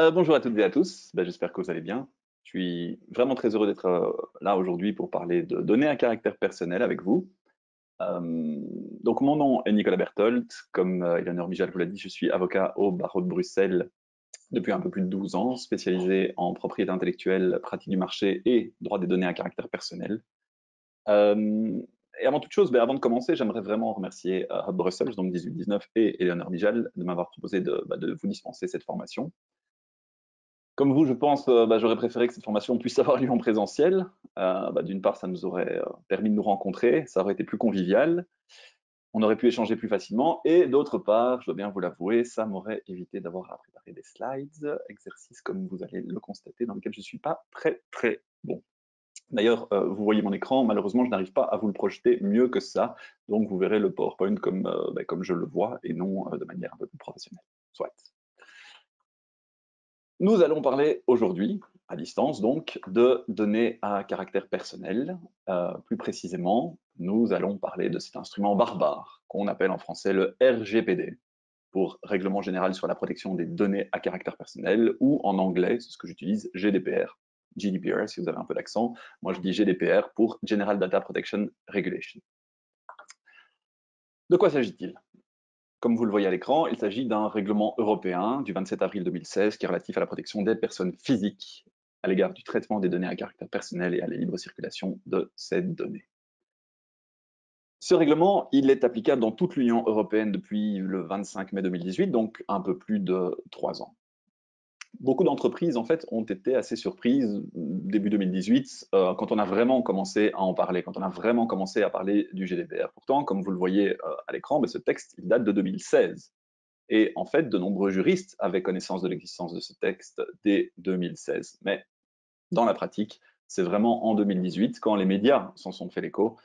Bonjour à toutes et à tous, j'espère que vous allez bien. Je suis vraiment très heureux d'être là aujourd'hui pour parler de données à caractère personnel avec vous. Donc mon nom est Nicolas Berthold, comme Eleanor Mijal vous l'a dit, je suis avocat au barreau de Bruxelles depuis un peu plus de 12 ans, spécialisé en propriété intellectuelle, pratique du marché et droit des données à caractère personnel. Euh, et avant toute chose, avant de commencer, j'aimerais vraiment remercier Hub Brussels, donc 1819, et Eleanor Mijal de m'avoir proposé de vous dispenser cette formation. Comme vous, je pense, j'aurais préféré que cette formation puisse avoir lieu en présentiel. D'une part, ça nous aurait permis de nous rencontrer, ça aurait été plus convivial, on aurait pu échanger plus facilement, et d'autre part, je dois bien vous l'avouer, ça m'aurait évité d'avoir à préparer des slides, exercice comme vous allez le constater, dans lequel je ne suis pas très très bon. D'ailleurs, vous voyez mon écran, malheureusement, je n'arrive pas à vous le projeter mieux que ça, donc vous verrez le PowerPoint comme je le vois, et non de manière un peu plus professionnelle. Soit. Nous allons parler aujourd'hui, à distance donc, de données à caractère personnel. Plus précisément, nous allons parler de cet instrument barbare qu'on appelle en français le RGPD, pour Règlement général sur la protection des données à caractère personnel, ou en anglais, c'est ce que j'utilise, GDPR. GDPR, si vous avez un peu d'accent. Moi, je dis GDPR pour General Data Protection Regulation. De quoi s'agit-il? Comme vous le voyez à l'écran, il s'agit d'un règlement européen du 27 avril 2016 qui est relatif à la protection des personnes physiques à l'égard du traitement des données à caractère personnel et à la libre circulation de ces données. Ce règlement, il est applicable dans toute l'Union européenne depuis le 25 mai 2018, donc un peu plus de 3 ans. Beaucoup d'entreprises, en fait, ont été assez surprises début 2018, quand on a vraiment commencé à en parler, quand on a vraiment commencé à parler du GDPR. Pourtant, comme vous le voyez à l'écran, ce texte, il date de 2016. Et en fait, de nombreux juristes avaient connaissance de l'existence de ce texte dès 2016. Mais dans la pratique, c'est vraiment en 2018, quand les médias s'en sont fait l'écho,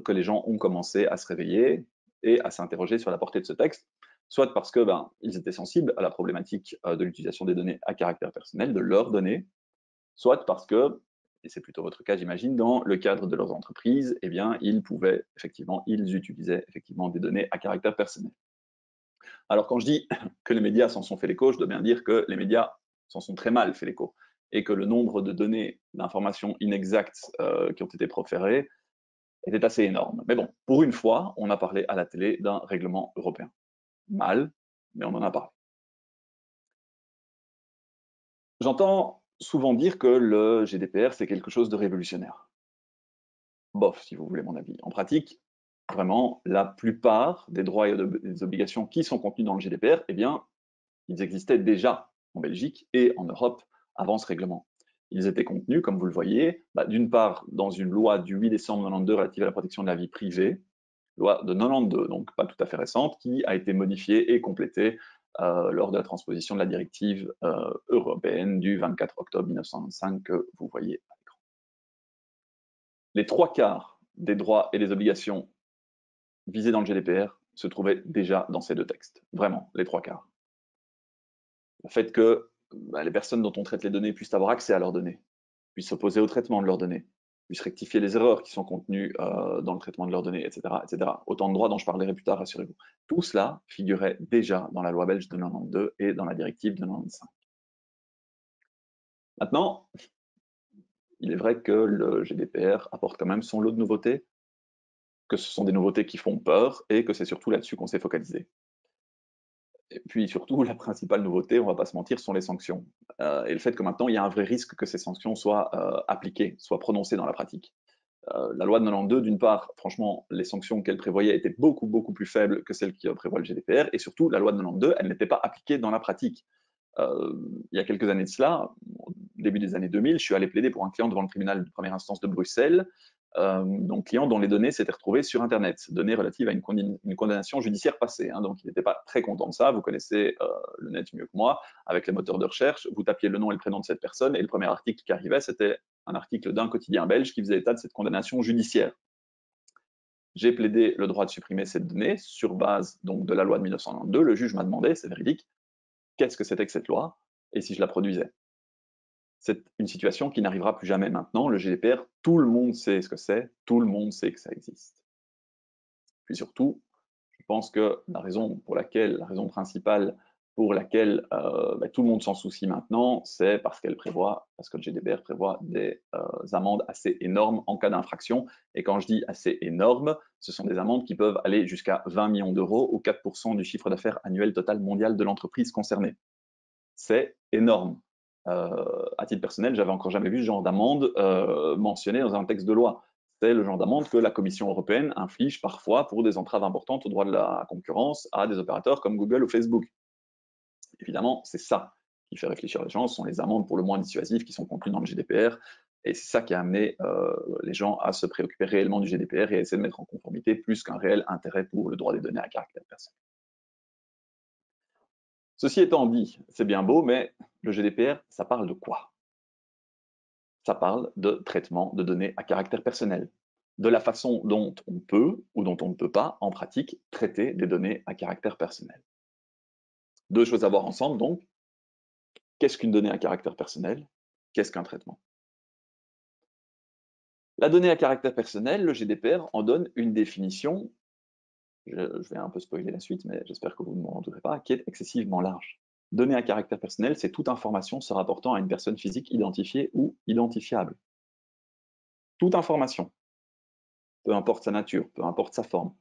que les gens ont commencé à se réveiller et à s'interroger sur la portée de ce texte, soit parce que ils étaient sensibles à la problématique de l'utilisation des données à caractère personnel, de leurs données, soit parce que, et c'est plutôt votre cas j'imagine, dans le cadre de leurs entreprises, eh bien, ils utilisaient effectivement des données à caractère personnel. Alors quand je dis que les médias s'en sont fait l'écho, je dois bien dire que les médias s'en sont très mal fait l'écho et que le nombre de données, d'informations inexactes qui ont été proférées était assez énorme. Mais bon, pour une fois, on a parlé à la télé d'un règlement européen. Mal, mais on en a parlé. J'entends souvent dire que le GDPR, c'est quelque chose de révolutionnaire. Bof, si vous voulez mon avis. En pratique, vraiment, la plupart des droits et des obligations qui sont contenus dans le GDPR, eh bien, ils existaient déjà en Belgique et en Europe avant ce règlement. Ils étaient contenus, comme vous le voyez, d'une part dans une loi du 8 décembre 92 relative à la protection de la vie privée, loi de 92, donc pas tout à fait récente, qui a été modifiée et complétée lors de la transposition de la directive européenne du 24 octobre 1995 que vous voyez à l'écran. Les trois quarts des droits et des obligations visés dans le GDPR se trouvaient déjà dans ces deux textes. Vraiment, les trois quarts. Le fait que les personnes dont on traite les données puissent avoir accès à leurs données, puissent s'opposer au traitement de leurs données, puissent rectifier les erreurs qui sont contenues dans le traitement de leurs données, etc., etc. Autant de droits dont je parlerai plus tard, rassurez-vous. Tout cela figurait déjà dans la loi belge de 92 et dans la directive de 95. Maintenant, il est vrai que le GDPR apporte quand même son lot de nouveautés, que ce sont des nouveautés qui font peur et que c'est surtout là-dessus qu'on s'est focalisé. Et puis surtout, la principale nouveauté, on va pas se mentir, sont les sanctions. Et le fait que maintenant, il y a un vrai risque que ces sanctions soient appliquées, soient prononcées dans la pratique. La loi de 92, d'une part, franchement, les sanctions qu'elle prévoyait étaient beaucoup, beaucoup plus faibles que celles qui prévoit le GDPR, et surtout, la loi de 92, elle n'était pas appliquée dans la pratique. Il y a quelques années de cela, au début des années 2000, je suis allé plaider pour un client devant le tribunal de première instance de Bruxelles, donc client dont les données s'étaient retrouvées sur Internet, données relatives à une condamnation judiciaire passée, hein, donc il n'était pas très content de ça, vous connaissez le net mieux que moi, avec les moteurs de recherche, vous tapiez le nom et le prénom de cette personne, et le premier article qui arrivait, c'était un article d'un quotidien belge qui faisait état de cette condamnation judiciaire. J'ai plaidé le droit de supprimer cette donnée sur base donc de la loi de 1992, le juge m'a demandé, c'est véridique, qu'est-ce que c'était que cette loi, et si je la produisais. C'est une situation qui n'arrivera plus jamais maintenant. Le GDPR, tout le monde sait ce que c'est, tout le monde sait que ça existe. Puis surtout, je pense que la raison principale pour laquelle tout le monde s'en soucie maintenant, c'est parce que le GDPR prévoit des amendes assez énormes en cas d'infraction. Et quand je dis assez énormes, ce sont des amendes qui peuvent aller jusqu'à 20 millions d'euros ou 4% du chiffre d'affaires annuel total mondial de l'entreprise concernée. C'est énorme. À titre personnel, j'avais encore jamais vu ce genre d'amende mentionné dans un texte de loi. C'est le genre d'amende que la Commission européenne inflige parfois pour des entraves importantes au droit de la concurrence à des opérateurs comme Google ou Facebook. Évidemment, c'est ça qui fait réfléchir les gens, ce sont les amendes pour le moins dissuasives qui sont contenues dans le GDPR, et c'est ça qui a amené les gens à se préoccuper réellement du GDPR et à essayer de mettre en conformité plus qu'un réel intérêt pour le droit des données à caractère personnel. Ceci étant dit, c'est bien beau, mais le GDPR, ça parle de quoi? Ça parle de traitement de données à caractère personnel, de la façon dont on peut ou dont on ne peut pas, en pratique, traiter des données à caractère personnel. Deux choses à voir ensemble, donc. Qu'est-ce qu'une donnée à caractère personnel? Qu'est-ce qu'un traitement? La donnée à caractère personnel, le GDPR en donne une définition, je vais un peu spoiler la suite, mais j'espère que vous ne m'en voudrez pas, qui est excessivement large. Donnée à caractère personnel, c'est toute information se rapportant à une personne physique identifiée ou identifiable. Toute information, peu importe sa nature, peu importe sa forme,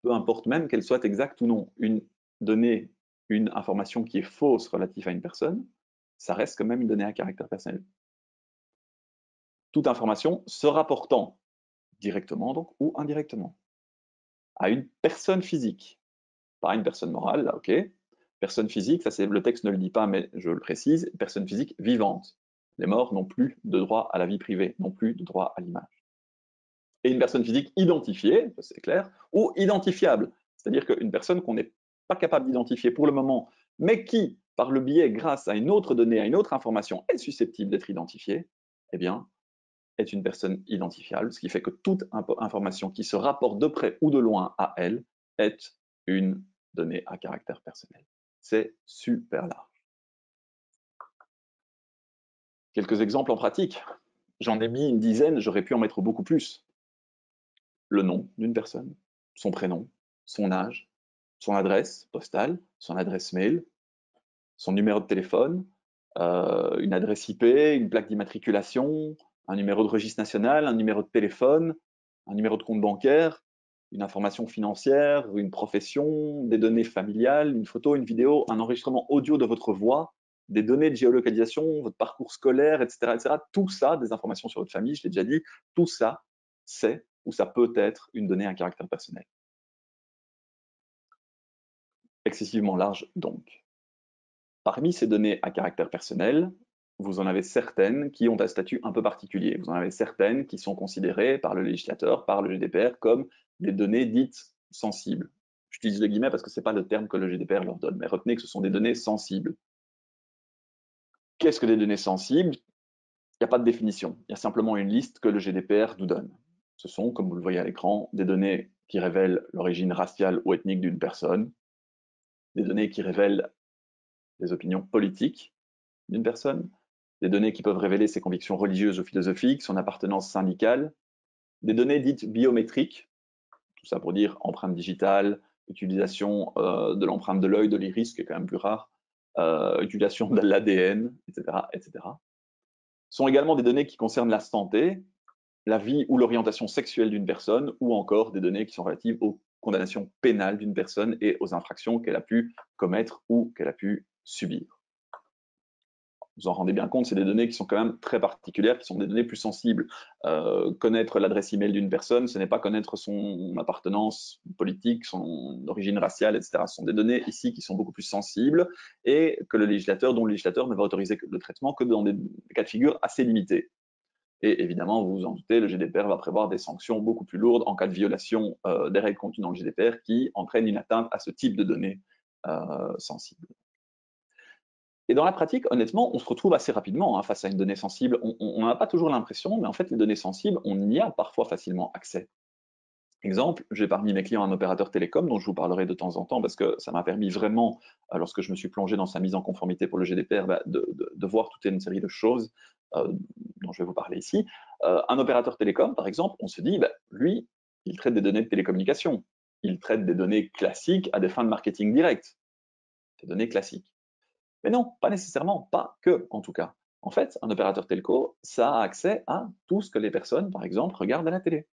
peu importe même qu'elle soit exacte ou non. Une donnée, une information qui est fausse relative à une personne, ça reste quand même une donnée à caractère personnel. Toute information se rapportant directement donc, ou indirectement à une personne physique, pas une personne morale, là, ok. Personne physique, ça c'est le texte ne le dit pas, mais je le précise, personne physique vivante. Les morts n'ont plus de droit à la vie privée, n'ont plus de droit à l'image. Et une personne physique identifiée, c'est clair, ou identifiable, c'est-à-dire qu'une personne qu'on n'est pas capable d'identifier pour le moment, mais qui, par le biais, grâce à une autre donnée, à une autre information, est susceptible d'être identifiée, eh bien, est une personne identifiable, ce qui fait que toute information qui se rapporte de près ou de loin à elle est une donnée à caractère personnel. C'est super large. Quelques exemples en pratique. J'en ai mis une dizaine, j'aurais pu en mettre beaucoup plus. Le nom d'une personne, son prénom, son âge, son adresse postale, son adresse mail, son numéro de téléphone, une adresse IP, une plaque d'immatriculation, un numéro de registre national, un numéro de téléphone, un numéro de compte bancaire, une information financière, une profession, des données familiales, une photo, une vidéo, un enregistrement audio de votre voix, des données de géolocalisation, votre parcours scolaire, etc., etc. Tout ça, des informations sur votre famille, je l'ai déjà dit, tout ça, c'est ou ça peut être une donnée à caractère personnel. Excessivement large donc. Parmi ces données à caractère personnel, vous en avez certaines qui ont un statut un peu particulier. Vous en avez certaines qui sont considérées par le législateur, par le GDPR, comme des données dites sensibles. J'utilise le guillemets parce que ce n'est pas le terme que le GDPR leur donne, mais retenez que ce sont des données sensibles. Qu'est-ce que des données sensibles? Il n'y a pas de définition. Il y a simplement une liste que le GDPR nous donne. Ce sont, comme vous le voyez à l'écran, des données qui révèlent l'origine raciale ou ethnique d'une personne, des données qui révèlent des opinions politiques d'une personne, des données qui peuvent révéler ses convictions religieuses ou philosophiques, son appartenance syndicale, des données dites biométriques, tout ça pour dire empreinte digitale, utilisation de l'empreinte de l'œil, de l'iris, qui est quand même plus rare, utilisation de l'ADN, etc., etc. Sont également des données qui concernent la santé, la vie ou l'orientation sexuelle d'une personne, ou encore des données qui sont relatives aux condamnations pénales d'une personne et aux infractions qu'elle a pu commettre ou qu'elle a pu subir. Vous en rendez bien compte, c'est des données qui sont quand même très particulières, qui sont des données plus sensibles. Connaître l'adresse email d'une personne, ce n'est pas connaître son appartenance politique, son origine raciale, etc. Ce sont des données ici qui sont beaucoup plus sensibles et que dont le législateur ne va autoriser le traitement que dans des cas de figure assez limités. Et évidemment, vous vous en doutez, le GDPR va prévoir des sanctions beaucoup plus lourdes en cas de violation des règles contenues dans le GDPR qui entraînent une atteinte à ce type de données sensibles. Et dans la pratique, honnêtement, on se retrouve assez rapidement face à une donnée sensible. On n'en a pas toujours l'impression, mais en fait, les données sensibles, on y a parfois facilement accès. Exemple, j'ai parmi mes clients un opérateur télécom dont je vous parlerai de temps en temps parce que ça m'a permis vraiment, lorsque je me suis plongé dans sa mise en conformité pour le GDPR, de voir toute une série de choses dont je vais vous parler ici. Un opérateur télécom, par exemple, on se dit, lui, il traite des données de télécommunication. Il traite des données classiques à des fins de marketing direct. Des données classiques. Mais non, pas nécessairement, pas que en tout cas. En fait, un opérateur telco, ça a accès à tout ce que les personnes, par exemple, regardent à la télé.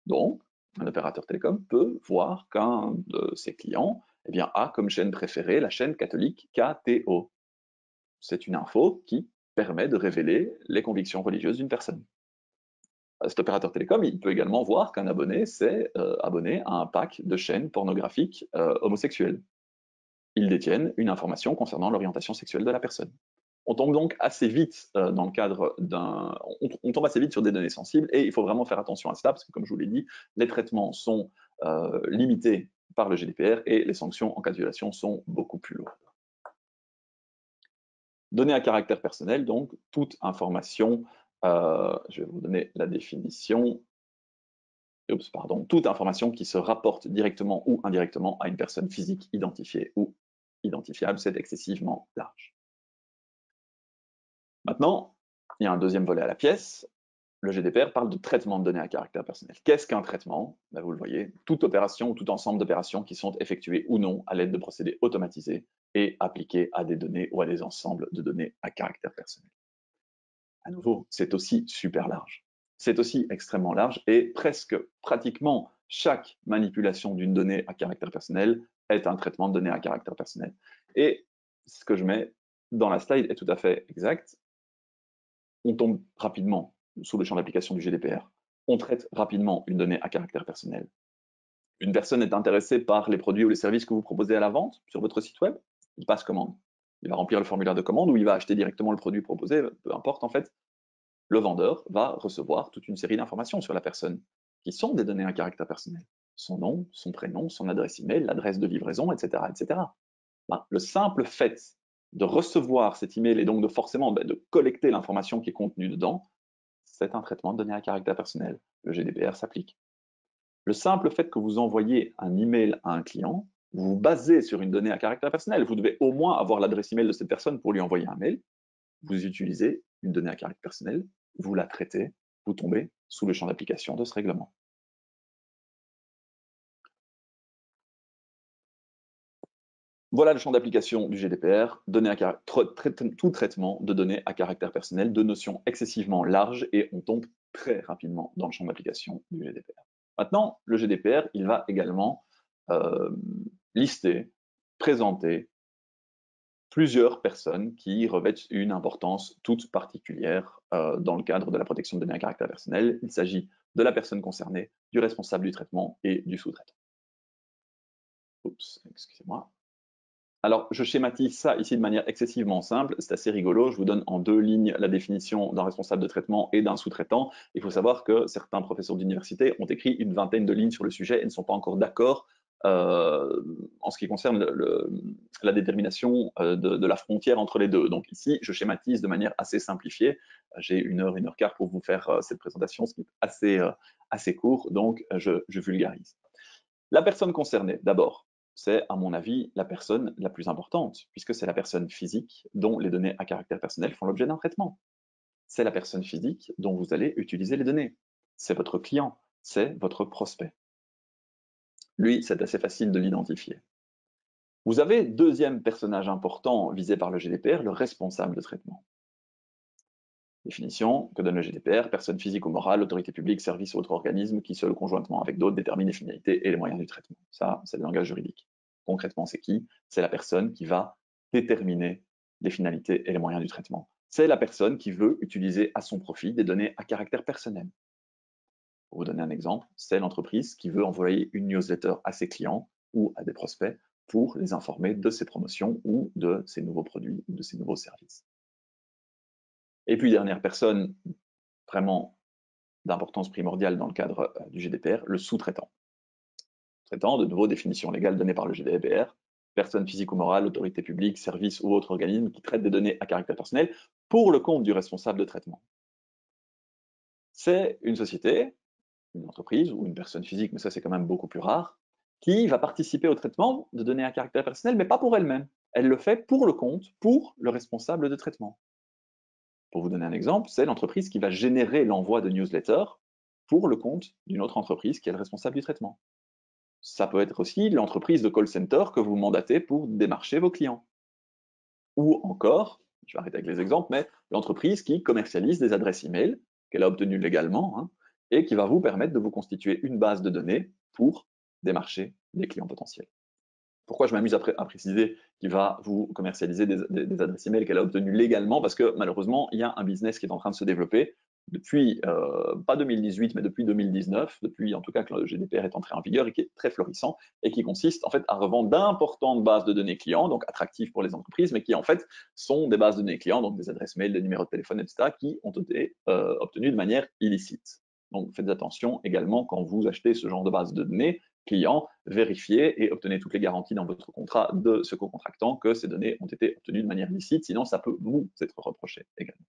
Donc, un opérateur télécom peut voir qu'un de ses clients eh bien, a comme chaîne préférée la chaîne catholique KTO. C'est une info qui permet de révéler les convictions religieuses d'une personne. Cet opérateur télécom, il peut également voir qu'un abonné s'est abonné à un pack de chaînes pornographiques homosexuelles. Ils détiennent une information concernant l'orientation sexuelle de la personne. On tombe donc assez vite dans le cadre on tombe assez vite sur des données sensibles et il faut vraiment faire attention à cela parce que, comme je vous l'ai dit, les traitements sont limités par le GDPR et les sanctions en cas de violation sont beaucoup plus lourdes. Données à caractère personnel, donc toute information, je vais vous donner la définition, toute information qui se rapporte directement ou indirectement à une personne physique identifiée ou identifiable, c'est excessivement large. Maintenant, il y a un deuxième volet à la pièce. Le GDPR parle de traitement de données à caractère personnel. Qu'est-ce qu'un traitement? Vous le voyez, toute opération ou tout ensemble d'opérations qui sont effectuées ou non à l'aide de procédés automatisés et appliqués à des données ou à des ensembles de données à caractère personnel. À nouveau, c'est aussi super large. C'est aussi extrêmement large et pratiquement chaque manipulation d'une donnée à caractère personnel est un traitement de données à caractère personnel. Et ce que je mets dans la slide est tout à fait exact. On tombe rapidement sous le champ d'application du GDPR. On traite rapidement une donnée à caractère personnel. Une personne est intéressée par les produits ou les services que vous proposez à la vente sur votre site web, il passe commande. Il va remplir le formulaire de commande ou il va acheter directement le produit proposé, peu importe en fait. Le vendeur va recevoir toute une série d'informations sur la personne, qui sont des données à caractère personnel. Son nom, son prénom, son adresse email, l'adresse de livraison, etc. etc. Le simple fait de recevoir cet email et donc de forcément de collecter l'information qui est contenue dedans, c'est un traitement de données à caractère personnel. Le GDPR s'applique. Le simple fait que vous envoyez un email à un client, vous vous basez sur une donnée à caractère personnel. Vous devez au moins avoir l'adresse email de cette personne pour lui envoyer un mail. Vous utilisez une donnée à caractère personnel, vous la traitez, vous tombez sous le champ d'application de ce règlement. Voilà le champ d'application du GDPR, tout traitement de données à caractère personnel, de notions excessivement larges, et on tombe très rapidement dans le champ d'application du GDPR. Maintenant, le GDPR, il va également lister, présenter plusieurs personnes qui revêtent une importance toute particulière dans le cadre de la protection de données à caractère personnel. Il s'agit de la personne concernée, du responsable du traitement et du sous-traitant. Oups, excusez-moi. Alors, je schématise ça ici de manière excessivement simple, c'est assez rigolo, je vous donne en 2 lignes la définition d'un responsable de traitement et d'un sous-traitant. Il faut savoir que certains professeurs d'université ont écrit une vingtaine de lignes sur le sujet et ne sont pas encore d'accord en ce qui concerne la détermination de la frontière entre les deux. Donc ici, je schématise de manière assez simplifiée. J'ai 1 quart pour vous faire cette présentation, ce qui est assez court, donc je vulgarise. La personne concernée, d'abord, c'est, à mon avis, la personne la plus importante, puisque c'est la personne physique dont les données à caractère personnel font l'objet d'un traitement. C'est la personne physique dont vous allez utiliser les données. C'est votre client, c'est votre prospect. Lui, c'est assez facile de l'identifier. Vous avez deuxième personnage important visé par le GDPR, le responsable de traitement. Définition que donne le GDPR, personne physique ou morale, autorité publique, service ou autre organisme qui, seul ou conjointement avec d'autres, détermine les finalités et les moyens du traitement. Ça, c'est le langage juridique. Concrètement, c'est qui? C'est la personne qui va déterminer les finalités et les moyens du traitement. C'est la personne qui veut utiliser à son profit des données à caractère personnel. Pour vous donner un exemple, c'est l'entreprise qui veut envoyer une newsletter à ses clients ou à des prospects pour les informer de ses promotions ou de ses nouveaux produits ou de ses nouveaux services. Et puis, dernière personne vraiment d'importance primordiale dans le cadre du GDPR, le sous-traitant. Traitant, de nouveau, définition légale donnée par le GDPR, personne physique ou morale, autorité publique, service ou autre organisme qui traite des données à caractère personnel pour le compte du responsable de traitement. C'est une société, une entreprise ou une personne physique, mais ça c'est quand même beaucoup plus rare, qui va participer au traitement de données à caractère personnel, mais pas pour elle-même. Elle le fait pour le compte, pour le responsable de traitement. Pour vous donner un exemple, c'est l'entreprise qui va générer l'envoi de newsletters pour le compte d'une autre entreprise qui est le responsable du traitement. Ça peut être aussi l'entreprise de call center que vous mandatez pour démarcher vos clients. Ou encore, je vais arrêter avec les exemples, mais l'entreprise qui commercialise des adresses email qu'elle a obtenues légalement, hein, et qui va vous permettre de vous constituer une base de données pour démarcher des clients potentiels. Pourquoi je m'amuse à préciser qu'il va vous commercialiser des adresses email qu'elle a obtenues légalement? Parce que malheureusement, il y a un business qui est en train de se développer depuis, pas 2018, mais depuis 2019, depuis en tout cas que le GDPR est entré en vigueur et qui est très florissant et qui consiste en fait à revendre d'importantes bases de données clients, donc attractives pour les entreprises, mais qui en fait sont des bases de données clients, donc des adresses mail, des numéros de téléphone, etc., qui ont été obtenues de manière illicite. Donc faites attention également quand vous achetez ce genre de base de données client, vérifiez et obtenez toutes les garanties dans votre contrat de ce co-contractant que ces données ont été obtenues de manière licite, sinon ça peut vous être reproché également.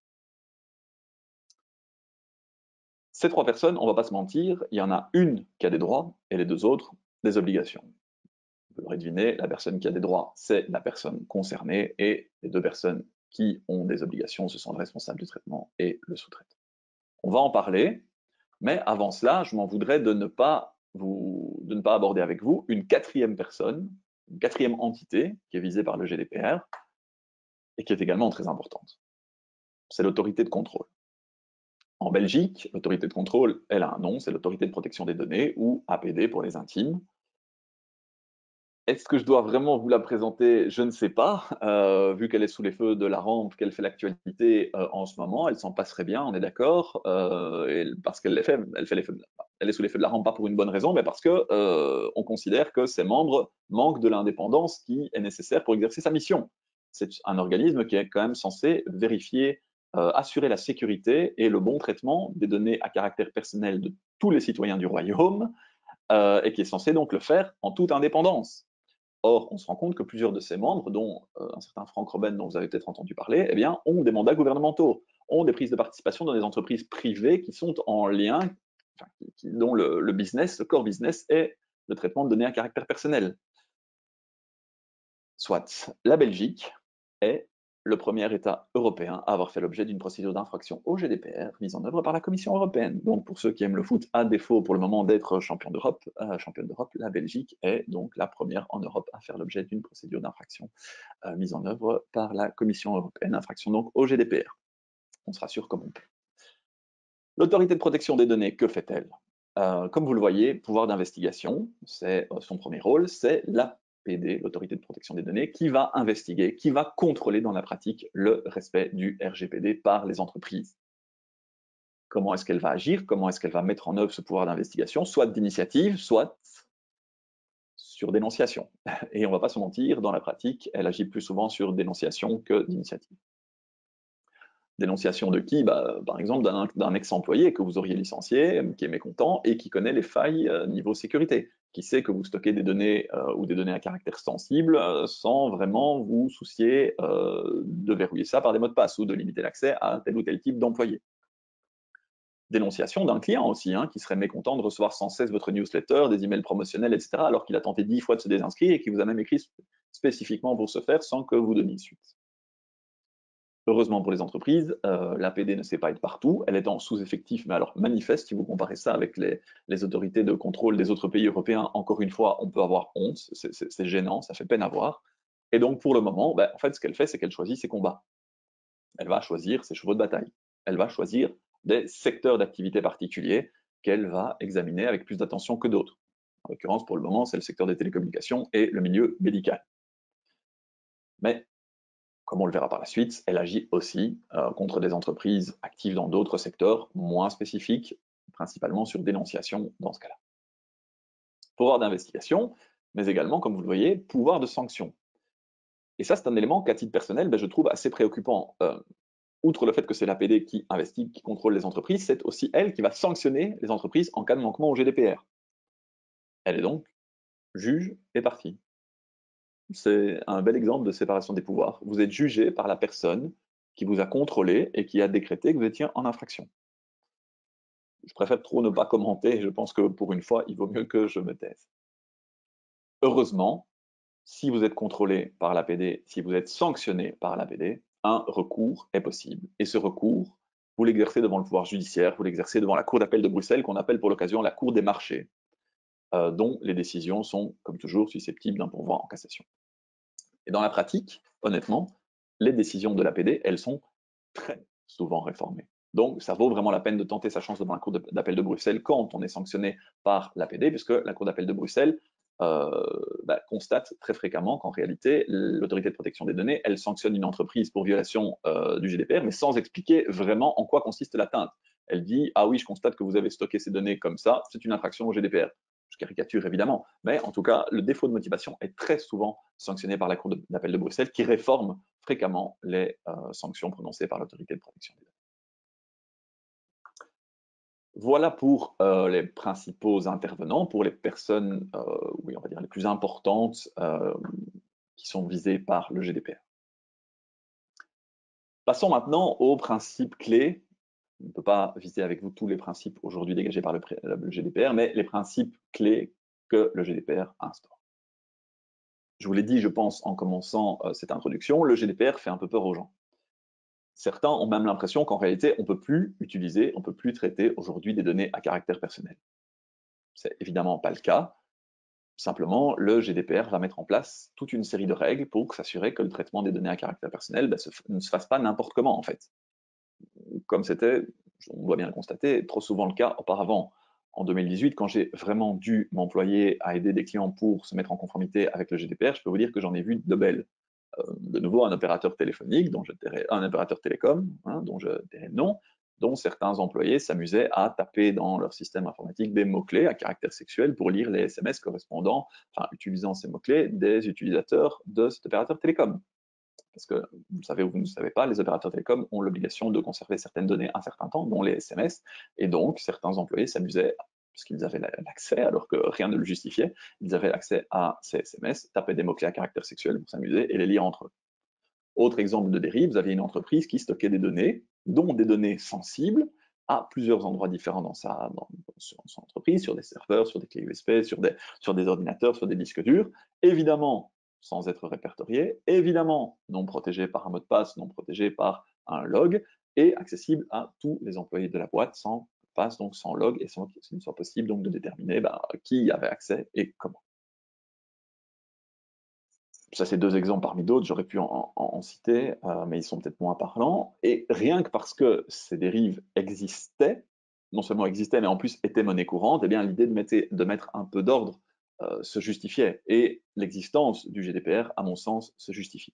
Ces 3 personnes, on ne va pas se mentir, il y en a une qui a des droits et les 2 autres des obligations. Vous l'aurez deviné, la personne qui a des droits, c'est la personne concernée et les 2 personnes qui ont des obligations, ce sont le responsable du traitement et le sous-traitant. On va en parler, mais avant cela, je m'en voudrais de ne pas aborder avec vous une 4e personne, une 4e entité qui est visée par le GDPR et qui est également très importante. C'est l'autorité de contrôle. En Belgique, l'autorité de contrôle, elle a un nom, c'est l'autorité de protection des données, ou APD pour les intimes. Est-ce que je dois vraiment vous la présenter? Je ne sais pas, vu qu'elle est sous les feux de la rampe, qu'elle fait l'actualité en ce moment, elle s'en passerait bien, on est d'accord, parce qu'elle elle est sous les feux de la rampe, pas pour une bonne raison, mais parce que on considère que ses membres manquent de l'indépendance qui est nécessaire pour exercer sa mission. C'est un organisme qui est quand même censé vérifier, assurer la sécurité et le bon traitement des données à caractère personnel de tous les citoyens du royaume, et qui est censé donc le faire en toute indépendance. Or, on se rend compte que plusieurs de ses membres, dont un certain Frank Robben, dont vous avez peut-être entendu parler, eh bien, ont des mandats gouvernementaux, ont des prises de participation dans des entreprises privées qui sont en lien, enfin, dont le business, le core business est le traitement de données à caractère personnel. Soit, la Belgique est le premier État européen à avoir fait l'objet d'une procédure d'infraction au GDPR mise en œuvre par la Commission européenne. Donc, pour ceux qui aiment le foot, à défaut pour le moment d'être championne d'Europe, la Belgique est donc la première en Europe à faire l'objet d'une procédure d'infraction mise en œuvre par la Commission européenne, infraction donc au GDPR. On se rassure comme on peut. L'autorité de protection des données, que fait-elle? Comme vous le voyez, pouvoir d'investigation, c'est son premier rôle, c'est l'APD, l'autorité de protection des données, qui va investiguer, qui va contrôler dans la pratique le respect du RGPD par les entreprises. Comment est-ce qu'elle va agir? Comment est-ce qu'elle va mettre en œuvre ce pouvoir d'investigation, soit d'initiative, soit sur dénonciation. Et on ne va pas se mentir, dans la pratique, elle agit plus souvent sur dénonciation que d'initiative. Dénonciation de qui? Par exemple, d'un ex-employé que vous auriez licencié, qui est mécontent et qui connaît les failles niveau sécurité, qui sait que vous stockez des données ou des données à caractère sensible sans vraiment vous soucier de verrouiller ça par des mots de passe ou de limiter l'accès à tel ou tel type d'employé. Dénonciation d'un client aussi, hein, qui serait mécontent de recevoir sans cesse votre newsletter, des emails promotionnels, etc., alors qu'il a tenté 10 fois de se désinscrire et qui vous a même écrit spécifiquement pour ce faire sans que vous donniez suite. Heureusement pour les entreprises, l'APD ne sait pas être partout, elle est en sous-effectif, mais alors manifeste, si vous comparez ça avec les autorités de contrôle des autres pays européens, encore une fois, on peut avoir honte, c'est gênant, ça fait peine à voir. Et donc pour le moment, en fait, ce qu'elle fait, c'est qu'elle choisit ses combats. Elle va choisir ses chevaux de bataille. Elle va choisir des secteurs d'activité particuliers qu'elle va examiner avec plus d'attention que d'autres. En l'occurrence, pour le moment, c'est le secteur des télécommunications et le milieu médical. Mais comme on le verra par la suite, elle agit aussi contre des entreprises actives dans d'autres secteurs moins spécifiques, principalement sur dénonciation dans ce cas-là. Pouvoir d'investigation, mais également, comme vous le voyez, pouvoir de sanction. Et ça, c'est un élément qu'à titre personnel, je trouve assez préoccupant. Outre le fait que c'est l'APD qui investigue, qui contrôle les entreprises, c'est aussi elle qui va sanctionner les entreprises en cas de manquement au GDPR. Elle est donc juge et partie. C'est un bel exemple de séparation des pouvoirs. Vous êtes jugé par la personne qui vous a contrôlé et qui a décrété que vous étiez en infraction. Je préfère trop ne pas commenter, je pense que pour une fois, il vaut mieux que je me taise. Heureusement, si vous êtes contrôlé par l'APD, si vous êtes sanctionné par l'APD, un recours est possible. Et ce recours, vous l'exercez devant le pouvoir judiciaire, vous l'exercez devant la Cour d'appel de Bruxelles, qu'on appelle pour l'occasion la Cour des marchés, dont les décisions sont, comme toujours, susceptibles d'un pourvoi en cassation. Et dans la pratique, honnêtement, les décisions de l'APD, elles sont très souvent réformées. Donc, ça vaut vraiment la peine de tenter sa chance devant la Cour d'appel de Bruxelles quand on est sanctionné par l'APD, puisque la Cour d'appel de Bruxelles constate très fréquemment qu'en réalité, l'autorité de protection des données, elle sanctionne une entreprise pour violation du GDPR, mais sans expliquer vraiment en quoi consiste l'atteinte. Elle dit, ah oui, je constate que vous avez stocké ces données comme ça, c'est une infraction au GDPR. Je caricature évidemment, mais en tout cas, le défaut de motivation est très souvent sanctionné par la Cour d'appel de Bruxelles, qui réforme fréquemment les sanctions prononcées par l'autorité de protection des données. Voilà pour les principaux intervenants, pour les personnes, oui, on va dire les plus importantes qui sont visées par le GDPR. Passons maintenant aux principes clés. On ne peut pas viser avec vous tous les principes aujourd'hui dégagés par le GDPR, mais les principes clés que le GDPR instaure. Je vous l'ai dit, je pense, en commençant cette introduction, le GDPR fait un peu peur aux gens. Certains ont même l'impression qu'en réalité, on ne peut plus utiliser, on ne peut plus traiter aujourd'hui des données à caractère personnel. C'est évidemment pas le cas. Simplement, le GDPR va mettre en place toute une série de règles pour s'assurer que le traitement des données à caractère personnel ne se fasse pas n'importe comment, en fait. Comme c'était, on doit bien le constater, trop souvent le cas auparavant. En 2018, quand j'ai vraiment dû m'employer à aider des clients pour se mettre en conformité avec le GDPR, je peux vous dire que j'en ai vu de belles. De nouveau, un opérateur téléphonique, un opérateur télécom, dont je dirais le nom, dont certains employés s'amusaient à taper dans leur système informatique des mots-clés à caractère sexuel pour lire les SMS correspondant, utilisant ces mots-clés des utilisateurs de cet opérateur télécom. Parce que vous le savez ou vous ne le savez pas, les opérateurs télécoms ont l'obligation de conserver certaines données un certain temps, dont les SMS, et donc certains employés s'amusaient, puisqu'ils avaient l'accès, alors que rien ne le justifiait, ils avaient accès à ces SMS, tapaient des mots-clés à caractère sexuel pour s'amuser et les lire entre eux. Autre exemple de dérive, vous aviez une entreprise qui stockait des données, dont des données sensibles, à plusieurs endroits différents dans son entreprise, sur des serveurs, sur des clés USB, sur des ordinateurs, sur des disques durs, évidemment sans être répertoriés, évidemment non protégés par un mot de passe, non protégés par un log, et accessible à tous les employés de la boîte sans passe, donc sans log, et sans qu'il ne soit possible donc de déterminer qui y avait accès et comment. Ça, c'est deux exemples parmi d'autres, j'aurais pu en citer, mais ils sont peut-être moins parlants. Et rien que parce que ces dérives existaient, non seulement existaient, mais en plus étaient monnaie courante, eh bien l'idée de mettre un peu d'ordre se justifiait. Et l'existence du GDPR, à mon sens, se justifie.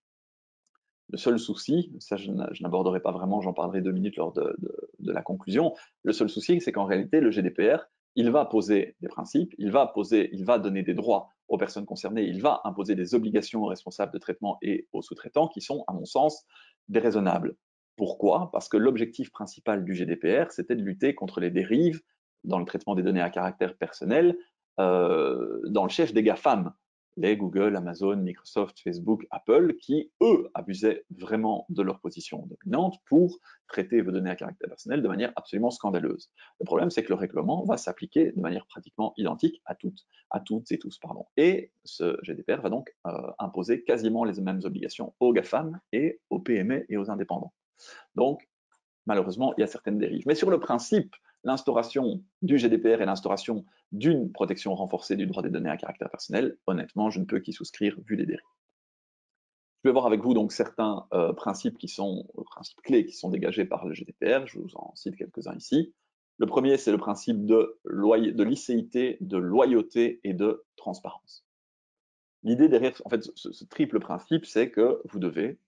Le seul souci, ça je n'aborderai pas vraiment, j'en parlerai 2 minutes lors de la conclusion. Le seul souci, c'est qu'en réalité, le GDPR, il va poser des principes, il va donner des droits aux personnes concernées, il va imposer des obligations aux responsables de traitement et aux sous-traitants qui sont, à mon sens, déraisonnables. Pourquoi? Parce que l'objectif principal du GDPR, c'était de lutter contre les dérives dans le traitement des données à caractère personnel dans le chef des GAFAM, les Google, Amazon, Microsoft, Facebook, Apple, qui, eux, abusaient vraiment de leur position dominante pour traiter vos données à caractère personnel de manière absolument scandaleuse. Le problème, c'est que le règlement va s'appliquer de manière pratiquement identique à toutes et tous. Et ce GDPR va donc imposer quasiment les mêmes obligations aux GAFAM et aux PME et aux indépendants. Donc, malheureusement, il y a certaines dérives. Mais sur le principe, l'instauration du GDPR et l'instauration d'une protection renforcée du droit des données à caractère personnel, honnêtement, je ne peux qu'y souscrire vu les dérives. Je vais voir avec vous donc certains principes clés qui sont dégagés par le GDPR. Je vous en cite quelques-uns ici. Le premier, c'est le principe de licéité, de loyauté et de transparence. L'idée derrière, en fait, ce triple principe, c'est que vous devez,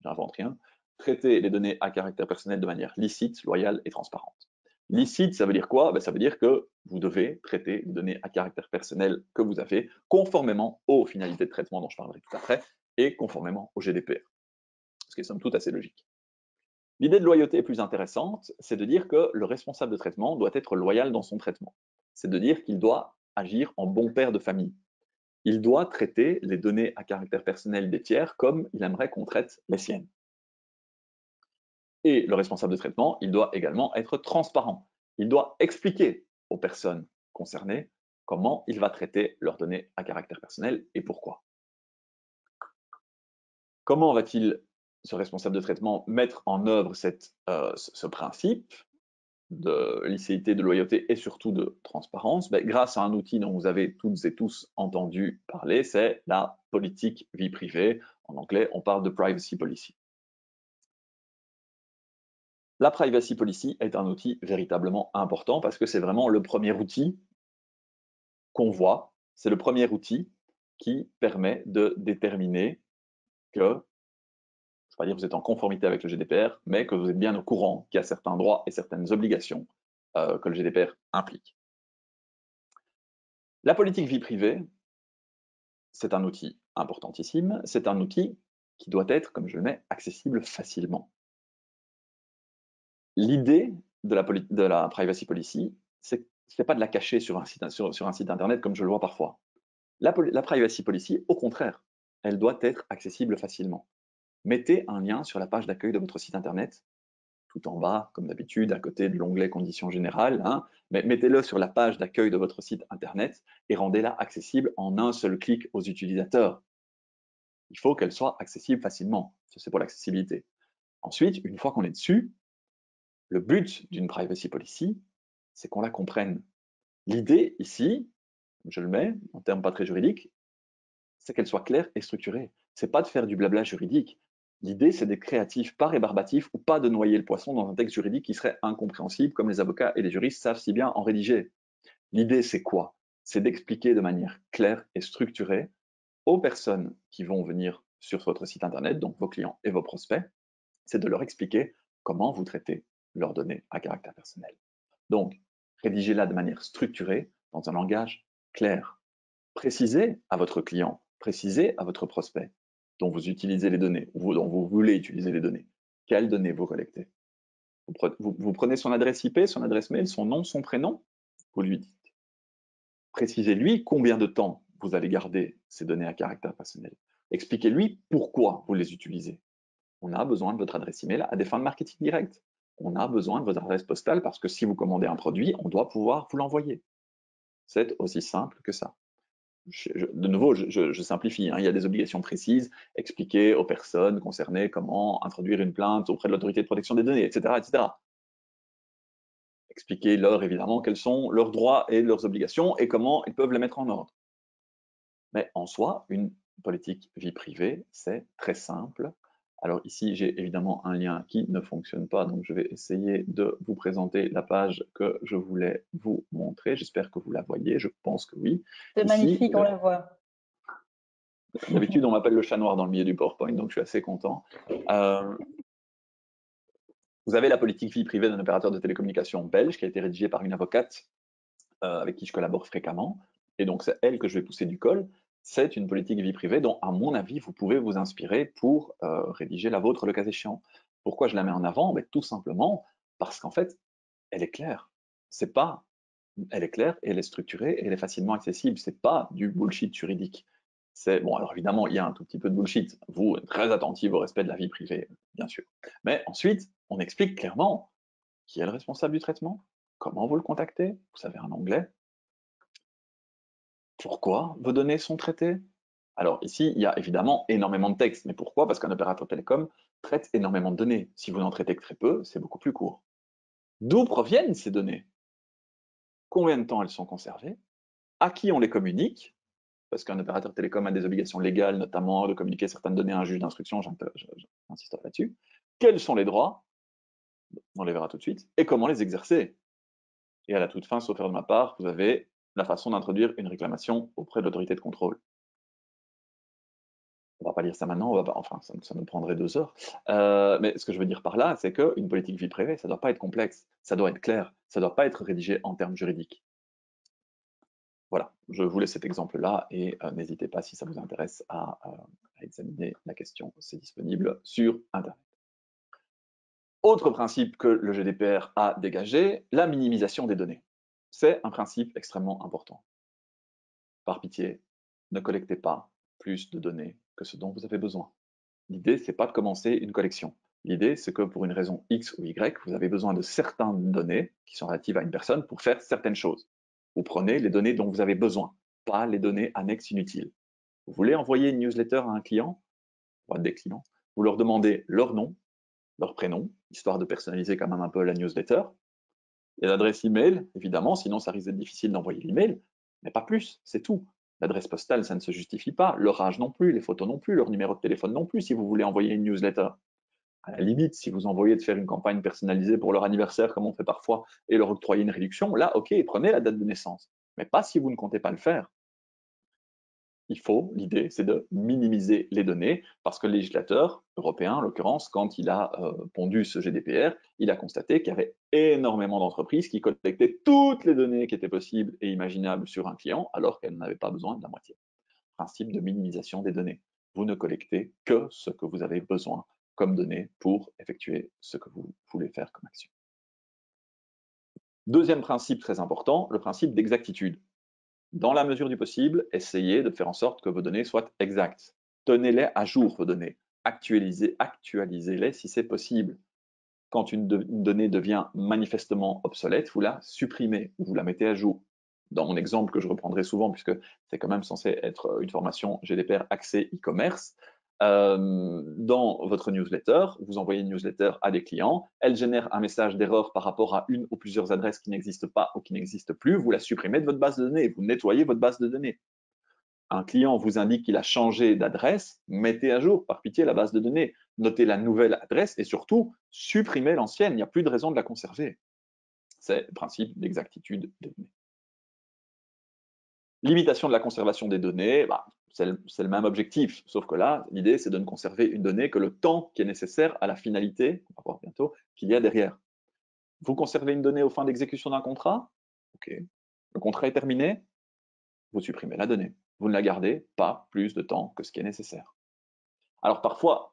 j'invente rien, traiter les données à caractère personnel de manière licite, loyale et transparente. Licite, ça veut dire quoi? Ça veut dire que vous devez traiter les données à caractère personnel que vous avez conformément aux finalités de traitement dont je parlerai tout après et conformément au GDPR. Ce qui est somme toute assez logique. L'idée de loyauté est plus intéressante, c'est de dire que le responsable de traitement doit être loyal dans son traitement. C'est de dire qu'il doit agir en bon père de famille. Il doit traiter les données à caractère personnel des tiers comme il aimerait qu'on traite les siennes. Et le responsable de traitement, il doit également être transparent. Il doit expliquer aux personnes concernées comment il va traiter leurs données à caractère personnel et pourquoi. Comment va-t-il, ce responsable de traitement, mettre en œuvre ce principe de licéité, de loyauté et surtout de transparence? Grâce à un outil dont vous avez toutes et tous entendu parler, c'est la politique vie privée, En anglais, on parle de privacy policy. La privacy policy est un outil véritablement important parce que c'est vraiment le premier outil qu'on voit, c'est le premier outil qui permet de déterminer que, je ne vais pas dire que vous êtes en conformité avec le GDPR, mais que vous êtes bien au courant qu'il y a certains droits et certaines obligations que le GDPR implique. La politique vie privée, c'est un outil importantissime, c'est un outil qui doit être, comme je le mets, accessible facilement. L'idée de la privacy policy, c'est pas de la cacher sur un site internet comme je le vois parfois. La privacy policy, au contraire, elle doit être accessible facilement. Mettez un lien sur la page d'accueil de votre site internet, tout en bas, comme d'habitude, à côté de l'onglet conditions générales, hein, mais mettez-le sur la page d'accueil de votre site internet et rendez-la accessible en un seul clic aux utilisateurs. Il faut qu'elle soit accessible facilement. Ça, c'est pour l'accessibilité. Ensuite, une fois qu'on est dessus, le but d'une privacy policy, c'est qu'on la comprenne. L'idée ici, je le mets en termes pas très juridiques, c'est qu'elle soit claire et structurée. C'est pas de faire du blabla juridique. L'idée, c'est d'être créatif, pas rébarbatif, ou pas de noyer le poisson dans un texte juridique qui serait incompréhensible, comme les avocats et les juristes savent si bien en rédiger. L'idée, c'est quoi? C'est d'expliquer de manière claire et structurée aux personnes qui vont venir sur votre site internet, donc vos clients et vos prospects, c'est de leur expliquer comment vous traitez leurs données à caractère personnel. Donc, rédigez-la de manière structurée, dans un langage clair. Précisez à votre client, précisez à votre prospect dont vous utilisez les données, ou dont vous voulez utiliser les données, quelles données vous collectez. Vous prenez son adresse IP, son adresse mail, son nom, son prénom, vous lui dites. Précisez-lui combien de temps vous allez garder ces données à caractère personnel. Expliquez-lui pourquoi vous les utilisez. On a besoin de votre adresse email à des fins de marketing direct. On a besoin de votre adresse postale parce que si vous commandez un produit, on doit pouvoir vous l'envoyer. C'est aussi simple que ça. De nouveau, je simplifie, hein, il y a des obligations précises, expliquer aux personnes concernées comment introduire une plainte auprès de l'autorité de protection des données, etc., etc. Expliquez-leur évidemment quels sont leurs droits et leurs obligations et comment ils peuvent les mettre en ordre. Mais en soi, une politique vie privée, c'est très simple. Alors ici, j'ai évidemment un lien qui ne fonctionne pas, donc je vais essayer de vous présenter la page que je voulais vous montrer. J'espère que vous la voyez, je pense que oui. C'est magnifique, on la voit. D'habitude, on m'appelle le chat noir dans le milieu du PowerPoint, donc je suis assez content. Vous avez la politique vie privée d'un opérateur de télécommunications belge qui a été rédigée par une avocate avec qui je collabore fréquemment. Et donc, c'est elle que je vais pousser du col. C'est une politique vie privée dont, à mon avis, vous pouvez vous inspirer pour rédiger la vôtre le cas échéant. Pourquoi je la mets en avant? Tout simplement parce qu'en fait, elle est claire. C'est pas, elle est claire et elle est structurée et elle est facilement accessible. C'est pas du bullshit juridique. C'est bon. Alors évidemment, il y a un tout petit peu de bullshit. Vous êtes très attentif au respect de la vie privée, bien sûr. Mais ensuite, on explique clairement qui est le responsable du traitement, comment vous le contactez. Vous savez un onglet. Pourquoi vos données sont traitées? Alors ici, il y a évidemment énormément de texte. Mais pourquoi? Parce qu'un opérateur télécom traite énormément de données. Si vous n'en traitez que très peu, c'est beaucoup plus court. D'où proviennent ces données? Combien de temps elles sont conservées? À qui on les communique? Parce qu'un opérateur télécom a des obligations légales, notamment de communiquer certaines données à un juge d'instruction, j'insiste là-dessus. Quels sont les droits? On les verra tout de suite. Et comment les exercer? Et à la toute fin, sauf erreur de ma part, vous avez la façon d'introduire une réclamation auprès de l'autorité de contrôle. On va pas lire ça maintenant, enfin, ça nous prendrait 2 heures. Mais ce que je veux dire par là, c'est qu'une politique vie privée, ça doit pas être complexe, ça doit être clair, ça doit pas être rédigé en termes juridiques. Voilà, je vous laisse cet exemple-là et n'hésitez pas, si ça vous intéresse, à examiner la question. C'est disponible sur Internet. Autre principe que le GDPR a dégagé, la minimisation des données. C'est un principe extrêmement important. Par pitié, ne collectez pas plus de données que ce dont vous avez besoin. L'idée, c'est pas de commencer une collection. L'idée, c'est que pour une raison X ou Y, vous avez besoin de certaines données qui sont relatives à une personne pour faire certaines choses. Vous prenez les données dont vous avez besoin, pas les données annexes inutiles. Vous voulez envoyer une newsletter à un client, ou à des clients, vous leur demandez leur nom, leur prénom, histoire de personnaliser quand même un peu la newsletter, et l'adresse email, évidemment, sinon ça risque d'être difficile d'envoyer l'email, mais pas plus, c'est tout. L'adresse postale, ça ne se justifie pas, leur âge non plus, les photos non plus, leur numéro de téléphone non plus, si vous voulez envoyer une newsletter. À la limite, si vous envoyez de faire une campagne personnalisée pour leur anniversaire, comme on fait parfois, et leur octroyer une réduction, là, ok, prenez la date de naissance. Mais pas si vous ne comptez pas le faire. L'idée, c'est de minimiser les données, parce que le législateur européen, en l'occurrence, quand il a pondu ce GDPR, il a constaté qu'il y avait énormément d'entreprises qui collectaient toutes les données qui étaient possibles et imaginables sur un client, alors qu'elles n'avaient pas besoin de la moitié. Principe de minimisation des données. Vous ne collectez que ce que vous avez besoin comme données pour effectuer ce que vous voulez faire comme action. Deuxième principe très important, le principe d'exactitude. Dans la mesure du possible, essayez de faire en sorte que vos données soient exactes. Tenez-les à jour, vos données. Actualisez-les si c'est possible. Quand une donnée devient manifestement obsolète, vous la supprimez ou vous la mettez à jour. Dans mon exemple que je reprendrai souvent, puisque c'est quand même censé être une formation GDPR accès e-commerce, dans votre newsletter, vous envoyez une newsletter à des clients, elle génère un message d'erreur par rapport à une ou plusieurs adresses qui n'existent pas ou qui n'existent plus, vous la supprimez de votre base de données, vous nettoyez votre base de données. Un client vous indique qu'il a changé d'adresse, mettez à jour par pitié la base de données, notez la nouvelle adresse et surtout supprimez l'ancienne, il n'y a plus de raison de la conserver. C'est le principe d'exactitude des données. Limitation de la conservation des données, c'est le même objectif, sauf que là, l'idée, c'est de ne conserver une donnée que le temps qui est nécessaire à la finalité, on va voir bientôt, qu'il y a derrière. Vous conservez une donnée aux fins d'exécution d'un contrat, ok. Le contrat est terminé, vous supprimez la donnée. Vous ne la gardez pas plus de temps que ce qui est nécessaire. Alors parfois,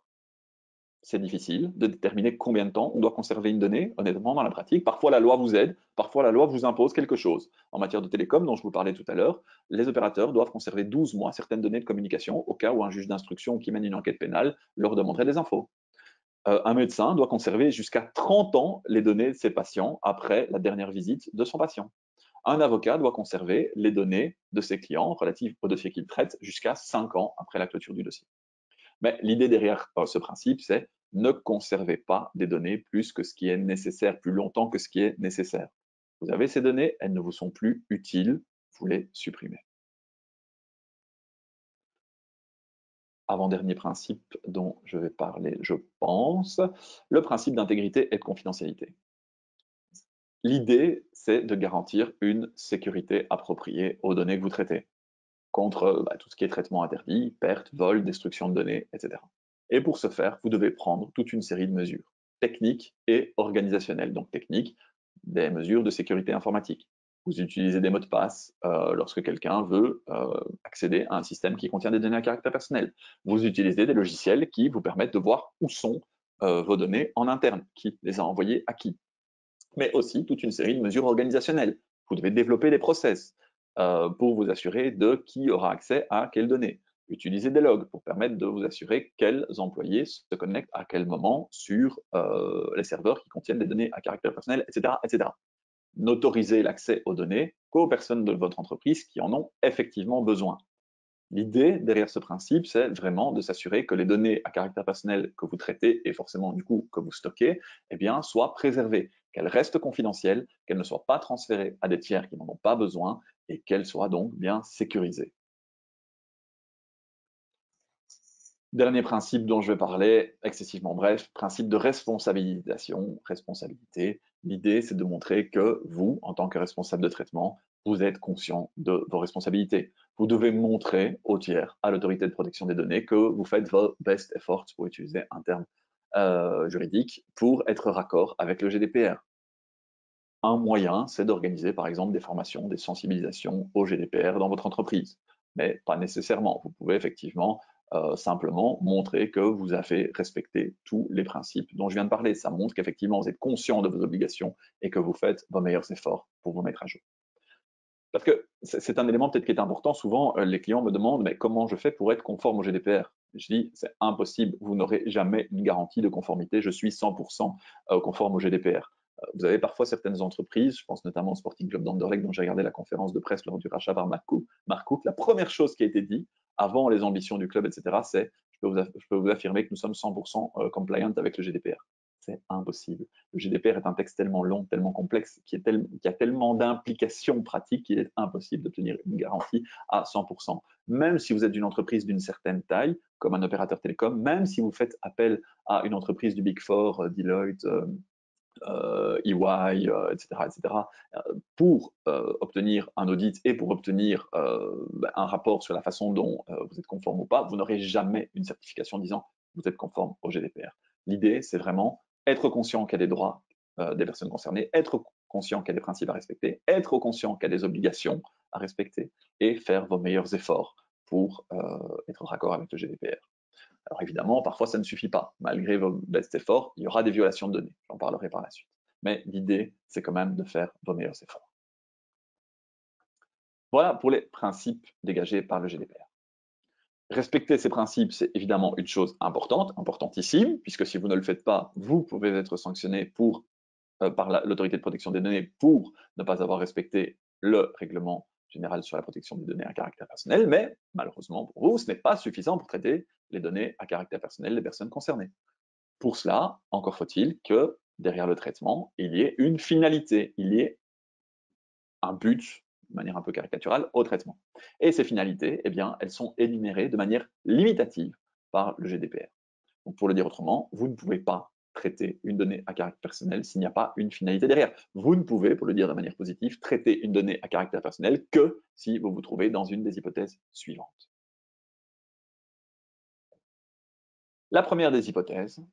c'est difficile de déterminer combien de temps on doit conserver une donnée, honnêtement, dans la pratique. Parfois, la loi vous aide, parfois, la loi vous impose quelque chose. En matière de télécom, dont je vous parlais tout à l'heure, les opérateurs doivent conserver 12 mois certaines données de communication au cas où un juge d'instruction qui mène une enquête pénale leur demanderait des infos. Un médecin doit conserver jusqu'à 30 ans les données de ses patients après la dernière visite de son patient. Un avocat doit conserver les données de ses clients relatives au dossier qu'il traite jusqu'à 5 ans après la clôture du dossier. Mais l'idée derrière ce principe, c'est ne conservez pas des données plus que ce qui est nécessaire, plus longtemps que ce qui est nécessaire. Vous avez ces données, elles ne vous sont plus utiles, vous les supprimez. Avant-dernier principe dont je vais parler, je pense, le principe d'intégrité et de confidentialité. L'idée, c'est de garantir une sécurité appropriée aux données que vous traitez, contre tout ce qui est traitement interdit, perte, vol, destruction de données, etc. Et pour ce faire, vous devez prendre toute une série de mesures techniques et organisationnelles. Donc techniques, des mesures de sécurité informatique. Vous utilisez des mots de passe lorsque quelqu'un veut accéder à un système qui contient des données à caractère personnel. Vous utilisez des logiciels qui vous permettent de voir où sont vos données en interne, qui les a envoyées à qui. Mais aussi toute une série de mesures organisationnelles. Vous devez développer des process pour vous assurer de qui aura accès à quelles données. Utilisez des logs pour permettre de vous assurer quels employés se connectent à quel moment sur les serveurs qui contiennent des données à caractère personnel, etc., etc. N'autorisez l'accès aux données qu'aux personnes de votre entreprise qui en ont effectivement besoin. L'idée derrière ce principe, c'est vraiment de s'assurer que les données à caractère personnel que vous traitez et forcément du coup que vous stockez, eh bien, soient préservées, qu'elles restent confidentielles, qu'elles ne soient pas transférées à des tiers qui n'en ont pas besoin et qu'elles soient donc bien sécurisées. Dernier principe dont je vais parler, excessivement bref, principe de responsabilisation, responsabilité. L'idée, c'est de montrer que vous, en tant que responsable de traitement, vous êtes conscient de vos responsabilités. Vous devez montrer aux tiers, à l'autorité de protection des données, que vous faites vos best efforts, pour utiliser un terme juridique, pour être raccord avec le GDPR. Un moyen, c'est d'organiser par exemple des formations, des sensibilisations au GDPR dans votre entreprise. Mais pas nécessairement. Vous pouvez effectivement simplement montrer que vous avez respecté tous les principes dont je viens de parler. Ça montre qu'effectivement vous êtes conscient de vos obligations et que vous faites vos meilleurs efforts pour vous mettre à jour. Parce que c'est un élément peut-être qui est important. Souvent, les clients me demandent mais comment je fais pour être conforme au GDPR? Je dis c'est impossible, vous n'aurez jamais une garantie de conformité. Je suis 100% conforme au GDPR. Vous avez parfois certaines entreprises, je pense notamment au Sporting Club d'Anderlecht dont j'ai regardé la conférence de presse lors du rachat par Mark Cook. La première chose qui a été dit avant les ambitions du club, etc., c'est je peux vous affirmer que nous sommes 100% compliant avec le GDPR. C'est impossible. Le GDPR est un texte tellement long, tellement complexe, qui a tellement d'implications pratiques qu'il est impossible d'obtenir une garantie à 100%. Même si vous êtes une entreprise d'une certaine taille, comme un opérateur télécom, même si vous faites appel à une entreprise du Big Four, Deloitte, EY, etc., etc., pour obtenir un audit et pour obtenir un rapport sur la façon dont vous êtes conforme ou pas, vous n'aurez jamais une certification disant vous êtes conforme au GDPR. L'idée, c'est vraiment être conscient qu'il y a des droits des personnes concernées, être conscient qu'il y a des principes à respecter, être conscient qu'il y a des obligations à respecter et faire vos meilleurs efforts pour être raccord avec le GDPR. Alors évidemment, parfois ça ne suffit pas. Malgré vos best efforts, il y aura des violations de données. J'en parlerai par la suite. Mais l'idée, c'est quand même de faire vos meilleurs efforts. Voilà pour les principes dégagés par le GDPR. Respecter ces principes, c'est évidemment une chose importante, importantissime, puisque si vous ne le faites pas, vous pouvez être sanctionné par l'autorité de protection des données pour ne pas avoir respecté le règlement général sur la protection des données à caractère personnel, mais malheureusement pour vous, ce n'est pas suffisant pour traiter les données à caractère personnel des personnes concernées. Pour cela, encore faut-il que derrière le traitement, il y ait une finalité, il y ait un but, de manière un peu caricaturale, au traitement. Et ces finalités, eh bien, elles sont énumérées de manière limitative par le GDPR. Donc, pour le dire autrement, vous ne pouvez pas traiter une donnée à caractère personnel s'il n'y a pas une finalité derrière. Vous ne pouvez, pour le dire de manière positive, traiter une donnée à caractère personnel que si vous vous trouvez dans une des hypothèses suivantes. La première des hypothèses,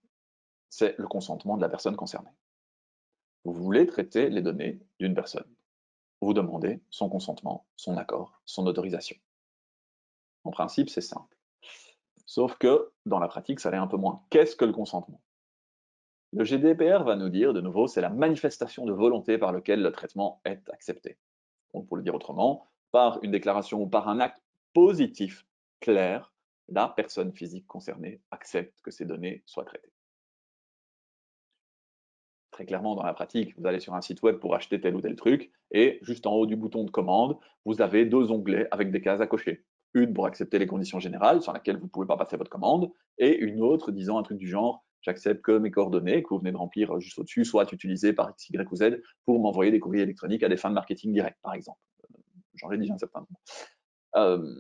c'est le consentement de la personne concernée. Vous voulez traiter les données d'une personne. Vous demandez son consentement, son accord, son autorisation. En principe, c'est simple. Sauf que dans la pratique, ça l'est un peu moins. Qu'est-ce que le consentement? Le GDPR va nous dire, de nouveau, c'est la manifestation de volonté par laquelle le traitement est accepté. Donc, pour le dire autrement, par une déclaration ou par un acte positif clair, la personne physique concernée accepte que ces données soient traitées. Très clairement, dans la pratique, vous allez sur un site web pour acheter tel ou tel truc, et juste en haut du bouton de commande, vous avez deux onglets avec des cases à cocher. Une pour accepter les conditions générales, sur laquelle vous ne pouvez pas passer votre commande, et une autre disant un truc du genre « j'accepte que mes coordonnées, que vous venez de remplir juste au-dessus, soient utilisées par X, Y ou Z pour m'envoyer des courriers électroniques à des fins de marketing direct, par exemple. » J'en ai dit un certain nombre.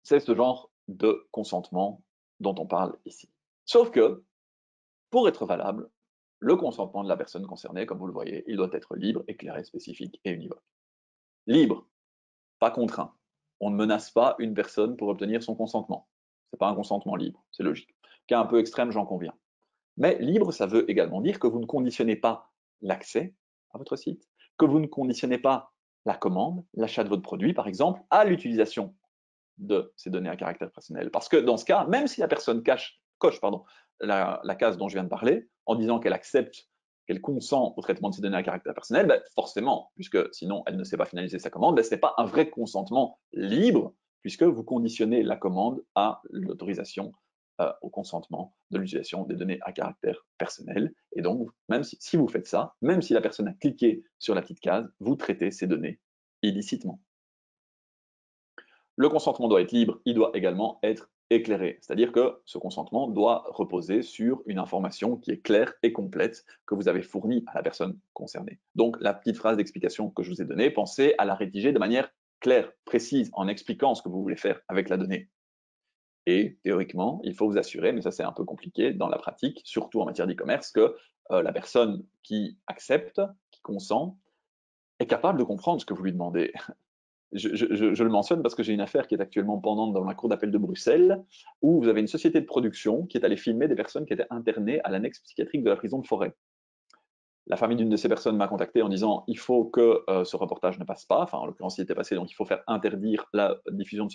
C'est ce genre de consentement dont on parle ici. Sauf que, pour être valable, le consentement de la personne concernée, comme vous le voyez, il doit être libre, éclairé, spécifique et univoque. Libre, pas contraint. On ne menace pas une personne pour obtenir son consentement. Ce n'est pas un consentement libre, c'est logique. Cas un peu extrême, j'en conviens. Mais libre, ça veut également dire que vous ne conditionnez pas l'accès à votre site, que vous ne conditionnez pas la commande, l'achat de votre produit, par exemple, à l'utilisation de ces données à caractère personnel. Parce que dans ce cas, même si la personne coche la case dont je viens de parler, en disant qu'elle accepte, qu'elle consent au traitement de ces données à caractère personnel, ben forcément, puisque sinon elle ne sait pas finaliser sa commande, ben ce n'est pas un vrai consentement libre, puisque vous conditionnez la commande à l'autorisation au consentement de l'utilisation des données à caractère personnel. Et donc, même si vous faites ça, même si la personne a cliqué sur la petite case, vous traitez ces données illicitement. Le consentement doit être libre, il doit également être éclairé, c'est-à-dire que ce consentement doit reposer sur une information qui est claire et complète que vous avez fournie à la personne concernée. Donc la petite phrase d'explication que je vous ai donnée, pensez à la rédiger de manière claire, précise, en expliquant ce que vous voulez faire avec la donnée. Et théoriquement, il faut vous assurer, mais ça c'est un peu compliqué dans la pratique, surtout en matière d'e-commerce, que la personne qui accepte, qui consent, est capable de comprendre ce que vous lui demandez. Je le mentionne parce que j'ai une affaire qui est actuellement pendante dans la cour d'appel de Bruxelles, où vous avez une société de production qui est allée filmer des personnes qui étaient internées à l'annexe psychiatrique de la prison de Forêt. La famille d'une de ces personnes m'a contacté en disant il faut que ce reportage ne passe pas, enfin en l'occurrence il était passé, donc il faut faire interdire la diffusion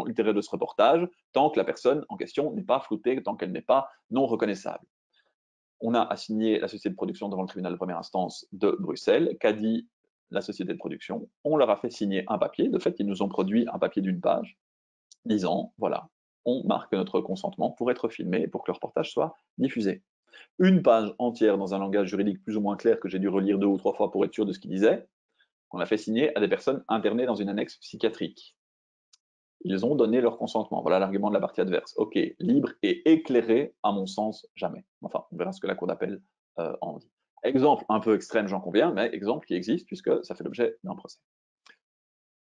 ultérieure de ce reportage tant que la personne en question n'est pas floutée, tant qu'elle n'est pas non reconnaissable. On a assigné la société de production devant le tribunal de première instance de Bruxelles, qu'a dit la société de production, on leur a fait signer un papier, de fait ils nous ont produit un papier d'une page, disant, voilà, on marque notre consentement pour être filmé et pour que le reportage soit diffusé. Une page entière dans un langage juridique plus ou moins clair que j'ai dû relire 2 ou 3 fois pour être sûr de ce qu'il disait, qu'on a fait signer à des personnes internées dans une annexe psychiatrique. Ils ont donné leur consentement. Voilà l'argument de la partie adverse. OK, libre et éclairé, à mon sens, jamais. Enfin, on verra ce que la Cour d'appel en dit. Exemple un peu extrême, j'en conviens, mais exemple qui existe puisque ça fait l'objet d'un procès.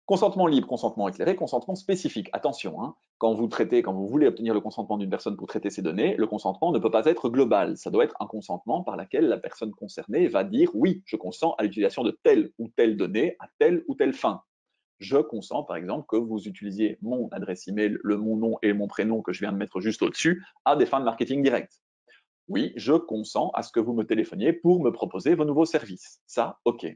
Consentement libre, consentement éclairé, consentement spécifique. Attention, hein, quand vous voulez obtenir le consentement d'une personne pour traiter ses données, le consentement ne peut pas être global. Ça doit être un consentement par lequel la personne concernée va dire oui, je consens à l'utilisation de telle ou telle donnée à telle ou telle fin. Je consens, par exemple, que vous utilisiez mon adresse email, mon nom et mon prénom que je viens de mettre juste au-dessus à des fins de marketing direct. Oui, je consens à ce que vous me téléphoniez pour me proposer vos nouveaux services. Ça, OK.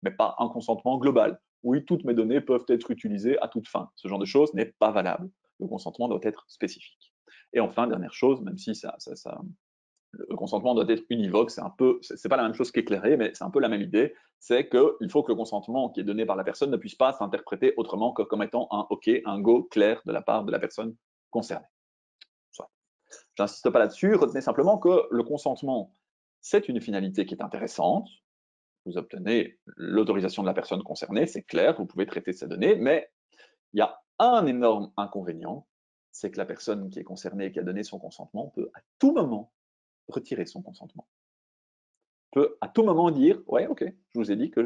Mais pas un consentement global. Oui, toutes mes données peuvent être utilisées à toute fin. Ce genre de choses n'est pas valable. Le consentement doit être spécifique. Et enfin, dernière chose, même si le consentement doit être univoque, c'est pas la même chose qu'éclairé, mais c'est un peu la même idée, c'est qu'il faut que le consentement qui est donné par la personne ne puisse pas s'interpréter autrement que comme étant un OK, un go clair de la part de la personne concernée. J'insiste pas là-dessus, retenez simplement que le consentement, c'est une finalité qui est intéressante. Vous obtenez l'autorisation de la personne concernée, c'est clair, vous pouvez traiter ces données, mais il y a un énorme inconvénient, c'est que la personne qui est concernée, qui a donné son consentement, peut à tout moment retirer son consentement. Peut à tout moment dire, ouais, ok, je vous ai dit que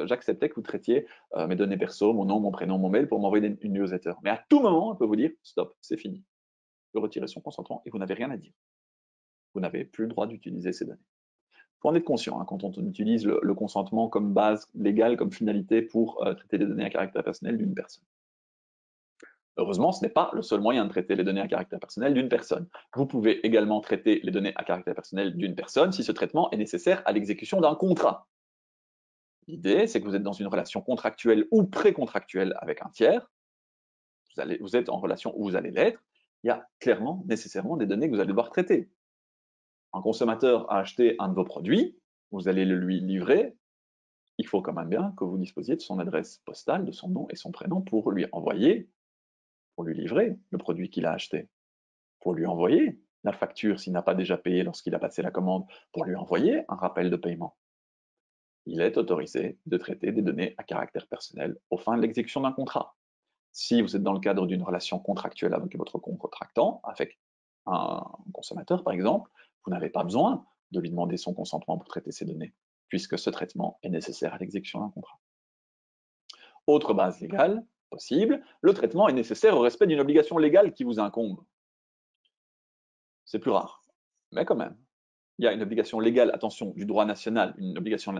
j'acceptais que vous traitiez mes données perso, mon nom, mon prénom, mon mail pour m'envoyer une newsletter. Mais à tout moment, elle peut vous dire, stop, c'est fini. Vous retirez son consentement et vous n'avez rien à dire. Vous n'avez plus le droit d'utiliser ces données. Il faut en être conscient, hein, quand on utilise le consentement comme base légale, comme finalité pour traiter des données à caractère personnel d'une personne. Heureusement, ce n'est pas le seul moyen de traiter les données à caractère personnel d'une personne. Vous pouvez également traiter les données à caractère personnel d'une personne si ce traitement est nécessaire à l'exécution d'un contrat. L'idée, c'est que vous êtes dans une relation contractuelle ou pré-contractuelle avec un tiers, vous êtes en relation où vous allez l'être, il y a clairement, nécessairement des données que vous allez devoir traiter. Un consommateur a acheté un de vos produits, vous allez le lui livrer, il faut quand même bien que vous disposiez de son adresse postale, de son nom et son prénom pour lui envoyer, pour lui livrer le produit qu'il a acheté, pour lui envoyer la facture s'il n'a pas déjà payé lorsqu'il a passé la commande, pour lui envoyer un rappel de paiement. Il est autorisé de traiter des données à caractère personnel aux fins de l'exécution d'un contrat. Si vous êtes dans le cadre d'une relation contractuelle avec votre contractant, avec un consommateur par exemple, vous n'avez pas besoin de lui demander son consentement pour traiter ces données, puisque ce traitement est nécessaire à l'exécution d'un contrat. Autre base légale possible, le traitement est nécessaire au respect d'une obligation légale qui vous incombe. C'est plus rare, mais quand même. Il y a une obligation légale, attention, du droit national, une obligation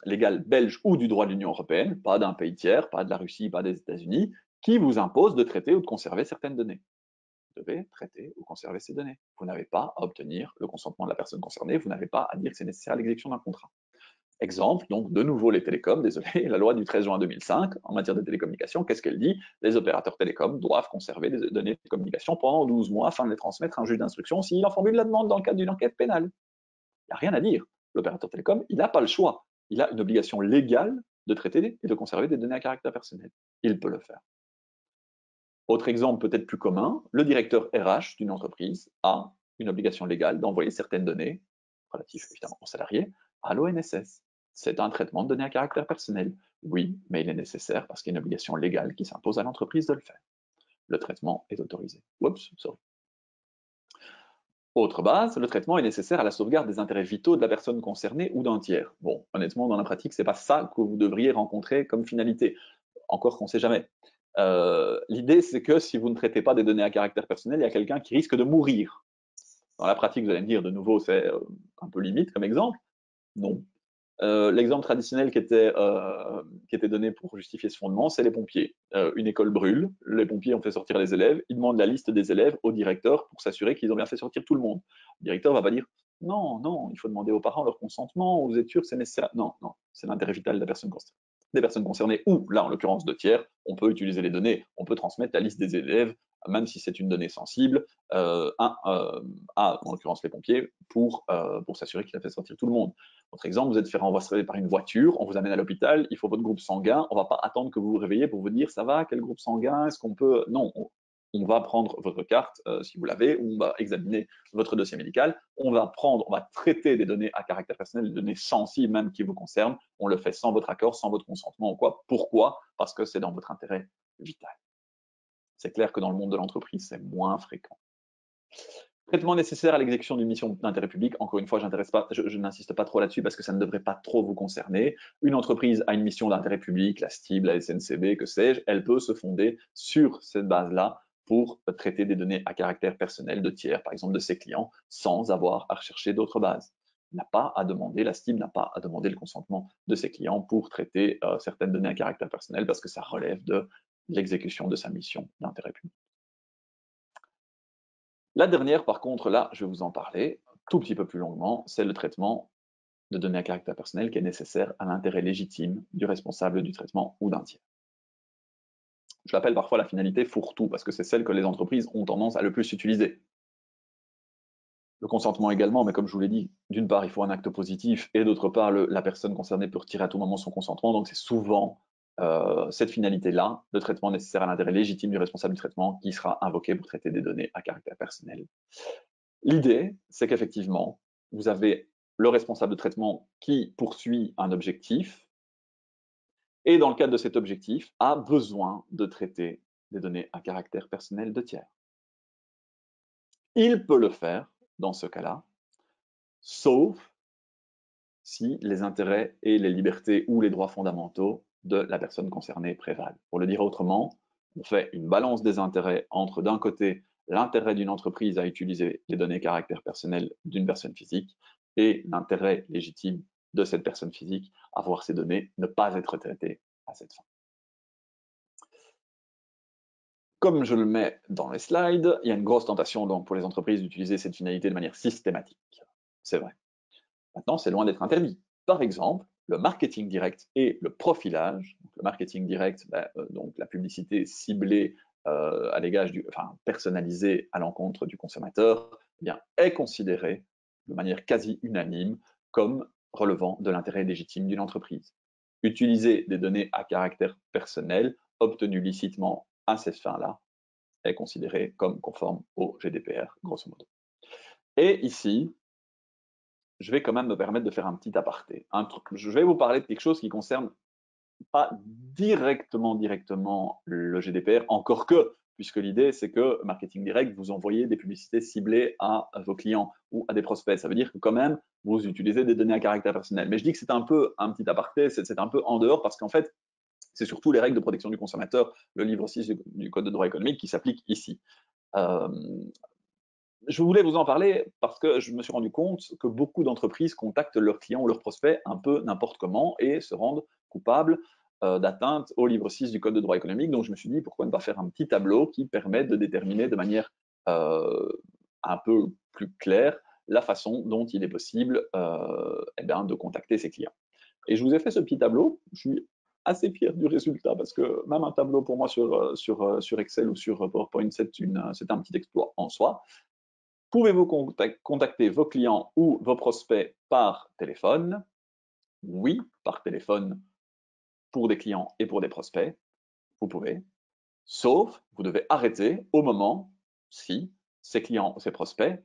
légale belge ou du droit de l'Union européenne, pas d'un pays tiers, pas de la Russie, pas des États-Unis, qui vous impose de traiter ou de conserver certaines données. Vous devez traiter ou conserver ces données. Vous n'avez pas à obtenir le consentement de la personne concernée, vous n'avez pas à dire que c'est nécessaire à l'exécution d'un contrat. Exemple, donc de nouveau les télécoms, désolé, la loi du 13 juin 2005 en matière de télécommunications, qu'est-ce qu'elle dit? Les opérateurs télécoms doivent conserver des données de communication pendant 12 mois afin de les transmettre à un juge d'instruction s'il en formule la demande dans le cadre d'une enquête pénale. Il n'y a rien à dire. L'opérateur télécom, il n'a pas le choix. Il a une obligation légale de traiter et de conserver des données à caractère personnel. Il peut le faire. Autre exemple peut-être plus commun, le directeur RH d'une entreprise a une obligation légale d'envoyer certaines données, relatives évidemment aux salariés, à l'ONSS. C'est un traitement de données à caractère personnel. Oui, mais il est nécessaire parce qu'il y a une obligation légale qui s'impose à l'entreprise de le faire. Le traitement est autorisé. Oups, sorry. Autre base, le traitement est nécessaire à la sauvegarde des intérêts vitaux de la personne concernée ou d'un tiers. Bon, honnêtement, dans la pratique, c'est pas ça que vous devriez rencontrer comme finalité. Encore qu'on ne sait jamais. L'idée, c'est que si vous ne traitez pas des données à caractère personnel, il y a quelqu'un qui risque de mourir. Dans la pratique, vous allez me dire, de nouveau, c'est un peu limite comme exemple. Non. L'exemple traditionnel qui était donné pour justifier ce fondement, c'est les pompiers. Une école brûle, les pompiers ont fait sortir les élèves, ils demandent la liste des élèves au directeur pour s'assurer qu'ils ont bien fait sortir tout le monde. Le directeur va pas dire non, non, il faut demander aux parents leur consentement, vous êtes sûr que c'est nécessaire. Non, non, c'est l'intérêt vital de la personne concernée. Des personnes concernées, ou là en l'occurrence de tiers, on peut utiliser les données, on peut transmettre la liste des élèves, même si c'est une donnée sensible, à en l'occurrence les pompiers, pour s'assurer qu'il a fait sortir tout le monde. Autre exemple, vous êtes fait renvoyer par une voiture, on vous amène à l'hôpital, il faut votre groupe sanguin, on ne va pas attendre que vous vous réveillez pour vous dire ça va, quel groupe sanguin, est-ce qu'on peut. Non, on va prendre votre carte, si vous l'avez, on va examiner votre dossier médical, on va traiter des données à caractère personnel, des données sensibles même qui vous concernent, on le fait sans votre accord, sans votre consentement ou quoi. Pourquoi? Parce que c'est dans votre intérêt vital. C'est clair que dans le monde de l'entreprise, c'est moins fréquent. Traitement nécessaire à l'exécution d'une mission d'intérêt public. Encore une fois, je n'insiste pas trop là-dessus parce que ça ne devrait pas trop vous concerner. Une entreprise a une mission d'intérêt public, la STIB, la SNCB, que sais-je, elle peut se fonder sur cette base-là pour traiter des données à caractère personnel de tiers, par exemple de ses clients, sans avoir à rechercher d'autres bases. La STIB n'a pas à demander le consentement de ses clients pour traiter certaines données à caractère personnel parce que ça relève de l'exécution de sa mission d'intérêt public. La dernière, par contre, là, je vais vous en parler un tout petit peu plus longuement, c'est le traitement de données à caractère personnel qui est nécessaire à l'intérêt légitime du responsable du traitement ou d'un tiers. Je l'appelle parfois la finalité fourre-tout, parce que c'est celle que les entreprises ont tendance à le plus utiliser. Le consentement également, mais comme je vous l'ai dit, d'une part, il faut un acte positif, et d'autre part, la personne concernée peut retirer à tout moment son consentement, donc c'est souvent cette finalité-là, de traitement nécessaire à l'intérêt légitime du responsable du traitement, qui sera invoquée pour traiter des données à caractère personnel. L'idée, c'est qu'effectivement, vous avez le responsable de traitement qui poursuit un objectif et dans le cadre de cet objectif, a besoin de traiter des données à caractère personnel de tiers. Il peut le faire dans ce cas-là, sauf si les intérêts et les libertés ou les droits fondamentaux de la personne concernée prévalent. Pour le dire autrement, on fait une balance des intérêts entre, d'un côté, l'intérêt d'une entreprise à utiliser les données caractère personnel d'une personne physique et l'intérêt légitime de cette personne physique à voir ces données ne pas être traitées à cette fin. Comme je le mets dans les slides, il y a une grosse tentation donc, pour les entreprises d'utiliser cette finalité de manière systématique. C'est vrai. Maintenant, c'est loin d'être interdit. Par exemple, le marketing direct et le profilage. Le marketing direct, donc la publicité ciblée à l'égard personnalisée à l'encontre du consommateur, eh bien, est considéré de manière quasi unanime comme relevant de l'intérêt légitime d'une entreprise. Utiliser des données à caractère personnel obtenues licitement à ces fins-là est considéré comme conforme au GDPR, grosso modo. Et ici, je vais quand même me permettre de faire un petit aparté. Je vais vous parler de quelque chose qui concerne pas directement le GDPR, encore que, puisque l'idée c'est que marketing direct, vous envoyez des publicités ciblées à vos clients ou à des prospects. Ça veut dire que quand même, vous utilisez des données à caractère personnel. Mais je dis que c'est un peu un petit aparté, c'est un peu en dehors, parce qu'en fait, c'est surtout les règles de protection du consommateur, le livre 6 du Code de droit économique, qui s'applique ici. Je voulais vous en parler parce que je me suis rendu compte que beaucoup d'entreprises contactent leurs clients ou leurs prospects un peu n'importe comment et se rendent coupables d'atteinte au livre 6 du Code de droit économique. Donc je me suis dit, pourquoi ne pas faire un petit tableau qui permet de déterminer de manière un peu plus claire la façon dont il est possible de contacter ses clients. Et je vous ai fait ce petit tableau. Je suis assez fier du résultat parce que même un tableau pour moi sur Excel ou sur PowerPoint, c'est un petit exploit en soi. Pouvez-vous contacter vos clients ou vos prospects par téléphone? Oui, par téléphone pour des clients et pour des prospects, vous pouvez. Sauf, vous devez arrêter au moment si ces clients ou ces prospects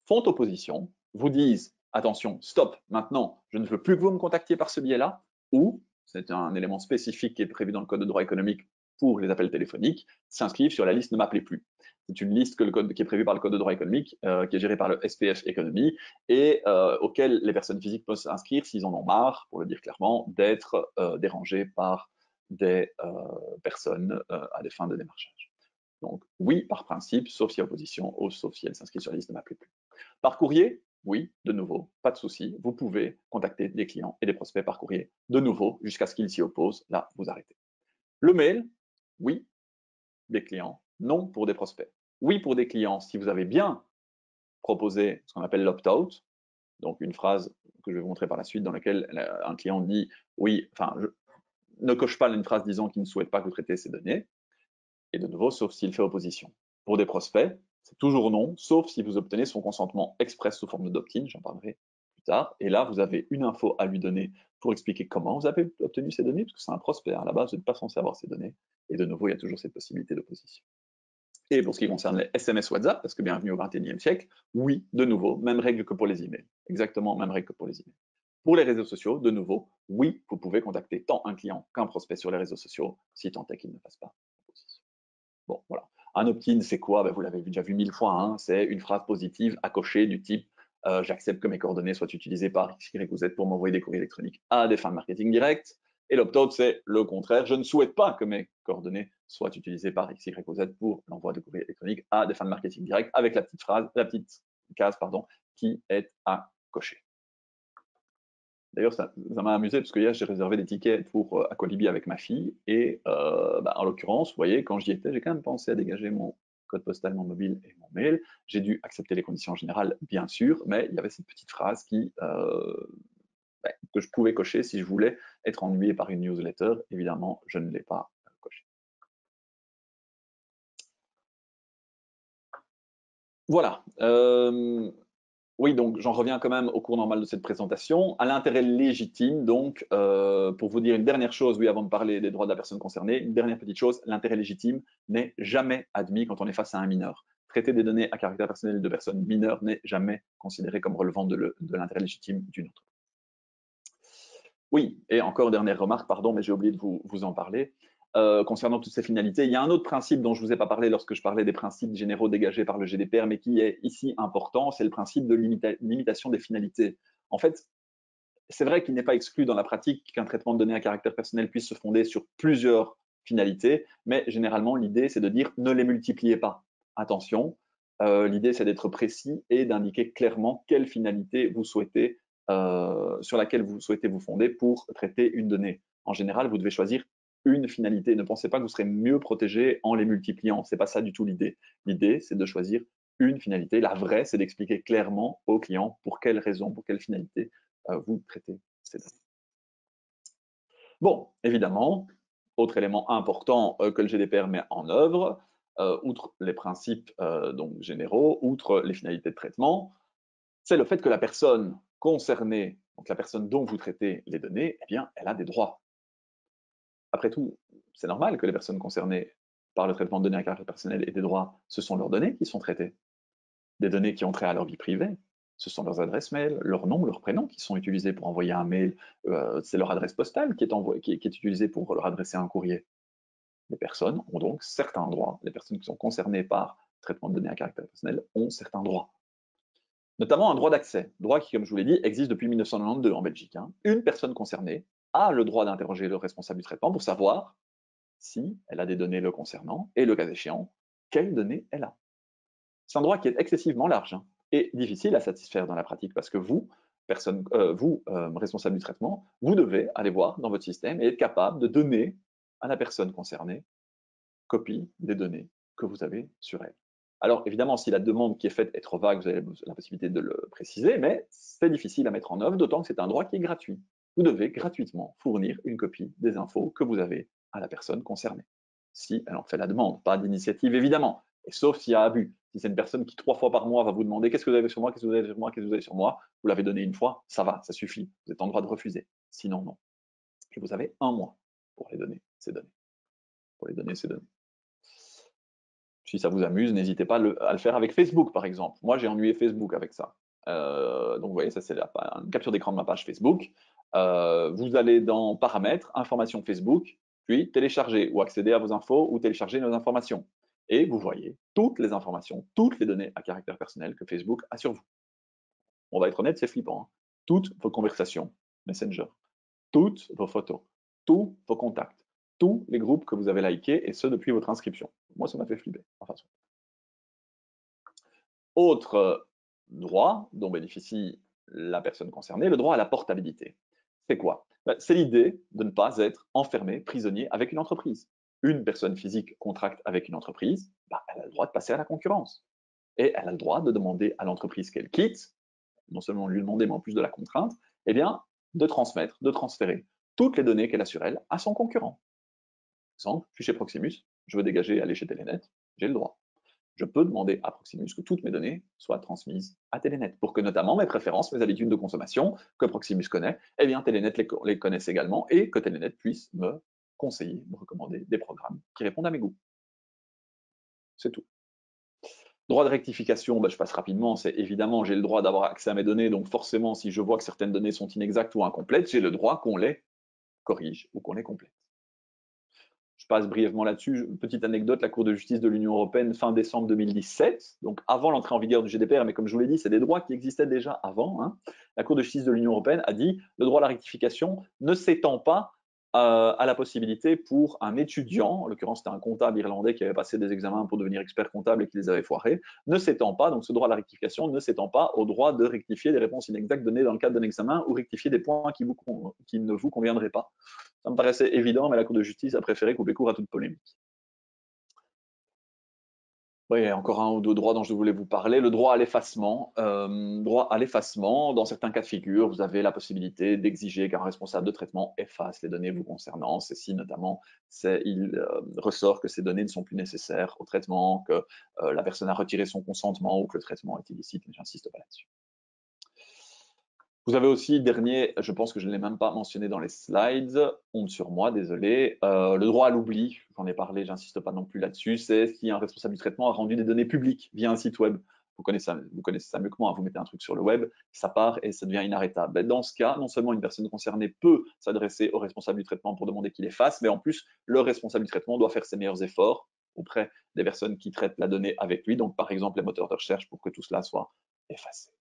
font opposition, vous disent attention, stop, maintenant, je ne veux plus que vous me contactiez par ce biais-là, ou, c'est un élément spécifique qui est prévu dans le Code de droit économique pour les appels téléphoniques, s'inscrivent sur la liste Ne m'appelez plus. C'est une liste qui est prévue par le Code de droit économique, qui est gérée par le SPF Économie, et auquel les personnes physiques peuvent s'inscrire s'ils en ont marre, pour le dire clairement, d'être dérangés par des personnes à des fins de démarchage. Donc oui, par principe, sauf si opposition, ou sauf si elle s'inscrit sur la liste Ne m'appelez plus. Par courrier, oui, de nouveau, pas de souci, vous pouvez contacter des clients et des prospects par courrier de nouveau jusqu'à ce qu'ils s'y opposent. Là, vous arrêtez. Le mail, oui, des clients, non pour des prospects. Oui pour des clients si vous avez bien proposé ce qu'on appelle l'opt-out, donc une phrase que je vais vous montrer par la suite dans laquelle un client dit oui, ne coche pas une phrase disant qu'il ne souhaite pas que vous traitiez ces données. Et de nouveau, sauf s'il fait opposition. Pour des prospects, c'est toujours non, sauf si vous obtenez son consentement express sous forme d'opt-in, j'en parlerai plus tard. Et là, vous avez une info à lui donner pour expliquer comment vous avez obtenu ces données, parce que c'est un prospect. À la base, vous n'êtes pas censé avoir ces données. Et de nouveau, il y a toujours cette possibilité d'opposition. Et pour ce qui concerne les SMS WhatsApp, parce que bienvenue au XXIe siècle, oui, de nouveau, même règle que pour les emails. Exactement, même règle que pour les emails. Pour les réseaux sociaux, de nouveau, oui, vous pouvez contacter tant un client qu'un prospect sur les réseaux sociaux, si tant est qu'il ne fasse pas opposition. Bon, voilà. Un opt-in, c'est quoi? Vous l'avez déjà vu 1000 fois, hein, c'est une phrase positive à cocher du type j'accepte que mes coordonnées soient utilisées par X, Y ou Z pour m'envoyer des courriers électroniques à des fins de marketing direct. Et l'opt-out, c'est le contraire. Je ne souhaite pas que mes coordonnées soient utilisées par X, Y ou Z pour l'envoi de courriers électroniques à des fins de marketing direct avec la petite case, qui est à cocher. D'ailleurs, ça m'a amusé parce que hier, j'ai réservé des tickets pour Aqualibi avec ma fille. Et en l'occurrence, vous voyez, quand j'y étais, j'ai quand même pensé à dégager mon code postal, mon mobile et mon mail. J'ai dû accepter les conditions générales, bien sûr, mais il y avait cette petite phrase que je pouvais cocher si je voulais être ennuyé par une newsletter. Évidemment, je ne l'ai pas coché. Voilà. Oui, donc j'en reviens quand même au cours normal de cette présentation, à l'intérêt légitime. Donc, pour vous dire une dernière chose, oui, avant de parler des droits de la personne concernée, une dernière petite chose, l'intérêt légitime n'est jamais admis quand on est face à un mineur. Traiter des données à caractère personnel de personnes mineures n'est jamais considéré comme relevant de l'intérêt légitime d'une autre. Oui, et encore dernière remarque, pardon, mais j'ai oublié de vous en parler. Concernant toutes ces finalités, il y a un autre principe dont je ne vous ai pas parlé lorsque je parlais des principes généraux dégagés par le GDPR, mais qui est ici important, c'est le principe de limitation des finalités. En fait, c'est vrai qu'il n'est pas exclu dans la pratique qu'un traitement de données à caractère personnel puisse se fonder sur plusieurs finalités, mais généralement, l'idée, c'est de dire ne les multipliez pas. Attention, l'idée, c'est d'être précis et d'indiquer clairement quelle finalité vous souhaitez, sur laquelle vous souhaitez vous fonder pour traiter une donnée. En général, vous devez choisir une finalité. Ne pensez pas que vous serez mieux protégé en les multipliant. Ce n'est pas ça du tout l'idée. L'idée, c'est de choisir une finalité. La vraie, c'est d'expliquer clairement au client pour quelle raison, pour quelle finalité vous traitez ces données. Bon, évidemment, autre élément important que le GDPR met en œuvre, outre les principes donc généraux, outre les finalités de traitement, c'est le fait que la personne concernée, donc la personne dont vous traitez les données, eh bien, elle a des droits. Après tout, c'est normal que les personnes concernées par le traitement de données à caractère personnel aient des droits. Ce sont leurs données qui sont traitées, des données qui ont trait à leur vie privée. Ce sont leurs adresses mail, leur nom, leur prénom qui sont utilisés pour envoyer un mail. C'est leur adresse postale qui est utilisée pour leur adresser un courrier. Les personnes ont donc certains droits. Les personnes qui sont concernées par le traitement de données à caractère personnel ont certains droits. Notamment un droit d'accès, droit qui, comme je vous l'ai dit, existe depuis 1992 en Belgique. Une personne concernée a le droit d'interroger le responsable du traitement pour savoir si elle a des données le concernant et, le cas échéant, quelles données elle a. C'est un droit qui est excessivement large et difficile à satisfaire dans la pratique parce que vous, responsable du traitement, vous devez aller voir dans votre système et être capable de donner à la personne concernée copie des données que vous avez sur elle. Alors évidemment, si la demande qui est faite est trop vague, vous avez la possibilité de le préciser, mais c'est difficile à mettre en œuvre, d'autant que c'est un droit qui est gratuit. Vous devez gratuitement fournir une copie des infos que vous avez à la personne concernée, si elle en fait la demande, pas d'initiative évidemment, et sauf s'il y a abus. Si c'est une personne qui 3 fois par mois va vous demander qu'est-ce que vous avez sur moi, qu'est-ce que vous avez sur moi, qu'est-ce que vous avez sur moi, vous l'avez donné une fois, ça va, ça suffit, vous êtes en droit de refuser. Sinon, non. Et vous avez 1 mois pour les donner, ces données. Pour les donner, ces données. Si ça vous amuse, n'hésitez pas à le faire avec Facebook, par exemple. Moi, j'ai ennuyé Facebook avec ça. Donc, vous voyez, ça, c'est une capture d'écran de ma page Facebook. Vous allez dans Paramètres, Informations Facebook, puis Télécharger ou accéder à vos infos ou télécharger nos informations. Et vous voyez toutes les informations, toutes les données à caractère personnel que Facebook a sur vous. On va être honnête, c'est flippant. Toutes vos conversations Messenger, toutes vos photos, tous vos contacts, tous les groupes que vous avez likés, et ce depuis votre inscription. Moi, ça m'a fait flipper. Enfin, autre droit dont bénéficie la personne concernée, le droit à la portabilité. C'est quoi? C'est l'idée de ne pas être enfermé, prisonnier avec une entreprise. Une personne physique contracte avec une entreprise, elle a le droit de passer à la concurrence. Et elle a le droit de demander à l'entreprise qu'elle quitte, non seulement lui demander, mais en plus de la contrainte, eh bien, de transmettre, de transférer toutes les données qu'elle a sur elle à son concurrent. Par exemple, je suis chez Proximus, je veux dégager et aller chez Telenet, j'ai le droit. Je peux demander à Proximus que toutes mes données soient transmises à Telenet pour que notamment mes préférences, mes habitudes de consommation que Proximus connaît, eh bien Telenet les connaisse également et que Telenet puisse me conseiller, me recommander des programmes qui répondent à mes goûts. C'est tout. Droit de rectification, je passe rapidement, c'est évidemment, j'ai le droit d'avoir accès à mes données, donc forcément, si je vois que certaines données sont inexactes ou incomplètes, j'ai le droit qu'on les corrige ou qu'on les complète. Je passe brièvement là-dessus. Petite anecdote, la Cour de justice de l'Union européenne, fin décembre 2017, donc avant l'entrée en vigueur du GDPR, mais comme je vous l'ai dit, c'est des droits qui existaient déjà avant. Hein. La Cour de justice de l'Union européenne a dit le droit à la rectification ne s'étend pas à la possibilité pour un étudiant, en l'occurrence c'était un comptable irlandais qui avait passé des examens pour devenir expert comptable et qui les avait foirés, ne s'étend pas, donc ce droit à la rectification ne s'étend pas au droit de rectifier des réponses inexactes données dans le cadre d'un examen ou rectifier des points qui ne vous conviendraient pas. Ça me paraissait évident, mais la Cour de justice a préféré couper court à toute polémique. Oui, il y a encore un ou deux droits dont je voulais vous parler. Le droit à l'effacement. Droit à l'effacement, dans certains cas de figure, vous avez la possibilité d'exiger qu'un responsable de traitement efface les données vous concernant. C'est si notamment il ressort que ces données ne sont plus nécessaires au traitement, que la personne a retiré son consentement ou que le traitement est illicite, mais j'insiste pas là-dessus. Vous avez aussi, dernier, je pense que je ne l'ai même pas mentionné dans les slides, honte sur moi, désolé, le droit à l'oubli, j'en ai parlé, j'insiste pas non plus là-dessus, c'est si un responsable du traitement a rendu des données publiques via un site web. Vous connaissez ça mieux que moi, vous mettez un truc sur le web, ça part et ça devient inarrêtable. Dans ce cas, non seulement une personne concernée peut s'adresser au responsable du traitement pour demander qu'il efface, mais en plus, le responsable du traitement doit faire ses meilleurs efforts auprès des personnes qui traitent la donnée avec lui, donc par exemple les moteurs de recherche, pour que tout cela soit effacé.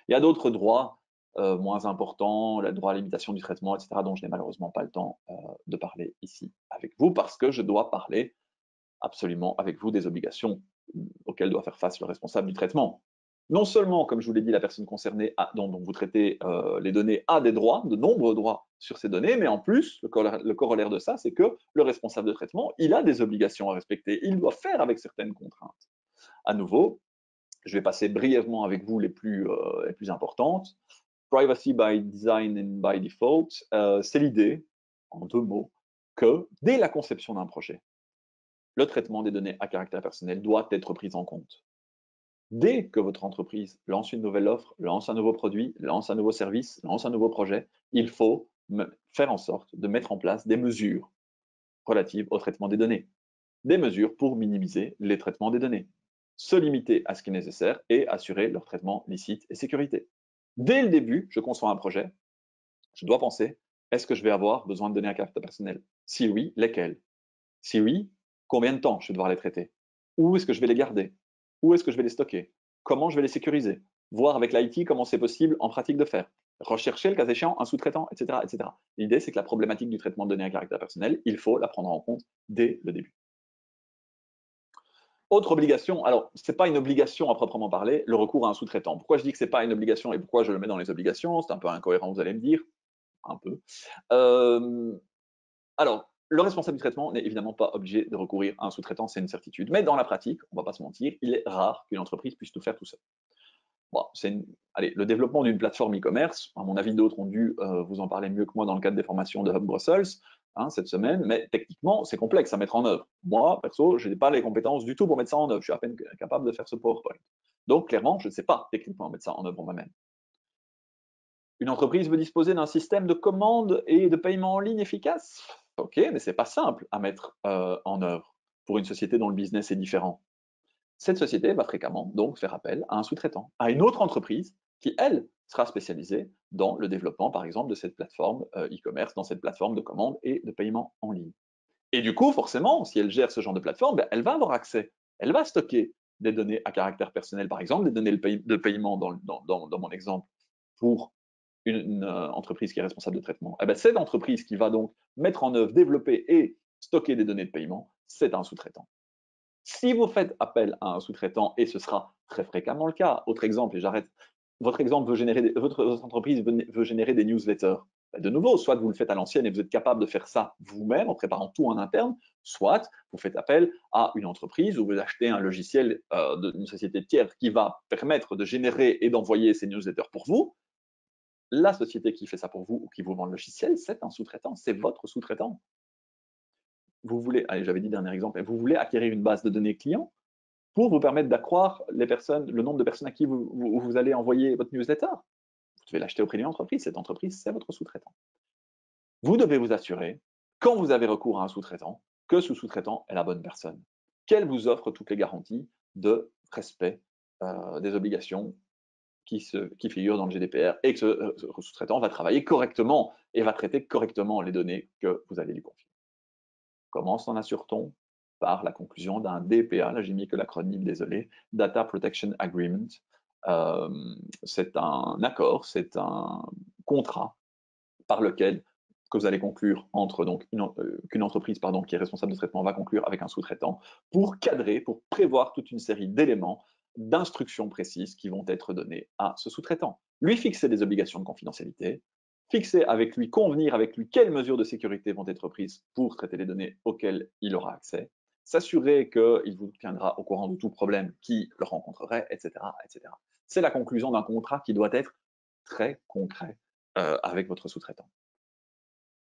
Il y a d'autres droits moins importants, le droit à l'imitation du traitement, etc., dont je n'ai malheureusement pas le temps de parler ici avec vous, parce que je dois parler absolument avec vous des obligations auxquelles doit faire face le responsable du traitement. Non seulement, comme je vous l'ai dit, la personne concernée dont vous traitez les données a des droits, de nombreux droits sur ces données, mais en plus, le corollaire de ça, c'est que le responsable de traitement, il a des obligations à respecter, il doit faire avec certaines contraintes. À nouveau, je vais passer brièvement avec vous les plus importantes. Privacy by design and by default, c'est l'idée, en deux mots, que dès la conception d'un projet, le traitement des données à caractère personnel doit être pris en compte. Dès que votre entreprise lance une nouvelle offre, lance un nouveau produit, lance un nouveau service, lance un nouveau projet, il faut faire en sorte de mettre en place des mesures relatives au traitement des données. Des mesures pour minimiser les traitements des données, se limiter à ce qui est nécessaire et assurer leur traitement licite et sécurité. Dès le début, je conçois un projet, je dois penser, est-ce que je vais avoir besoin de données à caractère personnel? Si oui, lesquelles? Si oui, combien de temps je vais devoir les traiter? Où est-ce que je vais les garder? Où est-ce que je vais les stocker? Comment je vais les sécuriser? Voir avec l'IT comment c'est possible en pratique de faire. Rechercher, le cas échéant, un sous-traitant, etc., etc. L'idée, c'est que la problématique du traitement de données à caractère personnel, il faut la prendre en compte dès le début. Autre obligation, alors ce n'est pas une obligation à proprement parler, le recours à un sous-traitant. Pourquoi je dis que ce n'est pas une obligation et pourquoi je le mets dans les obligations? C'est un peu incohérent, vous allez me dire, un peu. Alors, le responsable du traitement n'est évidemment pas obligé de recourir à un sous-traitant, c'est une certitude. Mais dans la pratique, on ne va pas se mentir, il est rare qu'une entreprise puisse tout faire tout seul. Bon, allez, le développement d'une plateforme e-commerce, à mon avis, d'autres ont dû vous en parler mieux que moi dans le cadre des formations de Hub Brussels cette semaine, mais techniquement, c'est complexe à mettre en œuvre. Moi, perso, je n'ai pas les compétences du tout pour mettre ça en œuvre. Je suis à peine capable de faire ce PowerPoint. Donc, clairement, je ne sais pas techniquement mettre ça en œuvre moi-même. Une entreprise veut disposer d'un système de commande et de paiement en ligne efficace? Ok, mais ce n'est pas simple à mettre en œuvre pour une société dont le business est différent. Cette société va fréquemment donc faire appel à un sous-traitant, à une autre entreprise qui, elle, sera spécialisée dans le développement, par exemple, de cette plateforme e-commerce, dans cette plateforme de commande et de paiement en ligne. Et du coup, forcément, si elle gère ce genre de plateforme, elle va avoir accès, elle va stocker des données à caractère personnel, par exemple, des données de paiement dans mon exemple, pour une entreprise qui est responsable de traitement. Eh bien, cette entreprise qui va donc mettre en œuvre, développer et stocker des données de paiement, c'est un sous-traitant. Si vous faites appel à un sous-traitant, et ce sera très fréquemment le cas, autre exemple, et j'arrête, votre entreprise veut générer des newsletters. De nouveau, soit vous le faites à l'ancienne et vous êtes capable de faire ça vous-même en préparant tout en interne, soit vous faites appel à une entreprise ou vous achetez un logiciel d'une société tiers qui va permettre de générer et d'envoyer ces newsletters pour vous. La société qui fait ça pour vous ou qui vous vend le logiciel, c'est un sous-traitant, c'est votre sous-traitant. Vous voulez, allez, j'avais dit dernier exemple, vous voulez acquérir une base de données clients pour vous permettre d'accroître le nombre de personnes à qui vous allez envoyer votre newsletter. Vous devez l'acheter auprès d'une entreprise. Cette entreprise, c'est votre sous-traitant. Vous devez vous assurer, quand vous avez recours à un sous-traitant, que ce sous-traitant est la bonne personne, qu'elle vous offre toutes les garanties de respect des obligations qui figurent dans le GDPR et que ce sous-traitant va travailler correctement et va traiter correctement les données que vous allez lui confier. Comment s'en assure-t-on? Par la conclusion d'un DPA, là j'ai mis que l'acronyme, désolé, Data Protection Agreement. C'est un accord, c'est un contrat par lequel que vous allez conclure entre donc qu'une entreprise qui est responsable de traitement va conclure avec un sous-traitant pour cadrer, pour prévoir toute une série d'éléments, d'instructions précises qui vont être données à ce sous-traitant. Lui fixer des obligations de confidentialité, fixer avec lui, convenir avec lui quelles mesures de sécurité vont être prises pour traiter les données auxquelles il aura accès, s'assurer qu'il vous tiendra au courant de tout problème qu'il rencontrerait, etc., etc. C'est la conclusion d'un contrat qui doit être très concret avec votre sous-traitant.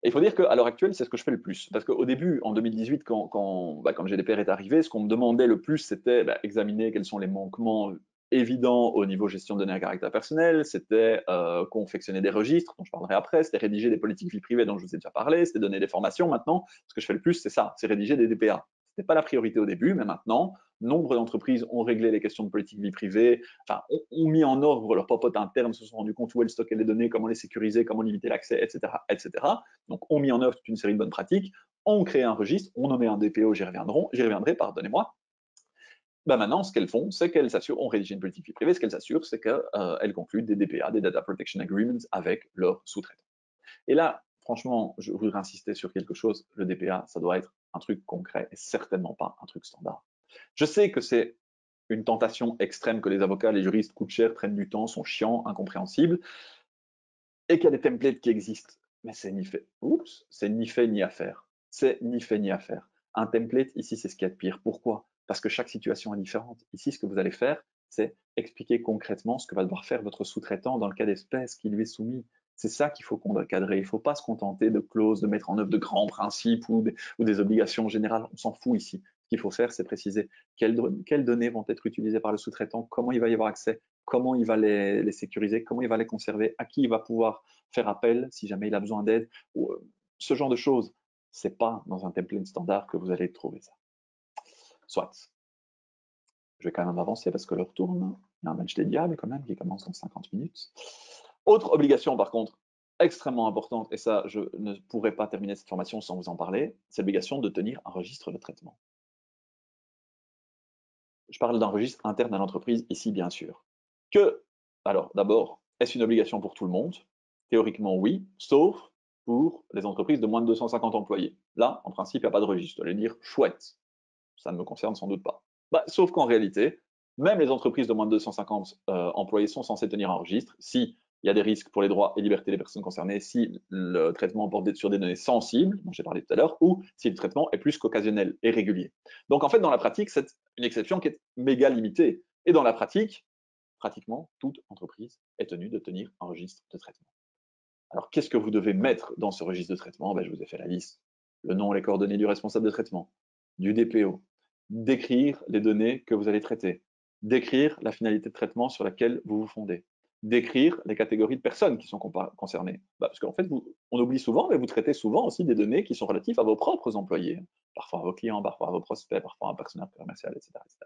Et il faut dire qu'à l'heure actuelle, c'est ce que je fais le plus. Parce qu'au début, en 2018, quand GDPR est arrivé, ce qu'on me demandait le plus, c'était examiner quels sont les manquements évidents au niveau gestion de données à caractère personnel, c'était confectionner des registres, dont je parlerai après, c'était rédiger des politiques vie privée dont je vous ai déjà parlé, c'était donner des formations. Maintenant, ce que je fais le plus, c'est ça, c'est rédiger des DPA. Ce n'était pas la priorité au début, mais maintenant, nombre d'entreprises ont réglé les questions de politique vie privée, enfin, ont mis en ordre leur popote interne, se sont rendus compte où elles stockaient les données, comment les sécuriser, comment limiter l'accès, etc., etc. Donc, ont mis en œuvre toute une série de bonnes pratiques, ont créé un registre, ont nommé un DPO, j'y reviendrai, pardonnez-moi. Maintenant, ce qu'elles font, c'est qu'elles s'assurent, on rédige une politique vie privée, ce qu'elles s'assurent, c'est qu'elles concluent des DPA, des Data Protection Agreements, avec leurs sous-traitants. Et là, franchement, je voudrais insister sur quelque chose, le DPA, ça doit être un truc concret et certainement pas un truc standard. Je sais que c'est une tentation extrême, que les avocats, les juristes coûtent cher, prennent du temps, sont chiants, incompréhensibles, et qu'il y a des templates qui existent. Mais c'est ni fait, c'est ni fait ni à faire. C'est ni fait ni à faire. Un template, ici, c'est ce qu'il y a de pire. Pourquoi? Parce que chaque situation est différente. Ici, ce que vous allez faire, c'est expliquer concrètement ce que va devoir faire votre sous-traitant dans le cas d'espèce qui lui est soumis. C'est ça qu'il faut cadrer. Il ne faut pas se contenter de clauses, de mettre en œuvre de grands principes ou des obligations générales. On s'en fout ici. Ce qu'il faut faire, c'est préciser quelles données vont être utilisées par le sous-traitant, comment il va y avoir accès, comment il va les sécuriser, comment il va les conserver, à qui il va pouvoir faire appel si jamais il a besoin d'aide, ou ce genre de choses. C'est pas dans un template standard que vous allez trouver ça. Soit. Je vais quand même avancer parce que l'heure tourne. Il y a un match des diables quand même qui commence dans 50 minutes. Autre obligation par contre, extrêmement importante, et ça je ne pourrais pas terminer cette formation sans vous en parler, c'est l'obligation de tenir un registre de traitement. Je parle d'un registre interne à l'entreprise ici, bien sûr. Alors d'abord, est-ce une obligation pour tout le monde? Théoriquement, oui, sauf pour les entreprises de moins de 250 employés. Là, en principe, il n'y a pas de registre. Vous allez dire, chouette, ça ne me concerne sans doute pas. Sauf qu'en réalité, même les entreprises de moins de 250 employés sont censées tenir un registre si il y a des risques pour les droits et libertés des personnes concernées, si le traitement porte sur des données sensibles, dont j'ai parlé tout à l'heure, ou si le traitement est plus qu'occasionnel et régulier. Donc en fait, dans la pratique, c'est une exception qui est méga limitée. Et dans la pratique, pratiquement toute entreprise est tenue de tenir un registre de traitement. Alors qu'est-ce que vous devez mettre dans ce registre de traitement? Je vous ai fait la liste. Le nom et les coordonnées du responsable de traitement, du DPO, décrire les données que vous allez traiter, décrire la finalité de traitement sur laquelle vous vous fondez, décrire les catégories de personnes qui sont concernées. Parce qu'en fait, on oublie souvent, mais vous traitez souvent aussi des données qui sont relatives à vos propres employés, parfois à vos clients, parfois à vos prospects, parfois à un personnel commercial, etc., etc.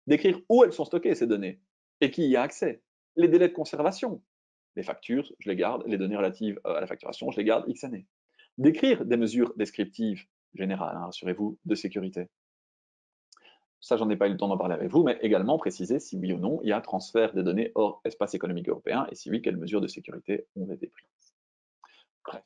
Décrire où elles sont stockées, ces données, et qui y a accès. Les délais de conservation. Les factures, je les garde, les données relatives à la facturation, je les garde X années. Décrire des mesures descriptives générales, rassurez-vous, de sécurité. Ça, j'en ai pas eu le temps d'en parler avec vous, mais également préciser si oui ou non il y a un transfert des données hors espace économique européen, et si oui, quelles mesures de sécurité ont été prises. Bref,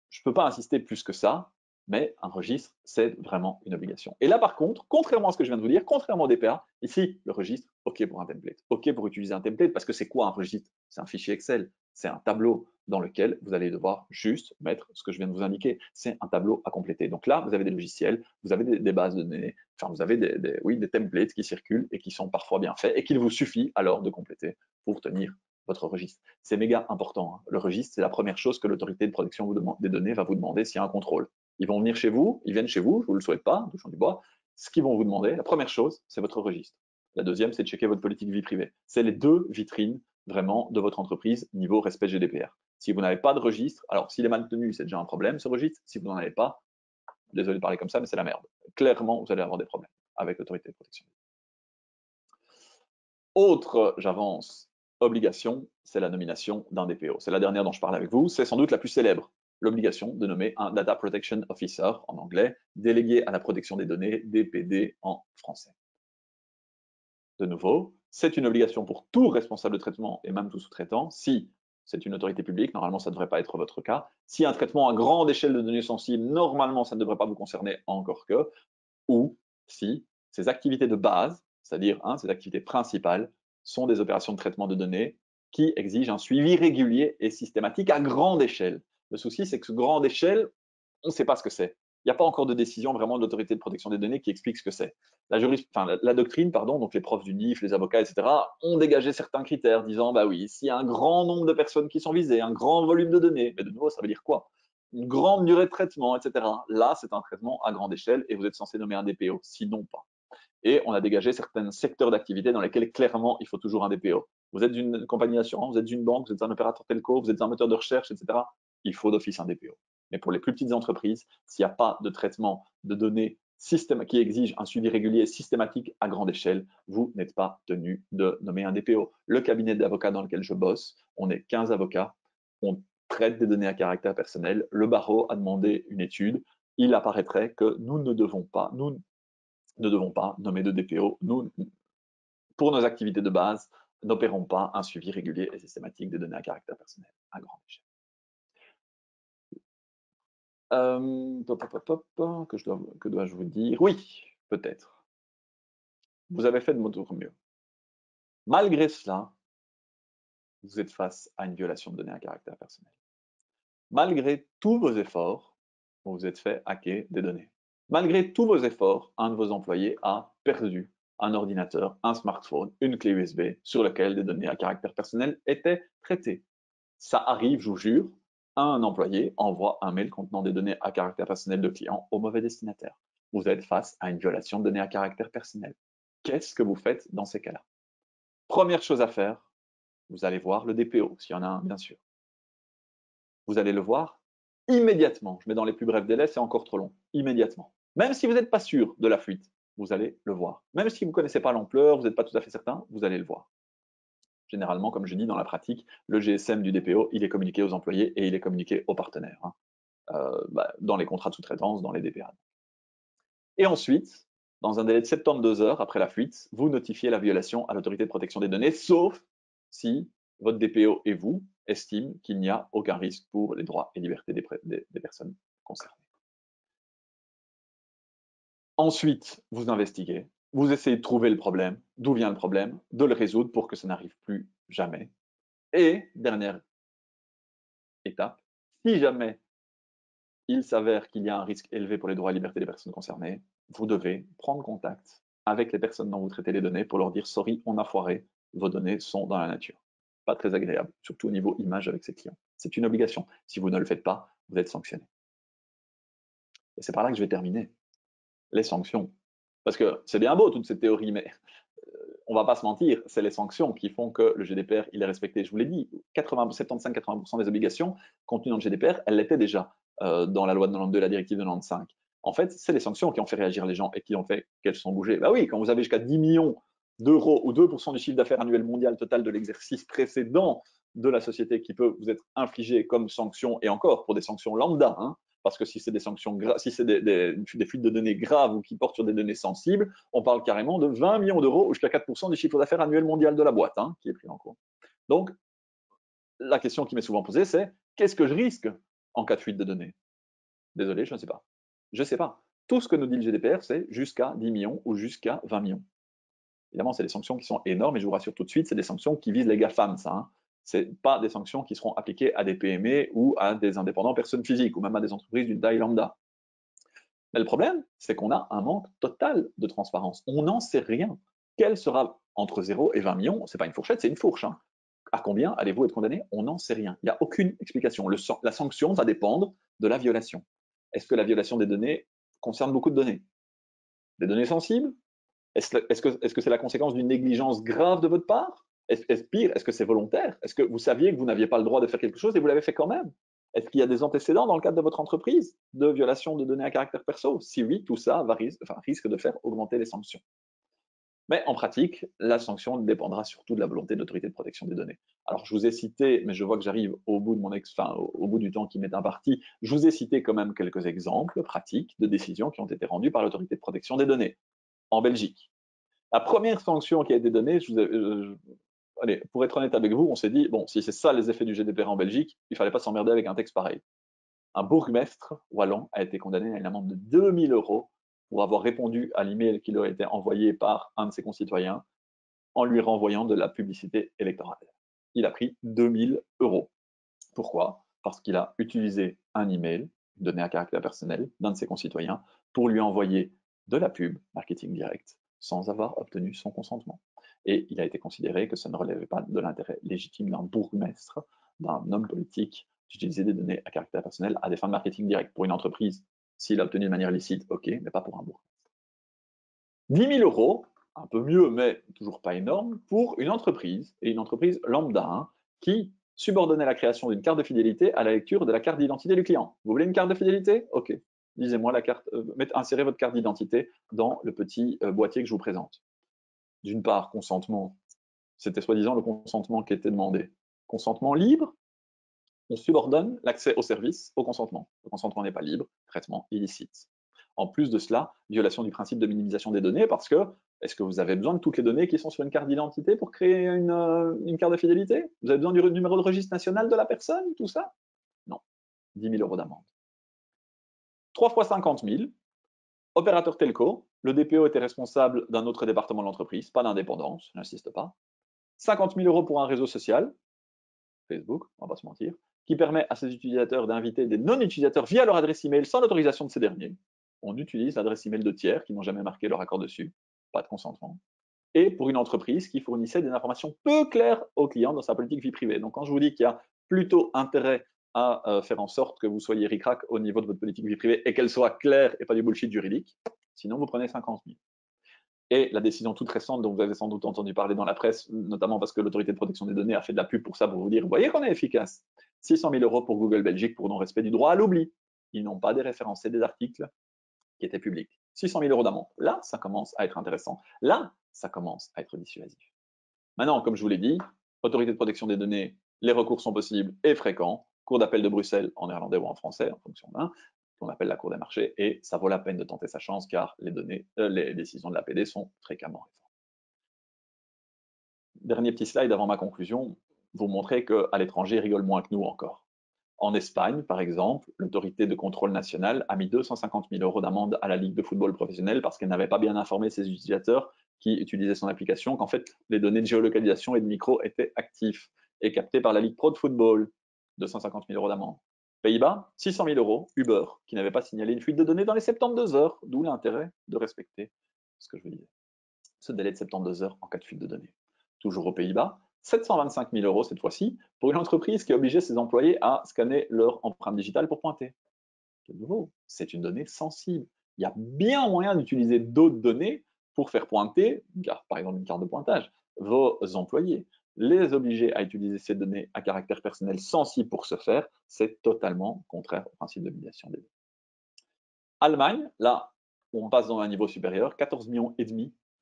je ne peux pas insister plus que ça, mais un registre, c'est vraiment une obligation. Et là, par contre, contrairement à ce que je viens de vous dire, contrairement au DPA, ici, le registre, OK pour un template. OK pour utiliser un template, parce que c'est quoi un registre? C'est un fichier Excel, c'est un tableau dans lequel vous allez devoir juste mettre ce que je viens de vous indiquer. C'est un tableau à compléter. Donc là, vous avez des logiciels, vous avez des bases de données, enfin, vous avez des templates qui circulent et qui sont parfois bien faits et qu'il vous suffit alors de compléter pour tenir votre registre. C'est méga important. Le registre, c'est la première chose que l'autorité de protection des données va vous demander s'il y a un contrôle. Ils vont venir chez vous, ils viennent chez vous, je ne vous le souhaite pas, touchons du bois. Ce qu'ils vont vous demander, la première chose, c'est votre registre. La deuxième, c'est de checker votre politique vie privée. C'est les deux vitrines vraiment de votre entreprise niveau respect GDPR. Si vous n'avez pas de registre, alors s'il est mal tenu, c'est déjà un problème ce registre. Si vous n'en avez pas, désolé de parler comme ça, mais c'est la merde. Clairement, vous allez avoir des problèmes avec l'autorité de protection. Autre, j'avance, obligation, c'est la nomination d'un DPO. C'est la dernière dont je parle avec vous, c'est sans doute la plus célèbre. l'obligation de nommer un Data Protection Officer en anglais, délégué à la protection des données, DPD en français. De nouveau, c'est une obligation pour tout responsable de traitement et même tout sous-traitant. Si c'est une autorité publique, normalement ça ne devrait pas être votre cas. Si un traitement à grande échelle de données sensibles, normalement ça ne devrait pas vous concerner encore que. Ou si ces activités de base, c'est-à-dire ces activités principales, sont des opérations de traitement de données qui exigent un suivi régulier et systématique à grande échelle. Le souci, c'est que ce grande échelle, on ne sait pas ce que c'est. Il n'y a pas encore de décision vraiment de l'autorité de protection des données qui explique ce que c'est. La doctrine, pardon, donc les profs du NIF, les avocats, etc., ont dégagé certains critères disant, bah oui, s'il y a un grand nombre de personnes qui sont visées, un grand volume de données, mais de nouveau, ça veut dire quoi? Une grande durée de traitement, etc. Là, c'est un traitement à grande échelle et vous êtes censé nommer un DPO, sinon pas. Et on a dégagé certains secteurs d'activité dans lesquels clairement il faut toujours un DPO. Vous êtes une compagnie d'assurance, vous êtes une banque, vous êtes un opérateur telco, vous êtes un moteur de recherche, etc. Il faut d'office un DPO. Mais pour les plus petites entreprises, s'il n'y a pas de traitement de données qui exige un suivi régulier et systématique à grande échelle, vous n'êtes pas tenu de nommer un DPO. Le cabinet d'avocats dans lequel je bosse, on est 15 avocats, on traite des données à caractère personnel. Le barreau a demandé une étude. Il apparaîtrait que nous ne devons pas nommer de DPO. Nous, pour nos activités de base, n'opérons pas un suivi régulier et systématique des données à caractère personnel à grande échelle. Que dois-je vous dire? Oui, peut-être. Vous avez fait de votre mieux. Malgré cela, vous êtes face à une violation de données à caractère personnel. Malgré tous vos efforts, vous vous êtes fait hacker des données. Malgré tous vos efforts, un de vos employés a perdu un ordinateur, un smartphone, une clé USB sur lequel des données à caractère personnel étaient traitées. Ça arrive, je vous jure, un employé envoie un mail contenant des données à caractère personnel de client au mauvais destinataire. Vous êtes face à une violation de données à caractère personnel. Qu'est-ce que vous faites dans ces cas-là? Première chose à faire, vous allez voir le DPO, s'il y en a un, bien sûr. Vous allez le voir immédiatement. Je mets dans les plus brefs délais, c'est encore trop long. Immédiatement. Même si vous n'êtes pas sûr de la fuite, vous allez le voir. Même si vous ne connaissez pas l'ampleur, vous n'êtes pas tout à fait certain, vous allez le voir. Généralement, comme je dis dans la pratique, le GSM du DPO, il est communiqué aux employés et il est communiqué aux partenaires, dans les contrats de sous-traitance, dans les DPA. Et ensuite, dans un délai de 72 heures après la fuite, vous notifiez la violation à l'autorité de protection des données, sauf si votre DPO et vous estiment qu'il n'y a aucun risque pour les droits et libertés des personnes concernées. Ensuite, vous investiguez, vous essayez de trouver le problème, d'où vient le problème, de le résoudre pour que ça n'arrive plus jamais. Et dernière étape, si jamais il s'avère qu'il y a un risque élevé pour les droits et libertés des personnes concernées, vous devez prendre contact avec les personnes dont vous traitez les données pour leur dire « sorry, on a foiré, vos données sont dans la nature ». Pas très agréable, surtout au niveau image avec ses clients. C'est une obligation. Si vous ne le faites pas, vous êtes sanctionné. Et c'est par là que je vais terminer. Les sanctions. Parce que c'est bien beau toute cette théorie, mais on ne va pas se mentir, c'est les sanctions qui font que le GDPR, il est respecté. Je vous l'ai dit, 75-80% des obligations contenues dans le GDPR, elles l'étaient déjà dans la loi de 92, la directive de 95. En fait, c'est les sanctions qui ont fait réagir les gens et qui ont fait qu'elles sont bougées. Bah oui, quand vous avez jusqu'à 10 millions d'euros ou 2% du chiffre d'affaires annuel mondial total de l'exercice précédent de la société qui peut vous être infligé comme sanction, et encore pour des sanctions lambda, parce que si c'est des sanctions si c'est des fuites de données graves ou qui portent sur des données sensibles, on parle carrément de 20 millions d'euros ou jusqu'à 4% du chiffre d'affaires annuel mondial de la boîte qui est pris en compte. Donc, la question qui m'est souvent posée, c'est qu'est-ce que je risque en cas de fuite de données? Désolé, je ne sais pas. Je ne sais pas. Tout ce que nous dit le GDPR, c'est jusqu'à 10 millions ou jusqu'à 20 millions. Évidemment, c'est des sanctions qui sont énormes et je vous rassure tout de suite, c'est des sanctions qui visent les GAFAM, ça. Ce n'est pas des sanctions qui seront appliquées à des PME ou à des indépendants personnes physiques ou même à des entreprises d'une taille lambda. Mais le problème, c'est qu'on a un manque total de transparence. On n'en sait rien. Quel sera entre 0 et 20 millions? Ce n'est pas une fourchette, c'est une fourche. À combien allez-vous être condamné? On n'en sait rien. Il n'y a aucune explication. La sanction va dépendre de la violation. Est-ce que la violation des données concerne beaucoup de données? Des données sensibles? Est-ce que c'est la conséquence d'une négligence grave de votre part? Pire, est-ce que c'est volontaire? Est-ce que vous saviez que vous n'aviez pas le droit de faire quelque chose et vous l'avez fait quand même? Est-ce qu'il y a des antécédents dans le cadre de votre entreprise de violation de données à caractère perso? Si oui, tout ça risque de faire augmenter les sanctions. Mais en pratique, la sanction dépendra surtout de la volonté de l'autorité de protection des données. Alors, je vous ai cité, mais je vois que j'arrive au bout de au bout du temps qui m'est imparti, je vous ai cité quand même quelques exemples pratiques de décisions qui ont été rendues par l'autorité de protection des données en Belgique. La première sanction qui a été donnée, allez, pour être honnête avec vous, on s'est dit, bon, si c'est ça les effets du GDPR en Belgique, il ne fallait pas s'emmerder avec un texte pareil. Un bourgmestre wallon a été condamné à une amende de 2000 euros pour avoir répondu à l'email qui lui a été envoyé par un de ses concitoyens en lui renvoyant de la publicité électorale. Il a pris 2000 euros. Pourquoi? Parce qu'il a utilisé un email donné à caractère personnel d'un de ses concitoyens pour lui envoyer de la pub, marketing direct, sans avoir obtenu son consentement. Et il a été considéré que ça ne relevait pas de l'intérêt légitime d'un bourgmestre, d'un homme politique, d'utiliser des données à caractère personnel à des fins de marketing direct. Pour une entreprise, s'il a obtenu de manière licite, ok, mais pas pour un bourgmestre. 10 000 euros, un peu mieux, mais toujours pas énorme, pour une entreprise, et une entreprise lambda, hein, qui subordonnait la création d'une carte de fidélité à la lecture de la carte d'identité du client. Vous voulez une carte de fidélité? Ok. Lisez-moi la carte, insérez votre carte d'identité dans le petit boîtier que je vous présente. D'une part, consentement, c'était soi-disant le consentement qui était demandé. Consentement libre, on subordonne l'accès au service au consentement. Le consentement n'est pas libre, traitement illicite. En plus de cela, violation du principe de minimisation des données, parce que est-ce que vous avez besoin de toutes les données qui sont sur une carte d'identité pour créer une carte de fidélité? Vous avez besoin du numéro de registre national de la personne, tout ça? Non. 10 000 euros d'amende. 3 fois 50 000, opérateur telco, le DPO était responsable d'un autre département de l'entreprise, pas d'indépendance, je n'insiste pas. 50 000 euros pour un réseau social, Facebook, on va pas se mentir, qui permet à ses utilisateurs d'inviter des non-utilisateurs via leur adresse email sans l'autorisation de ces derniers. On utilise l'adresse email de tiers qui n'ont jamais marqué leur accord dessus, pas de consentement. Et pour une entreprise qui fournissait des informations peu claires aux clients dans sa politique vie privée. Donc quand je vous dis qu'il y a plutôt intérêt à faire en sorte que vous soyez ric-rac au niveau de votre politique vie privée et qu'elle soit claire et pas du bullshit juridique, sinon vous prenez 50 000. Et la décision toute récente dont vous avez sans doute entendu parler dans la presse, notamment parce que l'autorité de protection des données a fait de la pub pour ça, pour vous dire, vous voyez qu'on est efficace. 600 000 euros pour Google Belgique pour non-respect du droit à l'oubli. Ils n'ont pas déréférencé des articles qui étaient publics. 600 000 euros d'amende. Là, ça commence à être intéressant. Là, ça commence à être dissuasif. Maintenant, comme je vous l'ai dit, autorité de protection des données, les recours sont possibles et fréquents. Cour d'appel de Bruxelles en néerlandais ou en français, en fonction d'un, qu'on appelle la Cour des marchés, et ça vaut la peine de tenter sa chance car les décisions de l'APD sont fréquemment récentes. Dernier petit slide avant ma conclusion, vous montrer qu'à l'étranger, ils rigolent moins que nous encore. En Espagne, par exemple, l'autorité de contrôle nationale a mis 250 000 euros d'amende à la Ligue de football professionnel parce qu'elle n'avait pas bien informé ses utilisateurs qui utilisaient son application qu'en fait, les données de géolocalisation et de micro étaient actifs et captées par la Ligue Pro de football. 250 000 euros d'amende. Pays-Bas, 600 000 euros, Uber, qui n'avait pas signalé une fuite de données dans les 72 heures, d'où l'intérêt de respecter ce que je vous disais. Ce délai de 72 heures en cas de fuite de données. Toujours aux Pays-Bas, 725 000 euros cette fois-ci, pour une entreprise qui a obligé ses employés à scanner leur empreinte digitale pour pointer. De nouveau, c'est une donnée sensible. Il y a bien moyen d'utiliser d'autres données pour faire pointer, par exemple une carte de pointage, vos employés. Les obliger à utiliser ces données à caractère personnel sensible pour ce faire, c'est totalement contraire au principe de médiation des données. Allemagne, là, on passe dans un niveau supérieur, 14,5 millions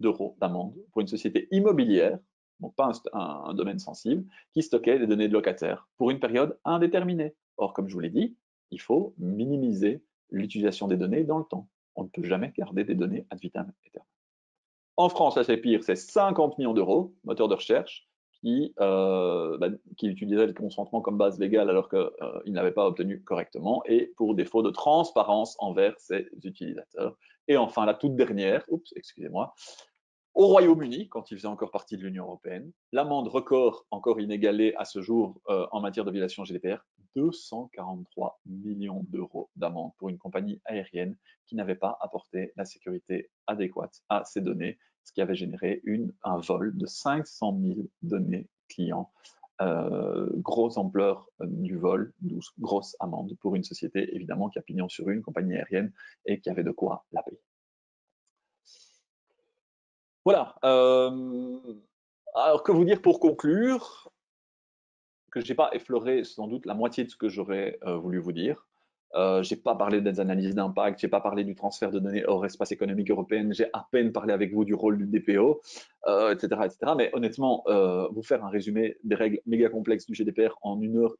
d'euros d'amende pour une société immobilière, donc pas un domaine sensible, qui stockait les données de locataires pour une période indéterminée. Or, comme je vous l'ai dit, il faut minimiser l'utilisation des données dans le temps. On ne peut jamais garder des données ad vitam aeternam. En France, là c'est pire, c'est 50 millions d'euros, moteur de recherche, qui utilisait le consentement comme base légale alors qu'il n'avait pas obtenu correctement et pour défaut de transparence envers ses utilisateurs. Et enfin, la toute dernière, excusez-moi, au Royaume-Uni, quand il faisait encore partie de l'Union européenne, l'amende record encore inégalée à ce jour en matière de violation GDPR, 243 millions d'euros d'amende pour une compagnie aérienne qui n'avait pas apporté la sécurité adéquate à ces données, ce qui avait généré un vol de 500 000 données clients. Grosse ampleur du vol, grosse amende pour une société évidemment qui a pignon sur une compagnie aérienne et qui avait de quoi la payer. Voilà. Alors, que vous dire pour conclure? Que je n'ai pas effleuré sans doute la moitié de ce que j'aurais voulu vous dire. J'ai pas parlé des analyses d'impact, j'ai pas parlé du transfert de données hors espace économique européen, j'ai à peine parlé avec vous du rôle du DPO, etc., etc. Mais honnêtement, vous faire un résumé des règles méga complexes du GDPR en 1 heure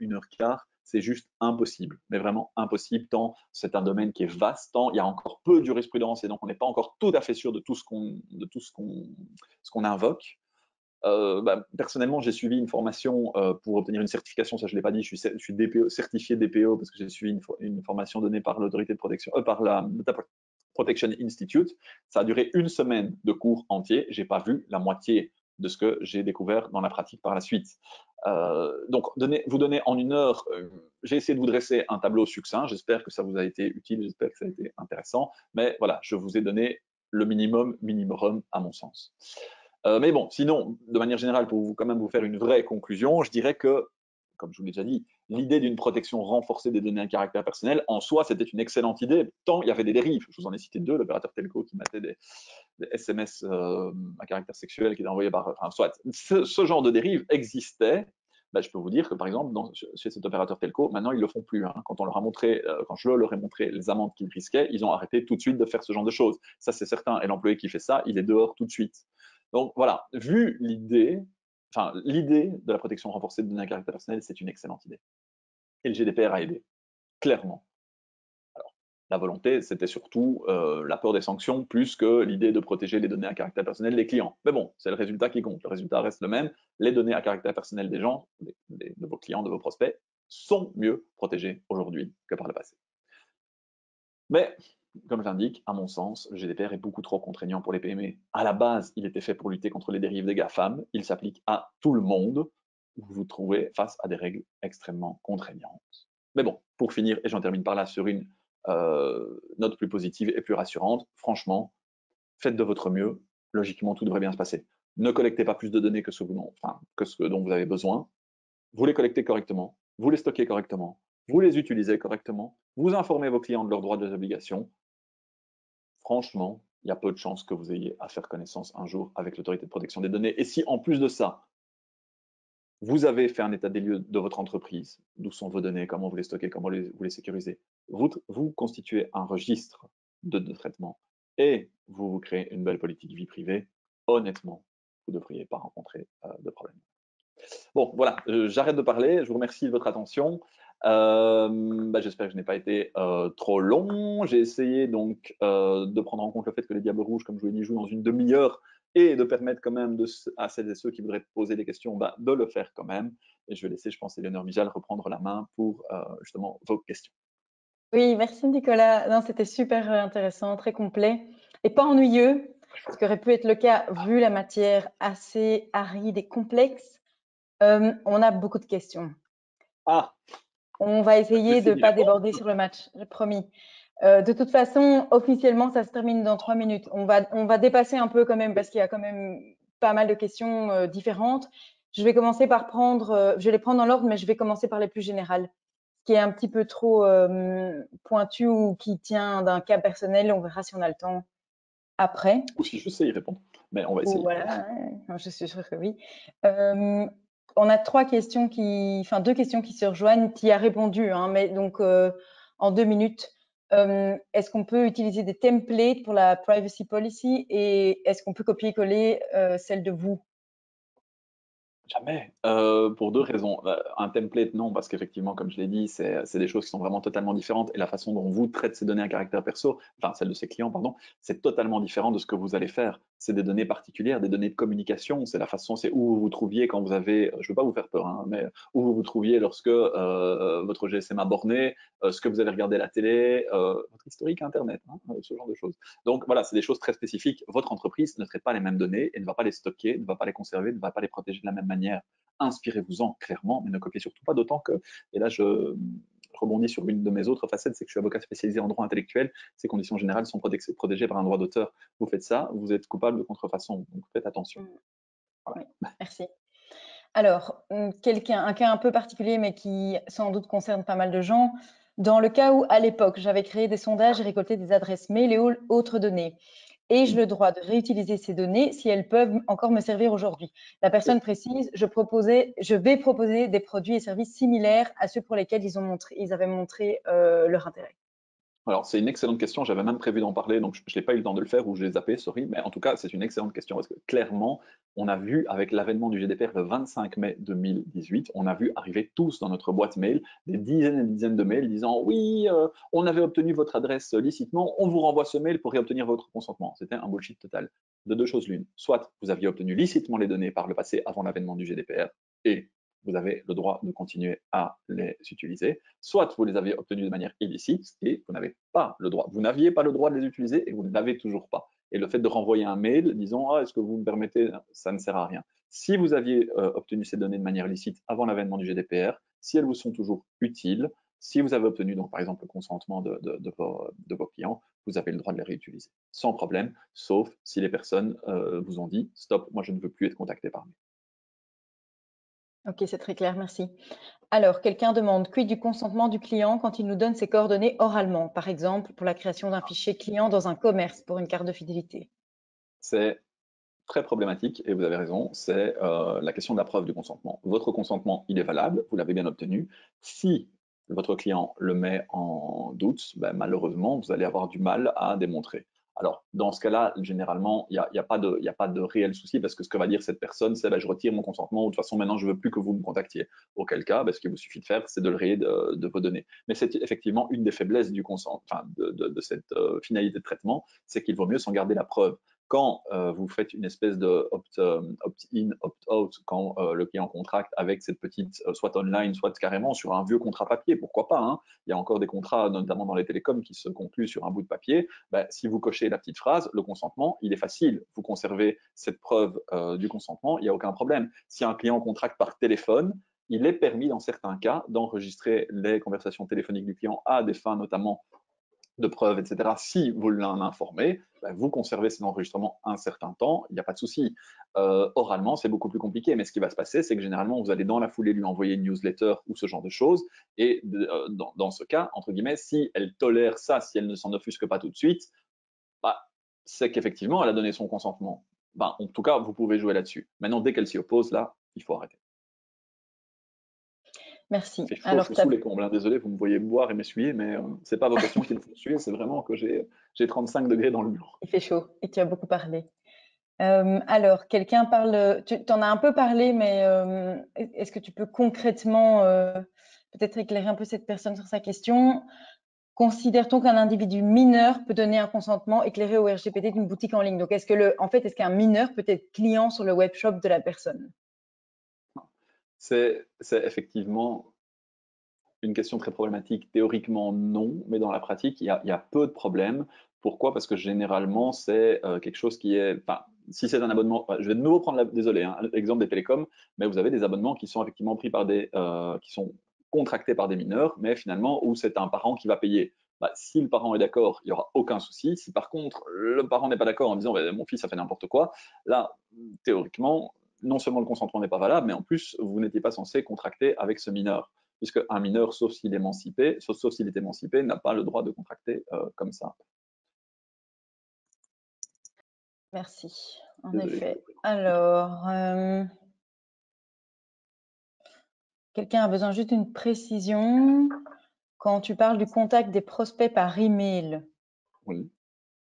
c'est juste impossible, mais vraiment impossible, tant c'est un domaine qui est vaste, tant il y a encore peu de jurisprudence et donc on n'est pas encore tout à fait sûr de tout ce qu'on invoque. Personnellement, j'ai suivi une formation pour obtenir une certification, ça je ne l'ai pas dit, je suis DPO, certifié DPO parce que j'ai suivi une formation donnée par l'autorité de protection, par la Data Protection Institute. Ça a duré 1 semaine de cours entier, j'ai pas vu la moitié de ce que j'ai découvert dans la pratique par la suite. Donc, vous donner en 1 heure, j'ai essayé de vous dresser un tableau succinct, j'espère que ça vous a été utile, j'espère que ça a été intéressant, mais voilà, je vous ai donné le minimum à mon sens. Mais bon, sinon, de manière générale, pour quand même vous faire une vraie conclusion, je dirais que, comme je vous l'ai déjà dit, l'idée d'une protection renforcée des données à caractère personnel, en soi, c'était une excellente idée, tant il y avait des dérives. Je vous en ai cité 2, l'opérateur telco qui mettait des SMS à caractère sexuel qui étaient envoyés par... Enfin, soit, ce genre de dérive existait. Je peux vous dire que, par exemple, chez cet opérateur telco, maintenant, ils ne le font plus. Hein. Quand je leur ai montré les amendes qu'ils risquaient, ils ont arrêté tout de suite de faire ce genre de choses. Ça, c'est certain. Et l'employé qui fait ça, il est dehors tout de suite. Donc voilà, vu l'idée de la protection renforcée de données à caractère personnel, c'est une excellente idée. Et le GDPR a aidé, clairement. Alors, la volonté, c'était surtout la peur des sanctions, plus que l'idée de protéger les données à caractère personnel des clients. Mais bon, c'est le résultat qui compte. Le résultat reste le même. Les données à caractère personnel des gens, de vos clients, de vos prospects, sont mieux protégées aujourd'hui que par le passé. Mais comme j'indique, à mon sens, le GDPR est beaucoup trop contraignant pour les PME. À la base, il était fait pour lutter contre les dérives des GAFAM. Il s'applique à tout le monde. Vous vous trouvez face à des règles extrêmement contraignantes. Mais bon, pour finir, et j'en termine par là sur une note plus positive et plus rassurante, franchement, faites de votre mieux. Logiquement, tout devrait bien se passer. Ne collectez pas plus de données que ce dont vous avez besoin. Vous les collectez correctement, vous les stockez correctement, vous les utilisez correctement, vous informez vos clients de leurs droits et des obligations. Franchement, il y a peu de chances que vous ayez à faire connaissance un jour avec l'autorité de protection des données. Et si en plus de ça, vous avez fait un état des lieux de votre entreprise, d'où sont vos données, comment vous les stockez, comment vous les sécurisez, vous constituez un registre de traitement et vous créez une belle politique vie privée, honnêtement, vous ne devriez pas rencontrer de problème. Bon, voilà, j'arrête de parler. Je vous remercie de votre attention. J'espère que je n'ai pas été trop long. J'ai essayé donc de prendre en compte le fait que les Diables Rouges, comme je vous l'ai dit, jouent dans une demi-heure et de permettre quand même à celles et ceux qui voudraient poser des questions de le faire quand même. Et je vais laisser, je pense, Éléonore Mijal reprendre la main pour justement vos questions. Oui, merci Nicolas. Non, c'était super intéressant, très complet et pas ennuyeux, ce qui aurait pu être le cas vu la matière assez aride et complexe. On a beaucoup de questions. Ah, On va essayer de ne pas déborder sur le match, j'ai promis. De toute façon, officiellement, ça se termine dans 3 minutes. On va dépasser un peu quand même parce qu'il y a quand même pas mal de questions différentes. Je vais commencer par je vais les prendre dans l'ordre, mais je vais commencer par les plus générales. Ce qui est un petit peu trop pointu ou qui tient d'un cas personnel, on verra si on a le temps après. ou si je sais y répondre, mais on va essayer. Voilà, je suis sûre que oui. On a deux questions qui se rejoignent. Tu y as répondu, hein, mais donc en 2 minutes. Est-ce qu'on peut utiliser des templates pour la privacy policy et est-ce qu'on peut copier-coller celle de vous? Jamais, pour 2 raisons. Un template, non, parce qu'effectivement, comme je l'ai dit, c'est des choses qui sont vraiment totalement différentes et la façon dont vous traitez ces données à caractère perso, enfin celles de ces clients, pardon, c'est totalement différent de ce que vous allez faire. C'est des données particulières, des données de communication, c'est où vous vous trouviez quand vous avez, je veux pas vous faire peur, hein, mais où vous vous trouviez lorsque votre GSM a borné, ce que vous avez regardé à la télé, votre historique internet, hein, ce genre de choses. Donc voilà, c'est des choses très spécifiques. Votre entreprise ne traite pas les mêmes données et ne va pas les stocker, ne va pas les conserver, ne va pas les protéger de la même manière. Inspirez-vous-en clairement, mais ne copiez surtout pas, d'autant que, et là je rebondis sur une de mes autres facettes, c'est que je suis avocat spécialisé en droit intellectuel, ces conditions générales sont protégées par un droit d'auteur. Vous faites ça, vous êtes coupable de contrefaçon, donc faites attention. Voilà. Oui, merci. Alors, un cas un peu particulier, mais qui sans doute concerne pas mal de gens. Dans le cas où, à l'époque, j'avais créé des sondages et récolté des adresses mail et autres données, ai-je le droit de réutiliser ces données si elles peuvent encore me servir aujourd'hui? La personne précise, je vais proposer des produits et services similaires à ceux pour lesquels ils avaient montré leur intérêt. Alors, c'est une excellente question. J'avais même prévu d'en parler, donc je n'ai pas eu le temps de le faire ou je l'ai zappé, sorry. Mais en tout cas, c'est une excellente question parce que clairement, on a vu avec l'avènement du GDPR le 25 mai 2018, on a vu arriver tous dans notre boîte mail des dizaines et des dizaines de mails disant oui, on avait obtenu votre adresse licitement, on vous renvoie ce mail pour réobtenir votre consentement. C'était un bullshit total. De deux choses l'une. Soit vous aviez obtenu licitement les données par le passé avant l'avènement du GDPR et vous avez le droit de continuer à les utiliser, soit vous les avez obtenus de manière illicite et vous n'avez pas le droit. Vous n'aviez pas le droit de les utiliser et vous ne l'avez toujours pas. Et le fait de renvoyer un mail disant ah, est-ce que vous me permettez, ça ne sert à rien. Si vous aviez obtenu ces données de manière licite avant l'avènement du GDPR, si elles vous sont toujours utiles, si vous avez obtenu donc par exemple le consentement de vos clients, vous avez le droit de les réutiliser sans problème, sauf si les personnes vous ont dit stop, moi je ne veux plus être contacté par mail. Ok, c'est très clair, merci. Alors, quelqu'un demande quid du consentement du client quand il nous donne ses coordonnées oralement, par exemple pour la création d'un fichier client dans un commerce pour une carte de fidélité. C'est très problématique et vous avez raison, c'est la question de la preuve du consentement. Votre consentement, il est valable, vous l'avez bien obtenu. Si votre client le met en doute, ben, malheureusement, vous allez avoir du mal à démontrer. Alors, dans ce cas-là, généralement, il n'y a pas de réel souci parce que ce que va dire cette personne, c'est ben, je retire mon consentement ou de toute façon, maintenant, je ne veux plus que vous me contactiez. Auquel cas, ben, ce qu'il vous suffit de faire, c'est de le rayer de vos données. Mais c'est effectivement une des faiblesses du consentement, enfin, de cette finalité de traitement, c'est qu'il vaut mieux s'en garder la preuve quand vous faites une espèce de opt-in, opt-out, quand le client contracte avec cette petite, soit online, soit carrément sur un vieux contrat papier, pourquoi pas, hein. Il y a encore des contrats, notamment dans les télécoms, qui se concluent sur un bout de papier. Ben, si vous cochez la petite phrase, le consentement, il est facile. Vous conservez cette preuve du consentement, il n'y a aucun problème. Si un client contracte par téléphone, il est permis dans certains cas d'enregistrer les conversations téléphoniques du client à des fins notamment de preuves, etc. Si vous l'en informez, ben, vous conservez ces enregistrements un certain temps, il n'y a pas de souci. Oralement, c'est beaucoup plus compliqué, mais ce qui va se passer, c'est que généralement, vous allez dans la foulée lui envoyer une newsletter ou ce genre de choses, et dans ce cas, entre guillemets, si elle tolère ça, si elle ne s'en offusque pas tout de suite, bah, c'est qu'effectivement, elle a donné son consentement. Ben, en tout cas, vous pouvez jouer là-dessus. Maintenant, dès qu'elle s'y oppose, là, il faut arrêter. Merci. C'est chaud, je Alors, suis sous les combles, hein. Désolé, vous me voyez boire et m'essuyer, mais c'est pas vos questions qui me font suer, c'est vraiment que j'ai 35 degrés dans le bureau. il fait chaud et tu as beaucoup parlé. Alors, quelqu'un parle, tu en as un peu parlé, mais est-ce que tu peux concrètement peut-être éclairer un peu cette personne sur sa question? Considère-t-on qu'un individu mineur peut donner un consentement éclairé au RGPD d'une boutique en ligne? Donc, est-ce qu'un mineur peut être client sur le webshop de la personne? C'est effectivement une question très problématique. Théoriquement, non, mais dans la pratique, il y a peu de problèmes. Pourquoi? Parce que généralement, c'est quelque chose qui est. Enfin, si c'est un abonnement, je vais de nouveau prendre, désolé, hein, l'exemple des télécoms, mais vous avez des abonnements qui sont effectivement pris par qui sont contractés par des mineurs, mais finalement où c'est un parent qui va payer. Bah, si le parent est d'accord, il n'y aura aucun souci. Si par contre le parent n'est pas d'accord en disant bah, mon fils a fait n'importe quoi, là, théoriquement, non seulement le consentement n'est pas valable, mais en plus, vous n'étiez pas censé contracter avec ce mineur puisque un mineur, sauf s'il est émancipé, sauf s'il est émancipé, n'a pas le droit de contracter comme ça. Merci. En Désolé. effet. Alors, quelqu'un a besoin juste d'une précision. Quand tu parles du contact des prospects par email, Oui.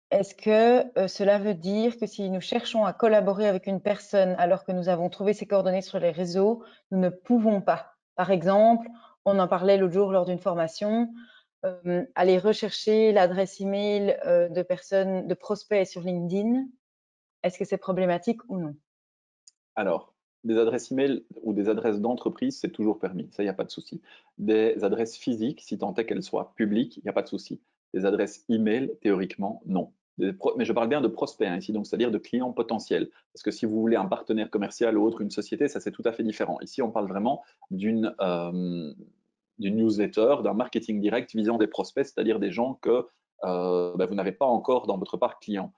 est-ce que cela veut dire que si nous cherchons à collaborer avec une personne alors que nous avons trouvé ses coordonnées sur les réseaux, nous ne pouvons pas? Par exemple, on en parlait l'autre jour lors d'une formation, aller rechercher l'adresse email de prospects sur LinkedIn, est-ce que c'est problématique ou non? Alors, des adresses email ou des adresses d'entreprise, c'est toujours permis, ça, il n'y a pas de souci. Des adresses physiques, si tant est qu'elles soient publiques, il n'y a pas de souci. Des adresses email, théoriquement, non. Mais je parle bien de prospects hein, ici, donc c'est-à-dire de clients potentiels. Parce que si vous voulez un partenaire commercial ou autre, une société, ça c'est tout à fait différent. Ici, on parle vraiment d'une newsletter, d'un marketing direct visant des prospects, c'est-à-dire des gens que vous n'avez pas encore dans votre parc client.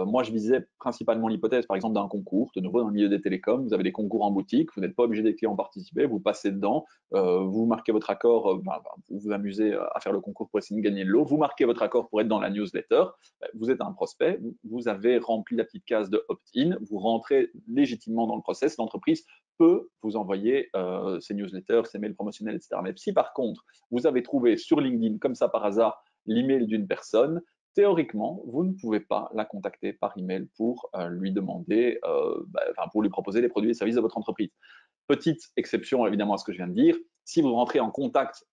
Moi, je visais principalement l'hypothèse, par exemple, d'un concours. De nouveau, dans le milieu des télécoms, vous avez des concours en boutique, vous n'êtes pas obligé des clients participer, vous passez dedans, vous marquez votre accord, vous vous amusez à faire le concours pour essayer de gagner le lot, vous marquez votre accord pour être dans la newsletter, vous êtes un prospect, vous avez rempli la petite case de opt-in, vous rentrez légitimement dans le process, l'entreprise peut vous envoyer ces newsletters, ces mails promotionnels, etc. Mais si par contre, vous avez trouvé sur LinkedIn, comme ça par hasard, l'email d'une personne, théoriquement, vous ne pouvez pas la contacter par email pour lui demander, pour lui proposer les produits et services de votre entreprise. Petite exception évidemment à ce que je viens de dire, si vous rentrez en contact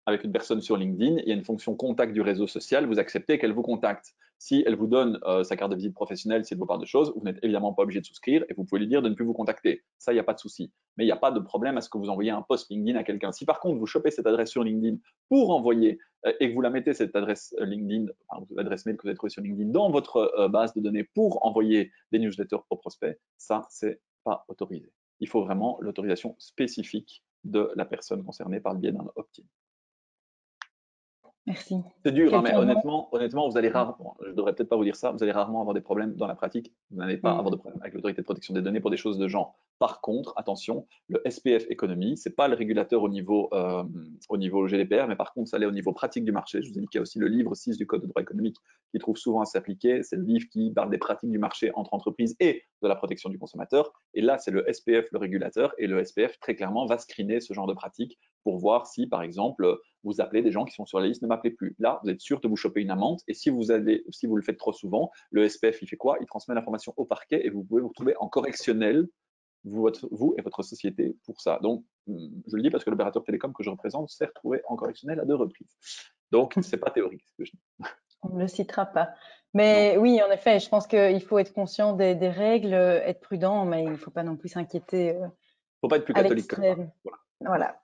avec une personne sur LinkedIn, il y a une fonction contact du réseau social, vous acceptez qu'elle vous contacte. Si elle vous donne sa carte de visite professionnelle, s'il vous parle de choses, vous n'êtes évidemment pas obligé de souscrire et vous pouvez lui dire de ne plus vous contacter. Ça, il n'y a pas de souci. Mais il n'y a pas de problème à ce que vous envoyez un post LinkedIn à quelqu'un. Si par contre, vous chopez cette adresse sur LinkedIn pour envoyer et que vous la mettez, cette adresse LinkedIn, l'adresse mail que vous avez trouvée sur LinkedIn, dans votre base de données pour envoyer des newsletters aux prospects, ça, c'est pas autorisé. Il faut vraiment l'autorisation spécifique de la personne concernée par le biais d'un opt-in. Merci. C'est dur, hein, mais honnêtement, vous allez rarement, je devrais peut-être pas vous dire ça, vous allez rarement avoir des problèmes dans la pratique. Vous n'allez pas avoir de problème avec l'autorité de protection des données pour des choses de genre. Par contre, attention, le SPF économie, c'est pas le régulateur au niveau GDPR, mais par contre, ça l'est au niveau pratique du marché. Je vous ai dit qu'il y a aussi le livre 6 du Code de droit économique qui trouve souvent à s'appliquer. C'est le livre qui parle des pratiques du marché entre entreprises et de la protection du consommateur. Et là, c'est le SPF, le régulateur, et le SPF, très clairement, va screener ce genre de pratiques pour voir si, par exemple, vous appelez des gens qui sont sur la liste ne m'appelez plus. Là, vous êtes sûr de vous choper une amende. Et si vous le faites trop souvent, le SPF, il fait quoi? Il transmet l'information au parquet et vous pouvez vous retrouver en correctionnel, vous et votre société, pour ça. Donc, je le dis parce que l'opérateur télécom que je représente s'est retrouvé en correctionnel à 2 reprises. Donc, c'est pas théorique, ce que je dis. On ne le citera pas. Mais non. Oui, en effet, je pense qu'il faut être conscient des règles, être prudent, mais il ne faut pas non plus s'inquiéter. Il ne faut pas être plus catholique que ça. Voilà.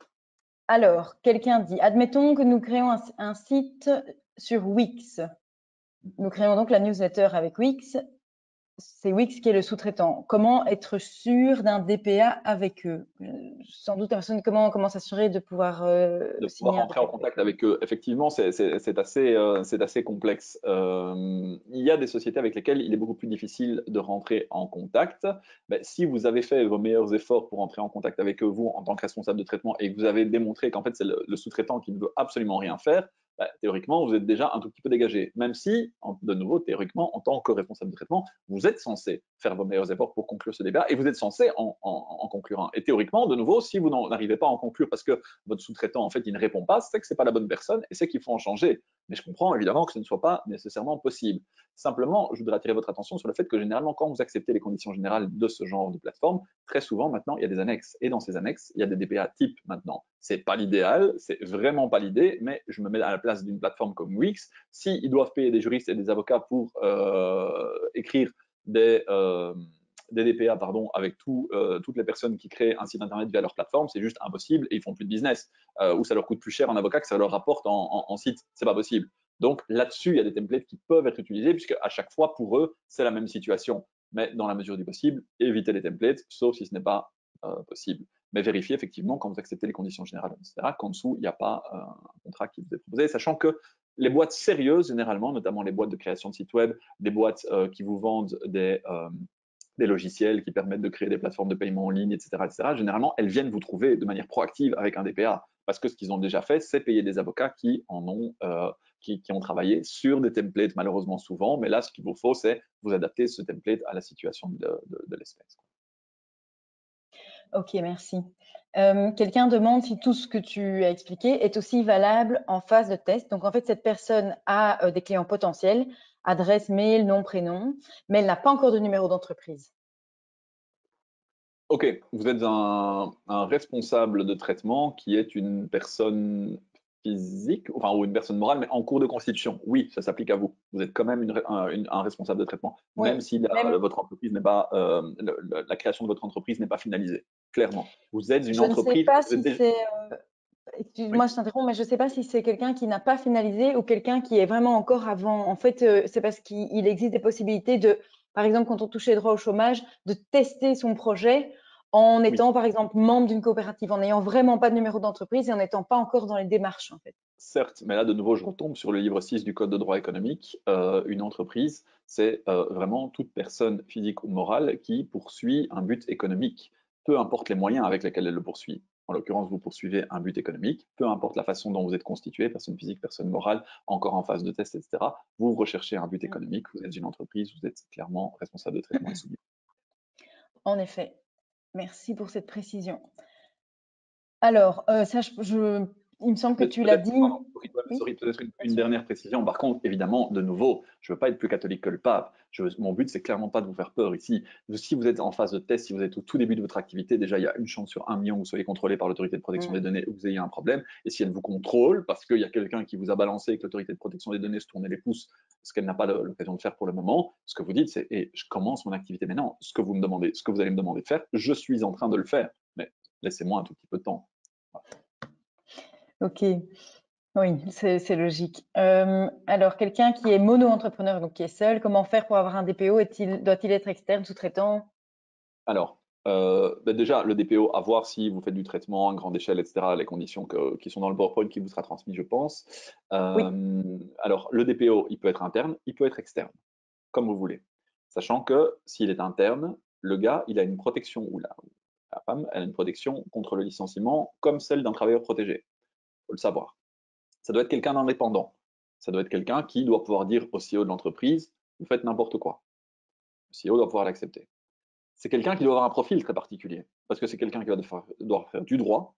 Alors, quelqu'un dit, admettons que nous créons un site sur Wix. Nous créons donc la newsletter avec Wix. C'est Wix qui est le sous-traitant. Comment être sûr d'un DPA avec eux? Sans doute, comment s'assurer de pouvoir signer rentrer en contact avec eux. Effectivement, c'est assez complexe. Il y a des sociétés avec lesquelles il est beaucoup plus difficile de rentrer en contact. Mais si vous avez fait vos meilleurs efforts pour rentrer en contact avec eux, vous, en tant que responsable de traitement, et que vous avez démontré qu'en fait, c'est le sous-traitant qui ne veut absolument rien faire, théoriquement, vous êtes déjà un tout petit peu dégagé. Même si, de nouveau, théoriquement, en tant que responsable de traitement, vous êtes censé faire vos meilleurs efforts pour conclure ce débat et vous êtes censé en conclure un. Et théoriquement, de nouveau, si vous n'arrivez pas à en conclure parce que votre sous-traitant, en fait, il ne répond pas, c'est que ce n'est pas la bonne personne et c'est qu'il faut en changer. Mais je comprends évidemment que ce ne soit pas nécessairement possible. Simplement, je voudrais attirer votre attention sur le fait que généralement, quand vous acceptez les conditions générales de ce genre de plateforme, très souvent, maintenant, il y a des annexes. Et dans ces annexes, il y a des DPA type maintenant. C'est pas l'idéal, c'est vraiment pas l'idée, mais je me mets à la place d'une plateforme comme Wix. S'ils doivent payer des juristes et des avocats pour écrire des DPA avec toutes les personnes qui créent un site internet via leur plateforme, c'est juste impossible et ils font plus de business. Ou ça leur coûte plus cher en avocat que ça leur rapporte en site. C'est pas possible. Donc là-dessus, il y a des templates qui peuvent être utilisés puisque à chaque fois, pour eux, c'est la même situation. Mais dans la mesure du possible, évitez les templates, sauf si ce n'est pas possible. Mais vérifiez effectivement quand vous acceptez les conditions générales, etc., qu'en dessous, il n'y a pas un contrat qui vous est proposé, sachant que les boîtes sérieuses, généralement, notamment les boîtes de création de sites web, des boîtes qui vous vendent des logiciels qui permettent de créer des plateformes de paiement en ligne, etc., généralement, elles viennent vous trouver de manière proactive avec un DPA. Parce que ce qu'ils ont déjà fait, c'est payer des avocats qui ont travaillé sur des templates, malheureusement souvent. Mais là, ce qu'il vous faut, c'est vous adapter ce template à la situation de l'espèce. Ok, merci. Quelqu'un demande si tout ce que tu as expliqué est aussi valable en phase de test. Donc, en fait, cette personne a des clients potentiels, adresse, mail, nom, prénom, mais elle n'a pas encore de numéro d'entreprise. Ok, vous êtes un responsable de traitement qui est une personne physique, ou une personne morale, mais en cours de constitution. Oui, ça s'applique à vous. Vous êtes quand même un responsable de traitement, oui, même si votre entreprise n'est pas, la création de votre entreprise n'est pas finalisée. Clairement, vous êtes une entreprise. Je ne sais pas si c'est. Excuse-moi, je t'interromps, mais je ne sais pas si c'est quelqu'un qui n'a pas finalisé ou quelqu'un qui est vraiment encore avant. En fait, c'est parce qu'il existe des possibilités de, par exemple, quand on touche les droits au chômage, de tester son projet en étant, par exemple, membre d'une coopérative, en n'ayant vraiment pas de numéro d'entreprise et en n'étant pas encore dans les démarches, en fait. Certes, mais là, de nouveau, je retombe sur le livre 6 du Code de droit économique. Une entreprise, c'est vraiment toute personne physique ou morale qui poursuit un but économique, peu importe les moyens avec lesquels elle le poursuit. En l'occurrence, vous poursuivez un but économique, peu importe la façon dont vous êtes constitué, personne physique, personne morale, encore en phase de test, etc. Vous recherchez un but économique, vous êtes une entreprise, vous êtes clairement responsable de traitement et soumis. En effet. Merci pour cette précision. Alors, ça, il me semble que tu l'as dit. Oui. Peut-être une dernière précision. Par contre, évidemment, de nouveau, je ne veux pas être plus catholique que le pape. Mon but, c'est clairement pas de vous faire peur ici. Si vous êtes en phase de test, si vous êtes au tout début de votre activité, déjà, il y a une chance sur 1 million que vous soyez contrôlé par l'autorité de protection des données ou que vous ayez un problème. Et si elle vous contrôle, parce qu'il y a quelqu'un qui vous a balancé et que l'autorité de protection des données se tournait les pouces, ce qu'elle n'a pas l'occasion de faire pour le moment, ce que vous dites, c'est et je commence mon activité maintenant. Ce que vous me demandez, ce que vous allez me demander de faire, je suis en train de le faire. Mais laissez-moi un tout petit peu de temps. Ok. Oui, c'est logique. Alors, quelqu'un qui est mono-entrepreneur, donc qui est seul, comment faire pour avoir un DPO? Doit-il être externe, sous-traitant? Alors, déjà, le DPO, à voir si vous faites du traitement à grande échelle, etc., les conditions qui sont dans le PowerPoint qui vous sera transmis, je pense. Oui. Alors, le DPO, il peut être interne, il peut être externe, comme vous voulez. Sachant que s'il est interne, le gars, il a une protection, ou la femme, elle a une protection contre le licenciement comme celle d'un travailleur protégé. Il faut le savoir. Ça doit être quelqu'un d'indépendant. Ça doit être quelqu'un qui doit pouvoir dire au CEO de l'entreprise, vous faites n'importe quoi. Le CEO doit pouvoir l'accepter. C'est quelqu'un qui doit avoir un profil très particulier, parce que c'est quelqu'un qui doit faire du droit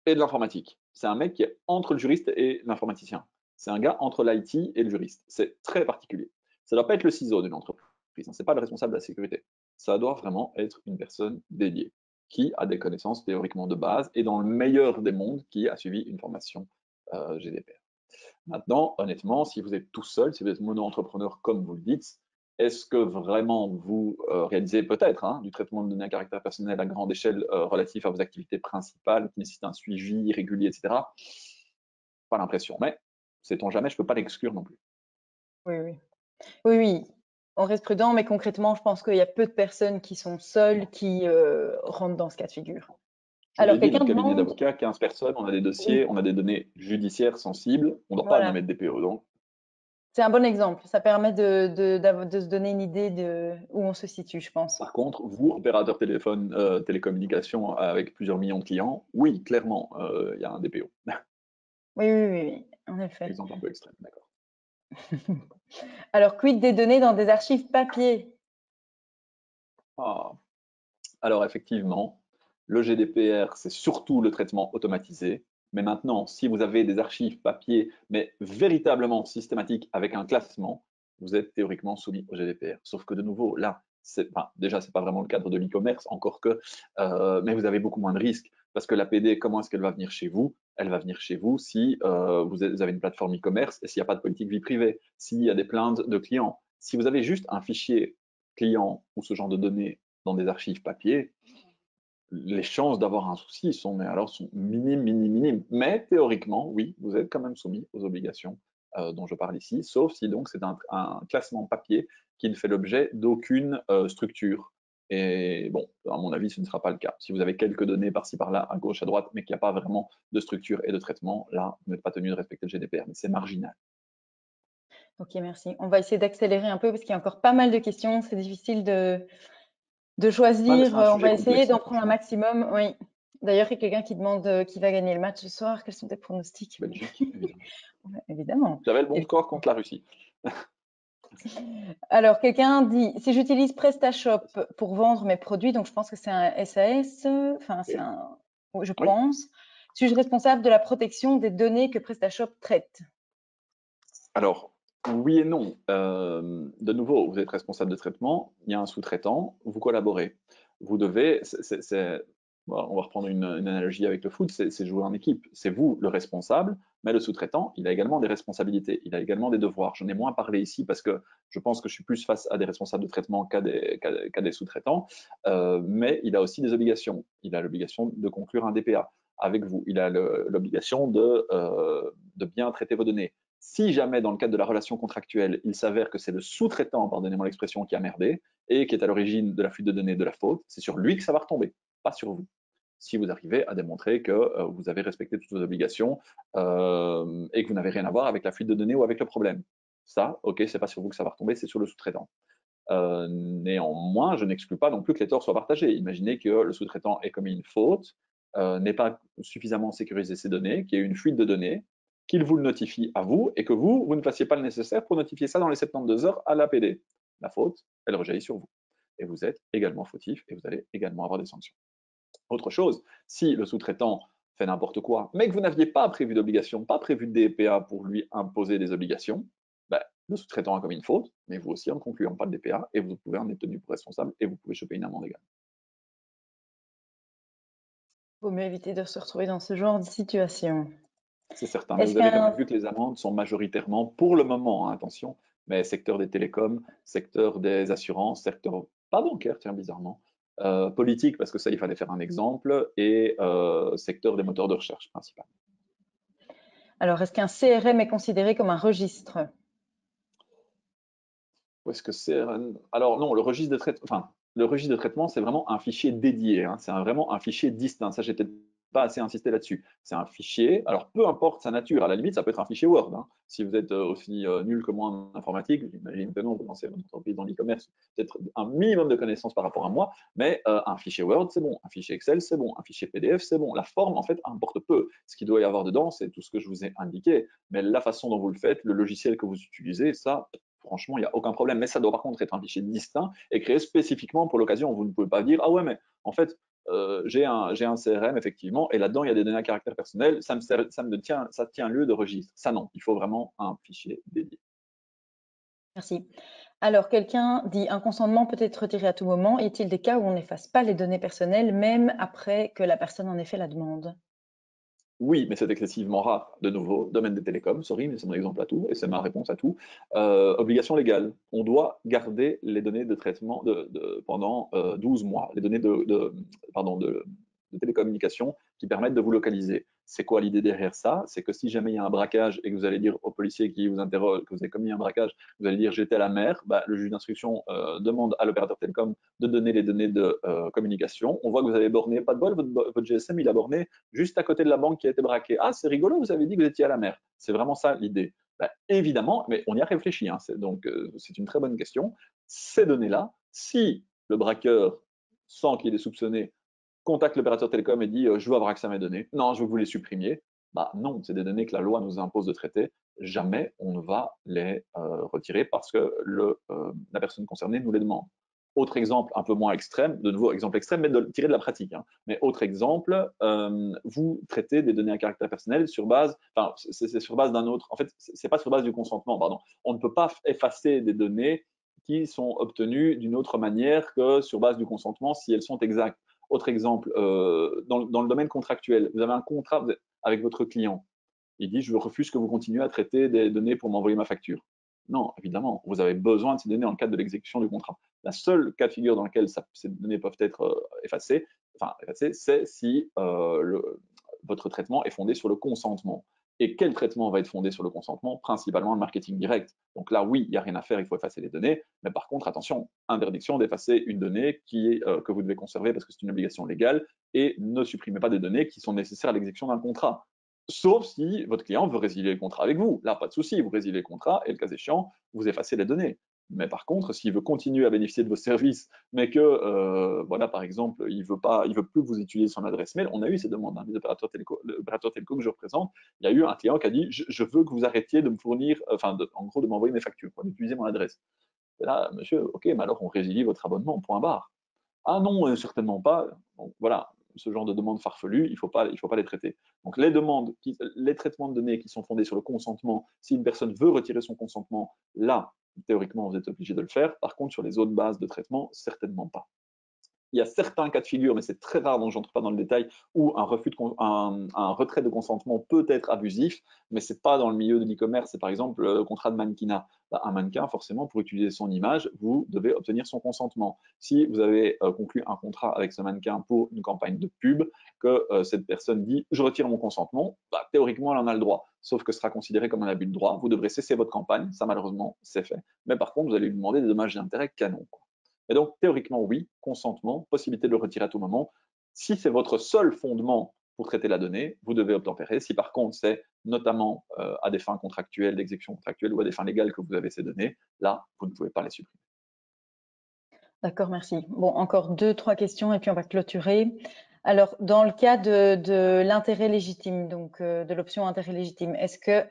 et de l'informatique. C'est un mec qui est entre le juriste et l'informaticien. C'est un gars entre l'IT et le juriste. C'est très particulier. Ça ne doit pas être le ciseau d'une entreprise, ce n'est pas le responsable de la sécurité. Ça doit vraiment être une personne dédiée, qui a des connaissances théoriquement de base et dans le meilleur des mondes, qui a suivi une formation GDPR. Maintenant, honnêtement, si vous êtes tout seul, si vous êtes mono-entrepreneur comme vous le dites, est-ce que vraiment vous réalisez peut-être du traitement de données à caractère personnel à grande échelle relatif à vos activités principales qui nécessitent un suivi régulier, etc. Pas l'impression, mais sait-on jamais, je ne peux pas l'exclure non plus. Oui, oui. Oui, oui. On reste prudent, mais concrètement, je pense qu'il y a peu de personnes qui sont seules qui rentrent dans ce cas de figure. Je vous Alors, l'ai dit, quelqu'un notre cabinet demande. d'avocats, 15 personnes, on a des Oui, dossiers, on a des données judiciaires sensibles, on ne doit pas voilà. nommer de DPO. Donc, C'est un bon exemple. Ça permet de se donner une idée de où on se situe, je pense. par contre, vous, opérateur téléphone, télécommunication avec plusieurs millions de clients, oui, clairement, il y a un DPO. Oui, oui, oui, oui, en effet. Exemple un peu extrême, d'accord. Alors, quid des données dans des archives papier? Ah. Alors effectivement, le GDPR, c'est surtout le traitement automatisé. Mais maintenant, si vous avez des archives papier, mais véritablement systématiques avec un classement, vous êtes théoriquement soumis au GDPR. Sauf que de nouveau, là, déjà, ce n'est pas vraiment le cadre de l'e-commerce, encore que, mais vous avez beaucoup moins de risques. Parce que l'APD, comment est-ce qu'elle va venir chez vous? Elle va venir chez vous si vous avez une plateforme e-commerce et s'il n'y a pas de politique vie privée, s'il y a des plaintes de clients. Si vous avez juste un fichier client ou ce genre de données dans des archives papier, les chances d'avoir un souci sont minimes, minimes, minimes. Mais théoriquement, oui, vous êtes quand même soumis aux obligations dont je parle ici, sauf si donc c'est un classement papier qui ne fait l'objet d'aucune structure. Et bon, à mon avis, ce ne sera pas le cas. Si vous avez quelques données par-ci par-là, à gauche, à droite, mais qu'il n'y a pas vraiment de structure et de traitement, là, vous n'êtes pas tenu de respecter le GDPR, mais c'est marginal. Ok, merci. On va essayer d'accélérer un peu parce qu'il y a encore pas mal de questions. C'est difficile de Ouais, mais choisir. c'est un On sujet va essayer complexe, d'en prendre un franchement. maximum. Oui. D'ailleurs, il y a quelqu'un qui demande qui va gagner le match ce soir. Quels sont tes pronostics? Belgique, évidemment. Ouais, évidemment. J'avais le bon Et- score contre la Russie. Alors, quelqu'un dit, si j'utilise PrestaShop pour vendre mes produits, donc je pense que c'est un SAS, enfin, c'est un, je Oui. pense, suis-je responsable de la protection des données que PrestaShop traite? Alors, oui et non. De nouveau, vous êtes responsable de traitement, il y a un sous-traitant, vous collaborez. Vous devez, on va reprendre une analogie avec le foot, c'est jouer en équipe. C'est vous le responsable, mais le sous-traitant, il a également des responsabilités, il a également des devoirs. J'en ai moins parlé ici parce que je pense que je suis plus face à des responsables de traitement qu'à des sous-traitants, mais il a aussi des obligations. Il a l'obligation de conclure un DPA avec vous. Il a l'obligation de bien traiter vos données. Si jamais, dans le cadre de la relation contractuelle, il s'avère que c'est le sous-traitant, pardonnez-moi l'expression, qui a merdé et qui est à l'origine de la fuite de données de la faute, c'est sur lui que ça va retomber, pas sur vous. si vous arrivez à démontrer que vous avez respecté toutes vos obligations et que vous n'avez rien à voir avec la fuite de données ou avec le problème. Ça, ok, c'est pas sur vous que ça va retomber, c'est sur le sous-traitant. Néanmoins, je n'exclus pas non plus que les torts soient partagés. Imaginez que le sous-traitant ait commis une faute, n'ait pas suffisamment sécurisé ses données, qu'il y ait une fuite de données, qu'il vous le notifie à vous et que vous ne fassiez pas le nécessaire pour notifier ça dans les 72 heures à l'APD. La faute, elle rejaillit sur vous. Et vous êtes également fautif et vous allez également avoir des sanctions. Autre chose, si le sous-traitant fait n'importe quoi, mais que vous n'aviez pas prévu d'obligation, pas prévu de DPA pour lui imposer des obligations, ben, le sous-traitant a commis une faute, mais vous aussi en ne concluant pas de DPA, et vous pouvez en être tenu pour responsable et vous pouvez choper une amende égale. Il vaut mieux éviter de se retrouver dans ce genre de situation. C'est certain, mais Est-ce vous avez quand même qu'un vu que les amendes sont majoritairement, pour le moment, hein, attention, mais secteur des télécoms, secteur des assurances, secteur pas bancaire, tiens, bizarrement, politique, parce que ça, il fallait faire un exemple, et secteur des moteurs de recherche principalement. Alors, est-ce qu'un CRM est considéré comme un registre? Où est-ce que c'est? Alors non, le registre de traitement, enfin, le registre de traitement, c'est vraiment un fichier dédié, hein, c'est vraiment un fichier distinct. Ça, j'ai peut-être pas assez insisté là-dessus. C'est un fichier, alors peu importe sa nature, à la limite, ça peut être un fichier Word, hein. Si vous êtes aussi nul que moi en informatique, j'imagine que non, vous lancez votre entreprise dans l'e-commerce, peut-être un minimum de connaissances par rapport à moi, mais un fichier Word, c'est bon, un fichier Excel, c'est bon, un fichier PDF, c'est bon. La forme, en fait, importe peu. Ce qu'il doit y avoir dedans, c'est tout ce que je vous ai indiqué, mais la façon dont vous le faites, le logiciel que vous utilisez, ça, franchement, il n'y a aucun problème. Mais ça doit par contre être un fichier distinct et créé spécifiquement pour l'occasion. Vous ne pouvez pas dire, ah ouais, mais en fait, j'ai un CRM, effectivement, et là-dedans, il y a des données à caractère personnel, ça tient lieu de registre. Ça, non, il faut vraiment un fichier dédié. Merci. Alors, quelqu'un dit un consentement peut être retiré à tout moment. Y a-t-il des cas où on n'efface pas les données personnelles, même après que la personne en ait fait la demande? Oui, mais c'est excessivement rare. De nouveau, domaine des télécoms, sorry, mais c'est mon exemple à tout, et c'est ma réponse à tout. Obligation légale. On doit garder les données de traitement pendant 12 mois, les données pardon, de télécommunication qui permettent de vous localiser. C'est quoi l'idée derrière ça? C'est que si jamais il y a un braquage et que vous allez dire au policier qui vous interroge que vous avez commis un braquage, vous allez dire j'étais à la mer, bah, le juge d'instruction demande à l'opérateur télécom de donner les données de communication. On voit que vous avez borné, pas de bol, votre GSM il a borné juste à côté de la banque qui a été braquée. Ah, c'est rigolo, vous avez dit que vous étiez à la mer. C'est vraiment ça l'idée. Ben, évidemment, mais on y a réfléchi, hein, donc c'est une très bonne question. Ces données-là, si le braqueur, sans qu'il ait soupçonné, contacte l'opérateur télécom et dit je veux avoir accès à mes données, non, je veux que vous les supprimiez, bah non, c'est des données que la loi nous impose de traiter. Jamais on ne va les retirer parce que la personne concernée nous les demande. Autre exemple un peu moins extrême, de nouveau exemple extrême, mais tiré de la pratique. Hein. Mais autre exemple, vous traitez des données à caractère personnel sur base, enfin c'est sur base d'un autre, en fait c'est pas sur base du consentement, pardon. On ne peut pas effacer des données qui sont obtenues d'une autre manière que sur base du consentement si elles sont exactes. Autre exemple, dans le domaine contractuel, vous avez un contrat avec votre client. Il dit, je refuse que vous continuiez à traiter des données pour m'envoyer ma facture. Non, évidemment, vous avez besoin de ces données dans le cadre de l'exécution du contrat. La seule cas de figure dans lequel ces données peuvent être effacées, c'est si votre traitement est fondé sur le consentement. Et quel traitement va être fondé sur le consentement? Principalement le marketing direct. Donc là, oui, il n'y a rien à faire, il faut effacer les données. Mais par contre, attention, interdiction d'effacer une donnée que vous devez conserver parce que c'est une obligation légale et ne supprimez pas des données qui sont nécessaires à l'exécution d'un contrat. Sauf si votre client veut résilier le contrat avec vous. Là, pas de souci, vous résiliez le contrat et le cas échéant, vous effacez les données. Mais par contre, s'il veut continuer à bénéficier de vos services, mais que, voilà, par exemple, il veut plus que vous utiliser son adresse mail, on a eu ces demandes. Hein, l'opérateur téléco que je représente, il y a eu un client qui a dit je veux que vous arrêtiez de me fournir, en gros, de m'envoyer mes factures, d'utiliser mon adresse. Et là, monsieur, ok, mais alors on résilie votre abonnement, point barre. Ah non, certainement pas. Donc, voilà, ce genre de demandes farfelues, il faut pas les traiter. Donc les traitements de données qui sont fondés sur le consentement, si une personne veut retirer son consentement, là, théoriquement, vous êtes obligé de le faire. Par contre, sur les autres bases de traitement, certainement pas. Il y a certains cas de figure, mais c'est très rare, donc je n'entre pas dans le détail, où un retrait de consentement peut être abusif, mais ce n'est pas dans le milieu de l'e-commerce. C'est par exemple le contrat de mannequinat. Bah, un mannequin, forcément, pour utiliser son image, vous devez obtenir son consentement. Si vous avez conclu un contrat avec ce mannequin pour une campagne de pub, que cette personne dit « je retire mon consentement bah, », théoriquement, elle en a le droit. Sauf que ce sera considéré comme un abus de droit. Vous devrez cesser votre campagne. Ça, malheureusement, c'est fait. Mais par contre, vous allez lui demander des dommages d'intérêt canons. Et donc, théoriquement, oui, consentement, possibilité de le retirer à tout moment. Si c'est votre seul fondement pour traiter la donnée, vous devez obtempérer. Si par contre c'est notamment à des fins contractuelles, d'exécution contractuelle ou à des fins légales que vous avez ces données, là, vous ne pouvez pas les supprimer. D'accord, merci. Bon, encore 2-3 questions et puis on va clôturer. Alors, dans le cas de l'intérêt légitime, donc de l'option intérêt légitime, est-ce que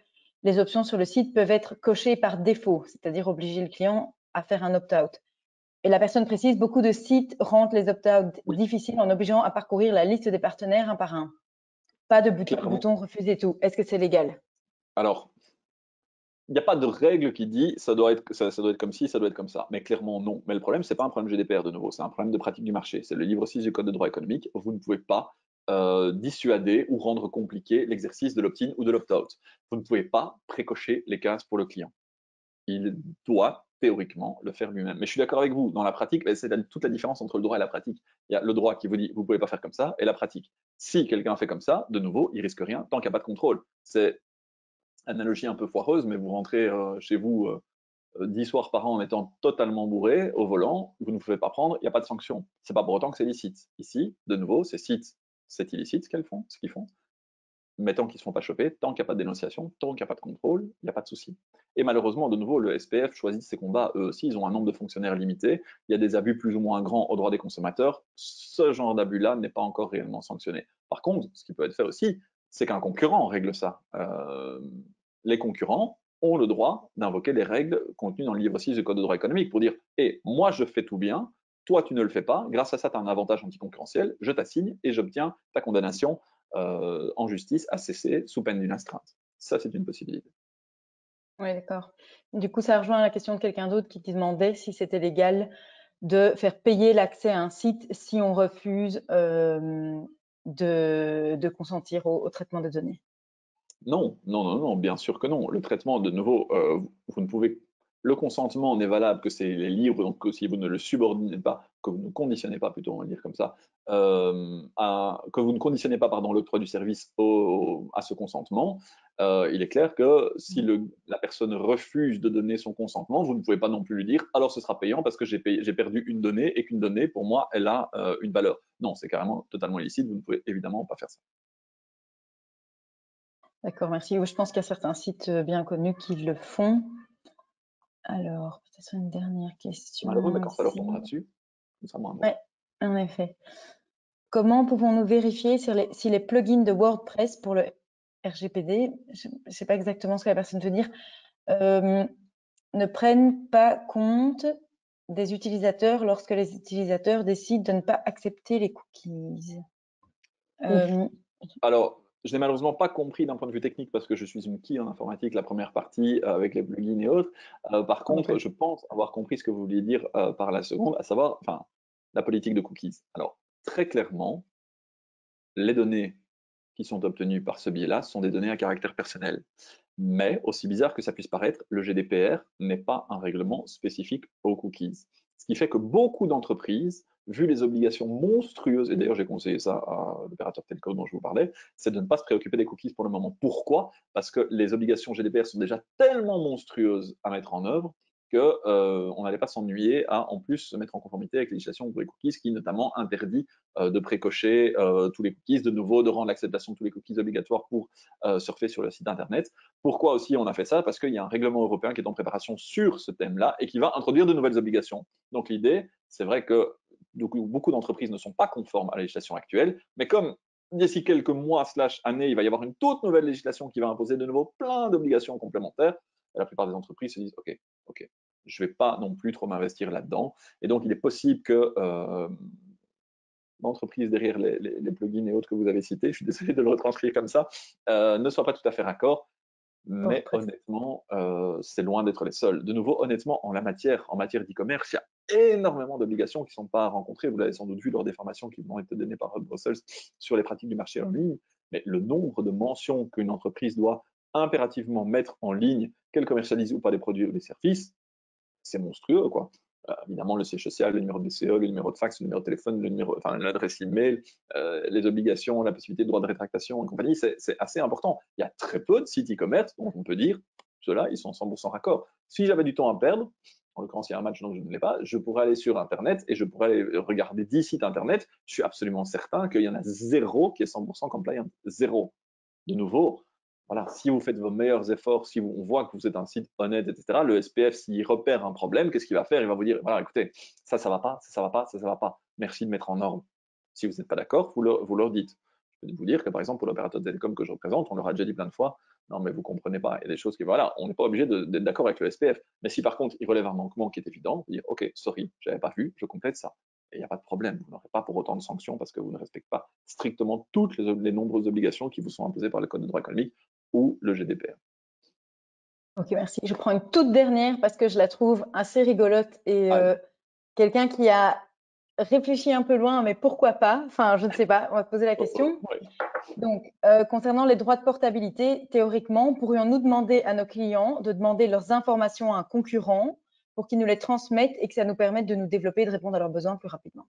les options sur le site peuvent être cochées par défaut, c'est-à-dire obliger le client à faire un opt-out? Et la personne précise, beaucoup de sites rendent les opt-out difficiles en obligeant à parcourir la liste des partenaires un par un. Pas de bouton refuser tout. Est-ce que c'est légal? Alors, il n'y a pas de règle qui dit ça doit être comme ci, ça doit être comme ça. Mais clairement, non. Mais le problème, ce n'est pas un problème GDPR de nouveau, c'est un problème de pratique du marché. C'est le livre 6 du Code de droit économique. Vous ne pouvez pas dissuader ou rendre compliqué l'exercice de l'opt-in ou de l'opt-out. Vous ne pouvez pas précocher les cases pour le client. Il doit théoriquement le faire lui-même. Mais je suis d'accord avec vous, dans la pratique, c'est toute la différence entre le droit et la pratique. Il y a le droit qui vous dit vous ne pouvez pas faire comme ça, et la pratique. Si quelqu'un fait comme ça, de nouveau, il risque rien tant qu'il n'y a pas de contrôle. C'est analogie un peu foireuse, mais vous rentrez chez vous 10 soirs par an en étant totalement bourré au volant, vous ne pouvez pas prendre, il n'y a pas de sanction. C'est pas pour autant que c'est licite. Ici, de nouveau, c'est illicite ce qu'ils font. Mais tant qu'ils ne se font pas choper, tant qu'il n'y a pas de dénonciation, tant qu'il n'y a pas de contrôle, il n'y a pas de souci. Et malheureusement, de nouveau, le SPF choisit ses combats, eux aussi, ils ont un nombre de fonctionnaires limité, il y a des abus plus ou moins grands au droit des consommateurs, ce genre d'abus-là n'est pas encore réellement sanctionné. Par contre, ce qui peut être fait aussi, c'est qu'un concurrent règle ça. Les concurrents ont le droit d'invoquer les règles contenues dans le livre 6 du Code de droit économique pour dire hey, moi je fais tout bien, toi tu ne le fais pas, grâce à ça tu as un avantage anticoncurrentiel, je t'assigne et j'obtiens ta condamnation en justice à cesser sous peine d'une astreinte. Ça, c'est une possibilité. Oui, d'accord. Du coup, ça rejoint la question de quelqu'un d'autre qui demandait si c'était légal de faire payer l'accès à un site si on refuse de consentir au traitement des données. Non, non, non, non, bien sûr que non. Le traitement, de nouveau, vous ne pouvez. Le consentement n'est valable que c'est libre, donc que si vous ne le subordonnez pas, que vous ne conditionnez pas, plutôt, on va dire comme ça, que vous ne conditionnez pas, pardon, l'octroi du service à ce consentement, il est clair que si la personne refuse de donner son consentement, vous ne pouvez pas non plus lui dire alors ce sera payant parce que j'ai perdu une donnée et qu'une donnée, pour moi, elle a une valeur. Non, c'est carrément totalement illicite, vous ne pouvez évidemment pas faire ça. D'accord, merci. Oui, je pense qu'il y a certains sites bien connus qui le font. Alors, peut-être une dernière question. Malheureux, mais quand ça leur ici. tombera dessus, ça moins bon. Oui, en effet. Comment pouvons-nous vérifier si les plugins de WordPress pour le RGPD, je ne sais pas exactement ce que la personne veut dire, ne prennent pas compte des utilisateurs lorsque les utilisateurs décident de ne pas accepter les cookies? Alors, je n'ai malheureusement pas compris d'un point de vue technique parce que je suis une quille en informatique, la première partie avec les plugins et autres. Par contre, je pense avoir compris ce que vous vouliez dire par la seconde, à savoir enfin, la politique de cookies. Alors, très clairement, les données qui sont obtenues par ce biais-là sont des données à caractère personnel. Mais, aussi bizarre que ça puisse paraître, le GDPR n'est pas un règlement spécifique aux cookies. Ce qui fait que beaucoup d'entreprises, vu les obligations monstrueuses, et d'ailleurs j'ai conseillé ça à l'opérateur telco dont je vous parlais, c'est de ne pas se préoccuper des cookies pour le moment. Pourquoi? Parce que les obligations GDPR sont déjà tellement monstrueuses à mettre en œuvre qu'on n'allait pas s'ennuyer à en plus se mettre en conformité avec les législations pour les cookies, qui notamment interdit de précocher tous les cookies, de nouveau de rendre l'acceptation de tous les cookies obligatoire pour surfer sur le site internet. Pourquoi aussi on a fait ça? Parce qu'il y a un règlement européen qui est en préparation sur ce thème-là et qui va introduire de nouvelles obligations. Donc l'idée, c'est vrai que beaucoup d'entreprises ne sont pas conformes à la législation actuelle, mais comme d'ici quelques mois / années, il va y avoir une toute nouvelle législation qui va imposer de nouveau plein d'obligations complémentaires, la plupart des entreprises se disent ok, je ne vais pas non plus trop m'investir là-dedans. Et donc il est possible que l'entreprise derrière les plugins et autres que vous avez cités, je suis désolé de le retranscrire comme ça, ne soit pas tout à fait raccord. Mais honnêtement, c'est loin d'être les seuls. De nouveau, honnêtement, en matière d'e-commerce, il y a énormément d'obligations qui ne sont pas rencontrées. Vous l'avez sans doute vu lors des formations qui vont être données par Rod Brussels sur les pratiques du marché en ligne. Mais le nombre de mentions qu'une entreprise doit impérativement mettre en ligne, qu'elle commercialise ou pas des produits ou des services, c'est monstrueux, quoi. Évidemment, le siège social, le numéro de BCE, le numéro de fax, le numéro de téléphone, l'adresse email, les obligations, la possibilité de droit de rétractation et compagnie, c'est assez important. Il y a très peu de sites e-commerce dont on peut dire, ceux-là, ils sont 100% raccord. Si j'avais du temps à perdre, en l'occurrence, il y a un match dont je ne l'ai pas, je pourrais aller sur Internet et je pourrais aller regarder 10 sites Internet. Je suis absolument certain qu'il y en a 0 qui est 100% compliant. 0. De nouveau, voilà, si vous faites vos meilleurs efforts, si on voit que vous êtes un site honnête, etc., le SPF, s'il repère un problème, qu'est-ce qu'il va faire? Il va vous dire, voilà, écoutez, ça va pas, ça va pas, ça va pas. Merci de mettre en ordre. Si vous n'êtes pas d'accord, vous leur dites. Je peux vous dire que, par exemple, pour l'opérateur de télécom que je représente, on leur a déjà dit plein de fois, non, mais vous comprenez pas. Il y a des choses qui, voilà, on n'est pas obligé d'être d'accord avec le SPF. Mais si par contre, il relève un manquement qui est évident, vous dire, OK, sorry, j'avais pas vu, je complète ça. Et il n'y a pas de problème. Vous n'aurez pas pour autant de sanctions parce que vous ne respectez pas strictement toutes les nombreuses obligations qui vous sont imposées par le Code de droit économique ou le GDPR. Ok, merci. Je prends une toute dernière parce que je la trouve assez rigolote et quelqu'un qui a réfléchi un peu loin, mais pourquoi pas? Enfin, je ne sais pas. On va poser la question. Ouais. Donc, concernant les droits de portabilité, théoriquement, pourrions-nous demander à nos clients de demander leurs informations à un concurrent pour qu'ils nous les transmettent et que ça nous permette de nous développer et de répondre à leurs besoins plus rapidement?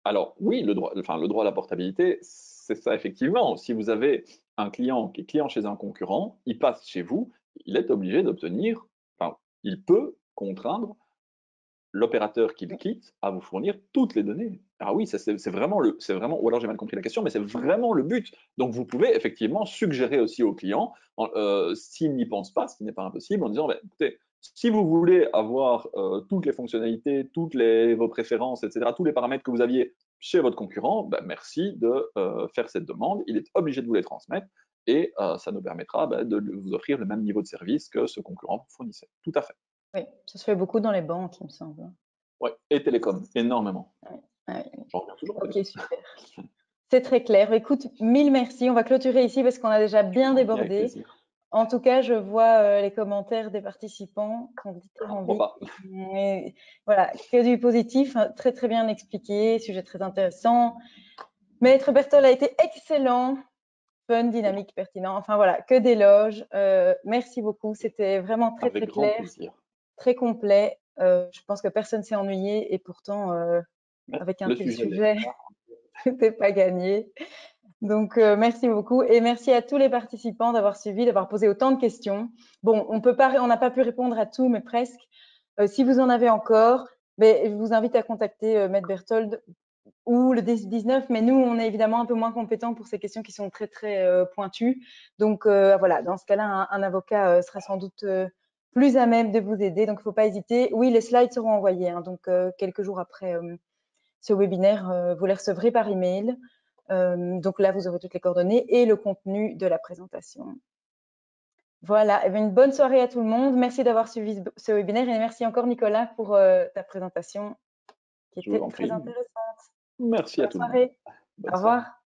Alors oui, le droit à la portabilité, c'est ça effectivement. Si vous avez un client qui est client chez un concurrent, il passe chez vous, il est obligé d'obtenir, enfin, il peut contraindre l'opérateur qu'il quitte à vous fournir toutes les données. Ah oui, c'est vraiment ou alors j'ai mal compris la question, mais c'est vraiment le but. Donc vous pouvez effectivement suggérer aussi au client, s'il n'y pense pas, ce qui n'est pas impossible, en disant, bah, écoutez, si vous voulez avoir toutes les fonctionnalités, vos préférences, etc., tous les paramètres que vous aviez chez votre concurrent, bah, merci de faire cette demande. Il est obligé de vous les transmettre et ça nous permettra de vous offrir le même niveau de service que ce concurrent vous fournissait. Tout à fait. Oui, ça se fait beaucoup dans les banques, il me semble. Ouais, et télécom, énormément. Ouais, ouais. J'en reviens toujours au Ok, télécom. super. C'est très clair. Écoute, mille merci. On va clôturer ici parce qu'on a déjà bien Avec débordé. plaisir. En tout cas, je vois les commentaires des participants qui ont Pourquoi pas? et voilà, que du positif, hein, très très bien expliqué, sujet très intéressant. Maître Berthold a été excellent, fun, dynamique, pertinent. Enfin voilà, que d'éloges. Merci beaucoup. C'était vraiment très Avec très grand clair, plaisir. très complet. Je pense que personne s'est ennuyé et pourtant, Mais avec un le tel sujet l'est. sujet, c'était pas gagné. Donc, merci beaucoup et merci à tous les participants d'avoir suivi, d'avoir posé autant de questions. Bon, on n'a pas pu répondre à tout, mais presque. Si vous en avez encore, mais je vous invite à contacter Maître Berthold ou le 19, mais nous, on est évidemment un peu moins compétents pour ces questions qui sont très, très pointues. Donc, voilà, dans ce cas-là, un avocat sera sans doute plus à même de vous aider. Donc, il ne faut pas hésiter. Oui, les slides seront envoyés. Hein, donc, quelques jours après ce webinaire, vous les recevrez par email. Donc là, vous aurez toutes les coordonnées et le contenu de la présentation. Voilà, et bien, une bonne soirée à tout le monde. Merci d'avoir suivi ce webinaire et merci encore Nicolas pour ta présentation qui Je vous était en très prie. intéressante. Merci à Bonne tout le monde. soirée. Au Bonne soirée. revoir.